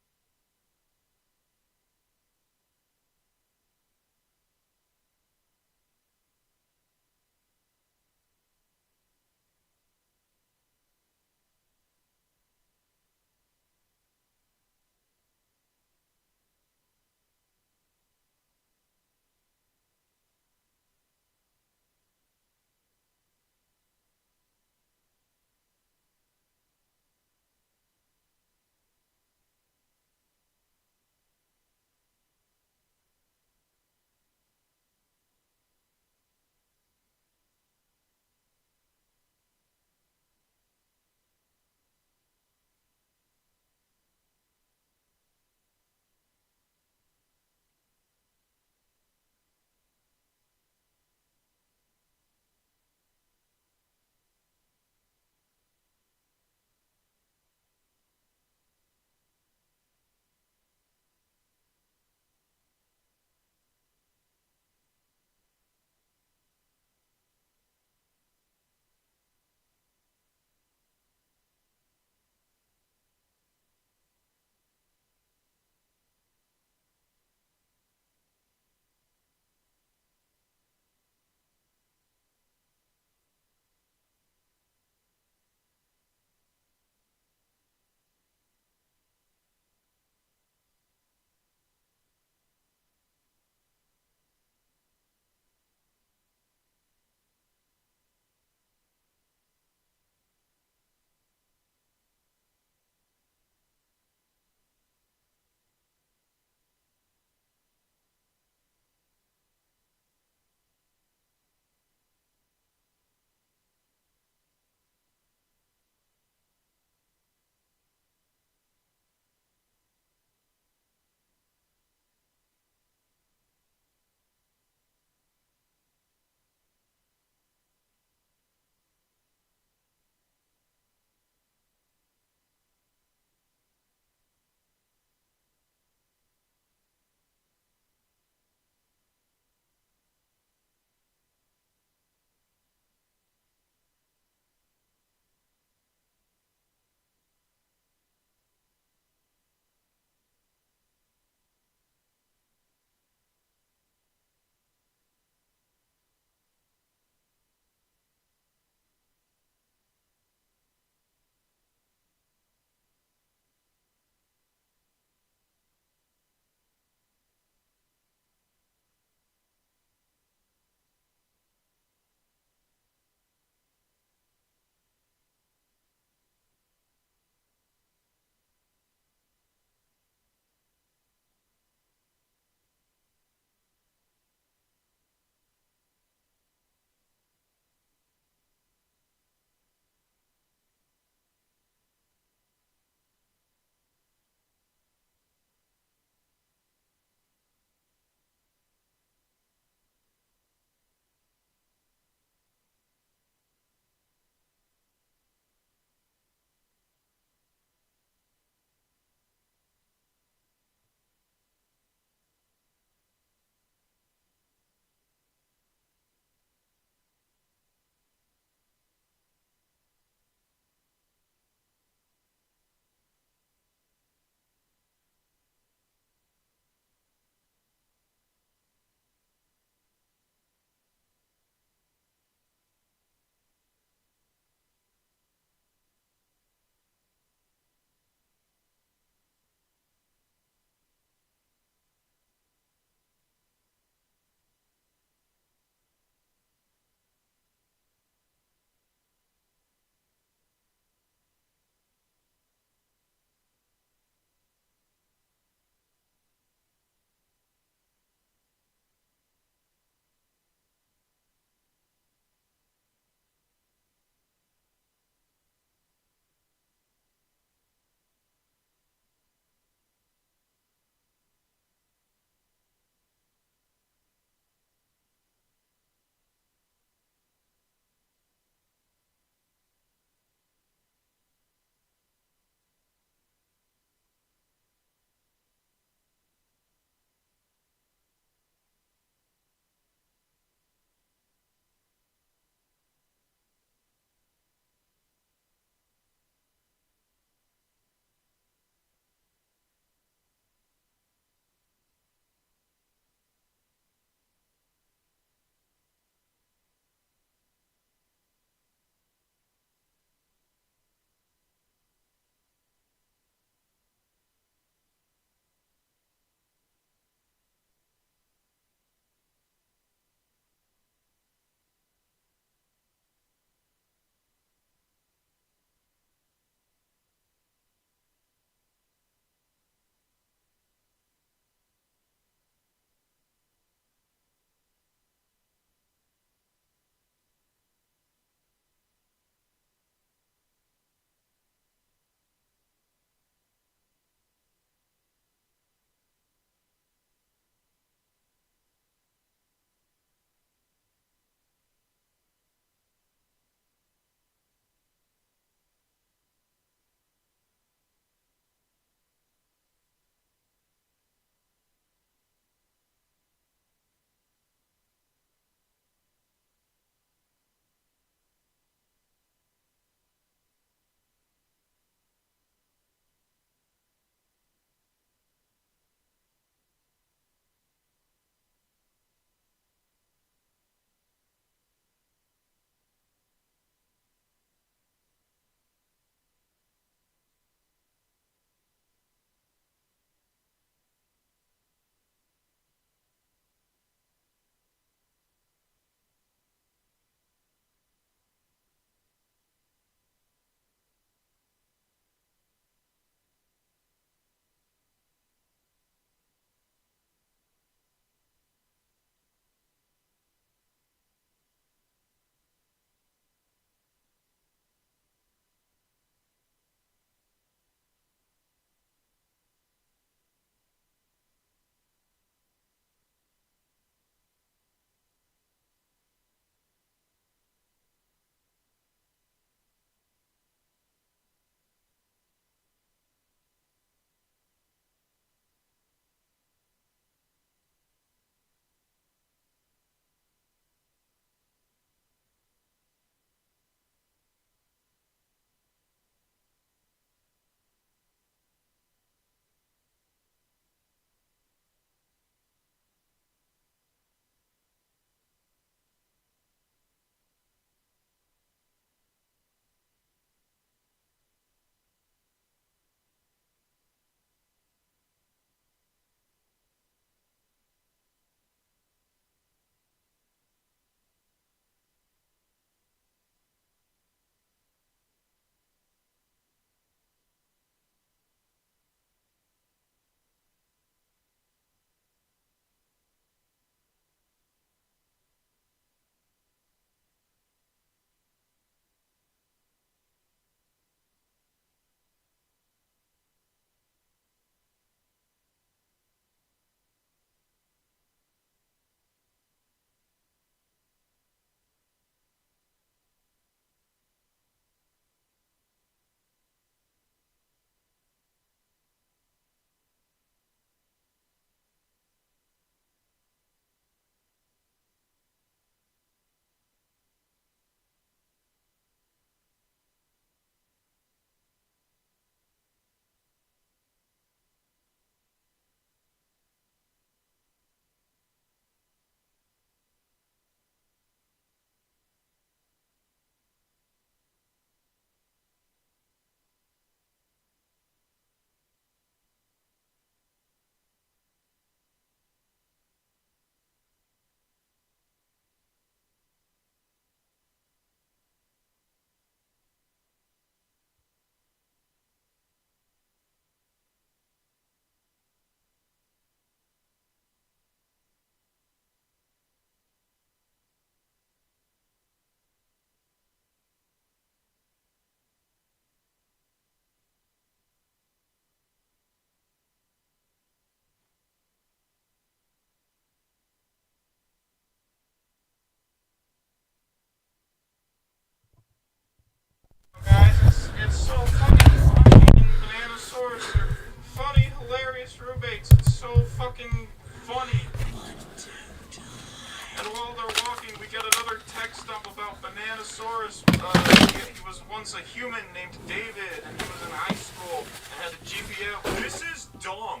He was once a human named David, and he was in high school and had a GPA. This is dumb.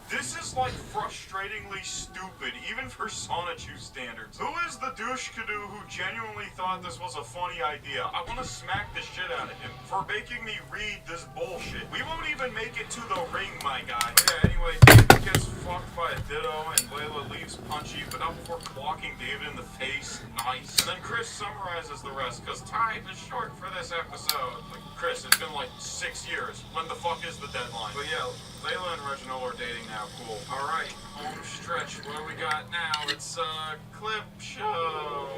This is like frustratingly stupid, even for Sonichu standards. Who is the douche-canoe who genuinely thought this was a funny idea? I want to smack the shit out of him for making me read this bullshit. We won't even make it to the ring, my guy. But yeah, anyway, David gets fucked by a Ditto, and Layla leaves Punchy, but not before clocking David in the face. Nice. And then Chris summarizes the rest, because time is short for this episode. Like, Chris, it's been like 6 years. When the fuck is the deadline? But yeah, Layla and Reginald are dating now. Cool. Alright, home stretch. What do we got now? It's a clip show.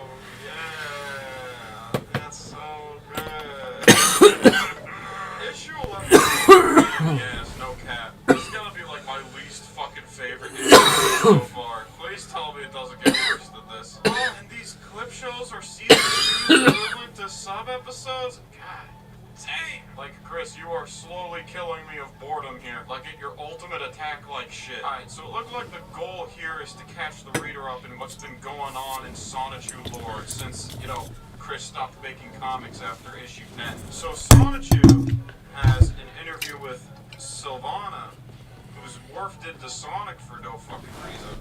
Yeah. That's so good. Issue 11. Yes, no cap. This is gonna be like my least fucking favorite issue so far. Please tell me it doesn't get worse than this. Oh, and these clip shows are season 2 equivalent to sub-episodes? God. Dang! Like, Chris, you are slowly killing me of boredom here. Like, at your ultimate attack-like shit. Alright, so it looked like the goal here is to catch the reader up in what's been going on in Sonichu lore since, you know, Chris stopped making comics after issue 10. So Sonichu has an interview with Sylvana, who's morphed into Sonic for no fucking reason.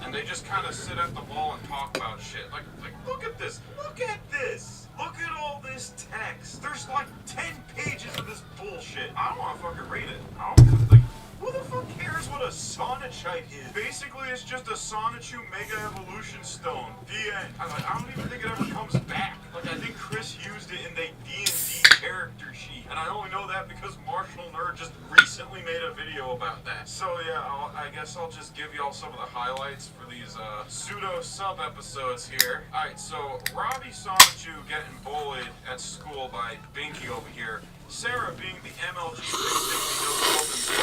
And they just kind of sit at the wall and talk about shit. Like, look at this! Look at this! Look at all this text. There's like 10 pages of this bullshit. I don't want to fucking read it. I don't, like, who the fuck cares what a Sonichite is? Basically, it's just a Sonichu Mega Evolution Stone. The end. I don't even think it ever comes back. Like, I think Chris used it in the D&D character sheet. And I only know that because Marshall Nerd just recently made a video about that. So yeah, I guess I'll just give y'all some of the highlights for these pseudo sub-episodes here. Alright, so Robbie Sonichu getting bullied at school by Binky over here. Sarah, being the MLG 360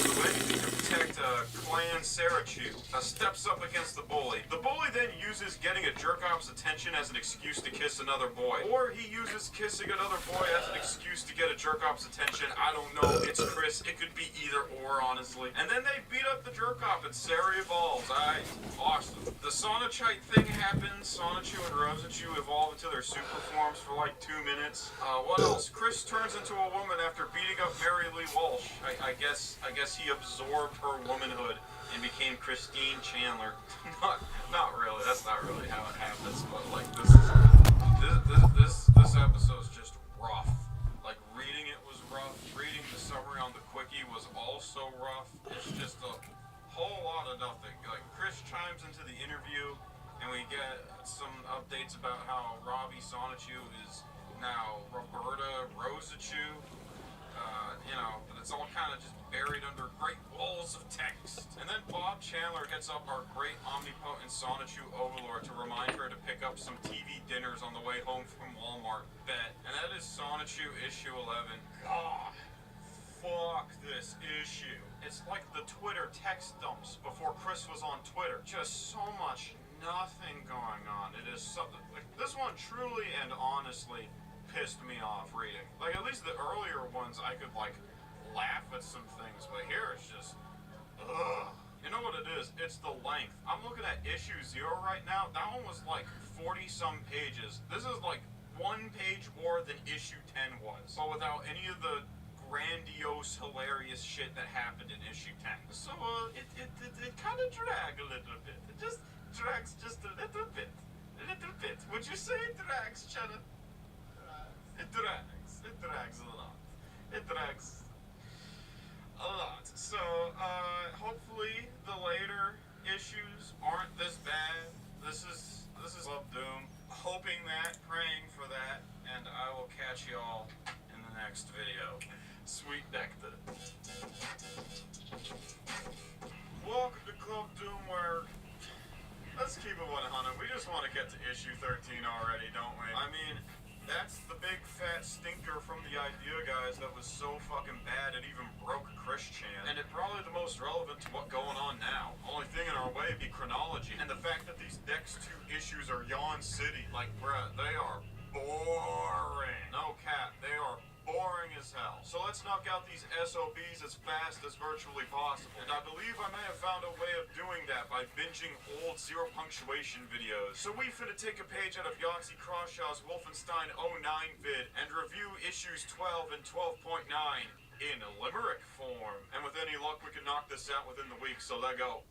no anything to protect Clan Sarachu, steps up against the bully. The bully then uses getting a jerk-off's attention as an excuse to kiss another boy. Or he uses kissing another boy as an excuse to get a jerk-off's attention. I don't know. It's Chris. It could be either or, honestly. And then they beat up the jerk-off and Sarah evolves. Alright, awesome. The Sonichite thing happens. Sonichu and Rosachu evolve into their super forms for like 2 minutes. What else? Chris turns into a woman after beating up Mary Lee Walsh. I guess he absorbed her womanhood and became Christine Chandler. not really. That's not really how it happens. But like this episode's just rough. Like reading it was rough. Reading the summary on the quickie was also rough. It's just a whole lot of nothing. Like Chris chimes into the interview, and we get some updates about how Robbie Sonichu is now Roberta Rosachu, you know, but it's all kind of just buried under great walls of text. And then Bob Chandler hits up our great omnipotent Sonichu overlord to remind her to pick up some TV dinners on the way home from Walmart. Bet. And that is Sonichu issue 11. God, fuck this issue. It's like the Twitter text dumps before Chris was on Twitter. Just so much nothing going on. It is something like this one truly and honestly pissed me off reading. Like at least the earlier ones I could like laugh at some things, but here it's just ugh. You know what it is? It's the length. I'm looking at issue 0 right now. That one was like 40 some pages. This is like 1 page more than issue 10 was, but without any of the grandiose, hilarious shit that happened in issue 10. So it kind of dragged a little bit. It just drags just a little bit. A little bit. Would you say it drags, Shannon? It drags. It drags a lot. It drags a lot. So, hopefully the later issues aren't this bad. This is Club Doom. Hoping that, praying for that, and I will catch y'all in the next video. Sweet nectar. Welcome to Club Doom, where let's keep it 100. We just want to get to issue 13 already, don't we? I mean, that's the big fat stinker from the Idea guys that was so fucking bad it even broke Chris Chan. And it probably the most relevant to what's going on now. Only thing in our way would be chronology. And the fact that these next 2 issues are Yawn City. Like, bruh, they are boring. No cap. They are boring as hell. So let's knock out these SOBs as fast as virtually possible. And I believe I may have found a way of doing that by binging old zero punctuation videos. So we finna take a page out of Yahtzee Crawshaw's Wolfenstein 09 vid and review issues 12 and 12.9 in limerick form. And with any luck, we can knock this out within the week, so let go.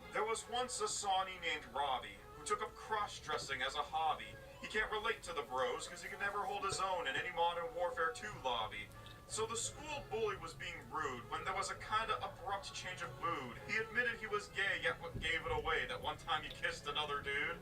There was once a Sawney named Robbie who took up cross-dressing as a hobby. He can't relate to the bros because he could never hold his own in any Modern Warfare 2 lobby. So the school bully was being rude when there was a kinda abrupt change of mood. He admitted he was gay, yet what gave it away that one time he kissed another dude?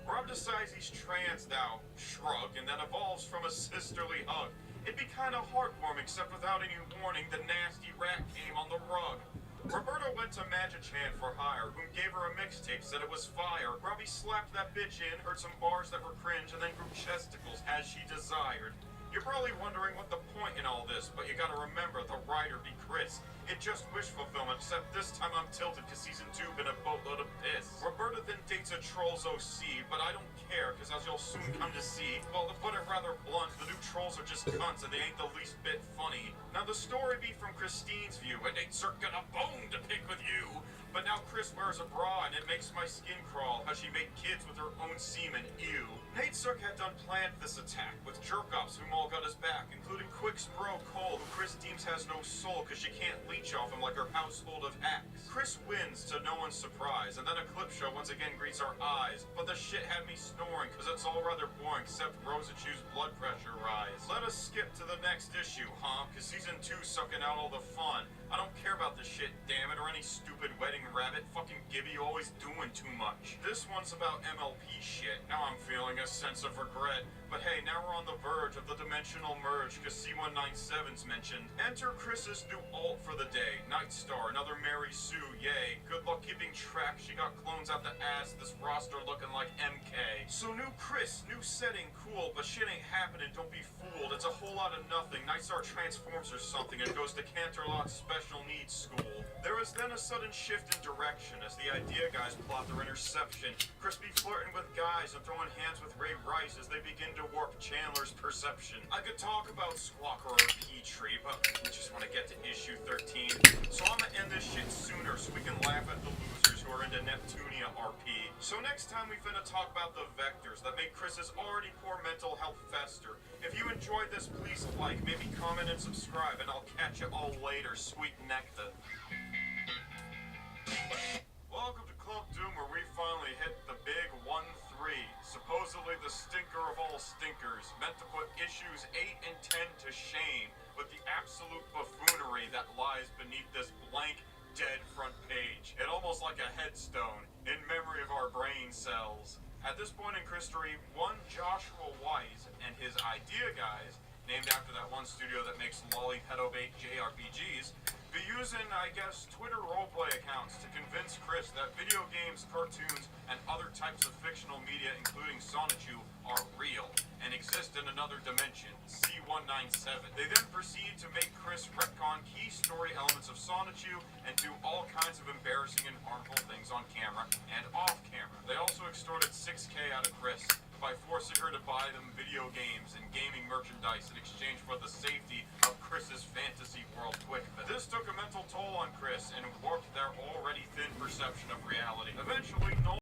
Rob decides he's trans now, shrug, and then evolves from a sisterly hug. It'd be kinda heartwarming, except without any warning, the nasty rat came on the rug. Roberta went to Magichan for hire, whom gave her a mixtape, said it was fire. Robbie slapped that bitch in, heard some bars that were cringe, and then grew chesticles as she desired. You're probably wondering what the point in all this, but you gotta remember, the writer be Chris. It just wish fulfillment, except this time I'm tilted cause season 2 been a boatload of piss. Roberta then dates a Trolls OC, but I don't care, cause as you'll soon come to see, well, to put it rather blunt, the new Trolls are just cunts and they ain't the least bit funny. Now the story be from Christine's view, and ain't Cirque got a bone to pick with you. But now Chris wears a bra and it makes my skin crawl, how she made kids with her own semen, ew. Nate Cirque had done planned this attack, with jerk-offs whom all got his back, including Quick's bro Cole, who Chris deems has no soul cause she can't leech off him like her household of hacks. Chris wins to no one's surprise, and then a clip show once again greets our eyes. But the shit had me snoring cause it's all rather boring except Rosachu's blood pressure rise. Let us skip to the next issue, huh? Cause season 2's sucking out all the fun. I don't care about this shit, damn it, or any stupid wedding rabbit. Fucking Gibby, you always doing too much. This one's about MLP shit. Now I'm feeling a sense of regret. But hey, now we're on the verge of the dimensional merge, cause C197's mentioned. Enter Chris's new alt for the day, Nightstar, another Mary Sue, yay. Good luck keeping track, she got clones out the ass, this roster looking like MK. So new Chris, new setting, cool, but shit ain't happening, don't be fooled. It's a whole lot of nothing. Nightstar transforms or something and goes to Canterlot's special needs school. There is then a sudden shift in direction as the idea guys plot their interception. Chris be flirting with guys and throwing hands with Ray Rice as they begin to warp Chandler's perception. I could talk about Squawker or Petrie, but we just want to get to issue 13. So I'm gonna end this shit sooner so we can laugh at the losers who are into Neptunia RP. So next time we finna talk about the vectors that make Chris's already poor mental health fester. If you enjoyed this, please like, maybe comment and subscribe, and I'll catch you all later, sweet nectar. Welcome to Club Doom, where we finally hit the big 1-3. Supposedly the stinker of all stinkers, meant to put issues 8 and 10 to shame with the absolute buffoonery that lies beneath this blank, dead front page. It almost like a headstone in memory of our brain cells. At this point in history, one Joshua Wise and his idea guys, named after that one studio that makes lolly pedobait JRPGs, be using, I guess, Twitter roleplay accounts to convince Chris that video games, cartoons, and other types of fictional media, including Sonichu, are real and exist in another dimension, C197. They then proceed to make Chris retcon key story elements of Sonichu and do all kinds of embarrassing and harmful things on camera and off camera. They also extorted $6K out of Chris by forcing her to buy them video games and gaming merchandise in exchange for the safety of Chris's fantasy world quick. But this took a mental toll on Chris and warped their already thin perception of reality. Eventually,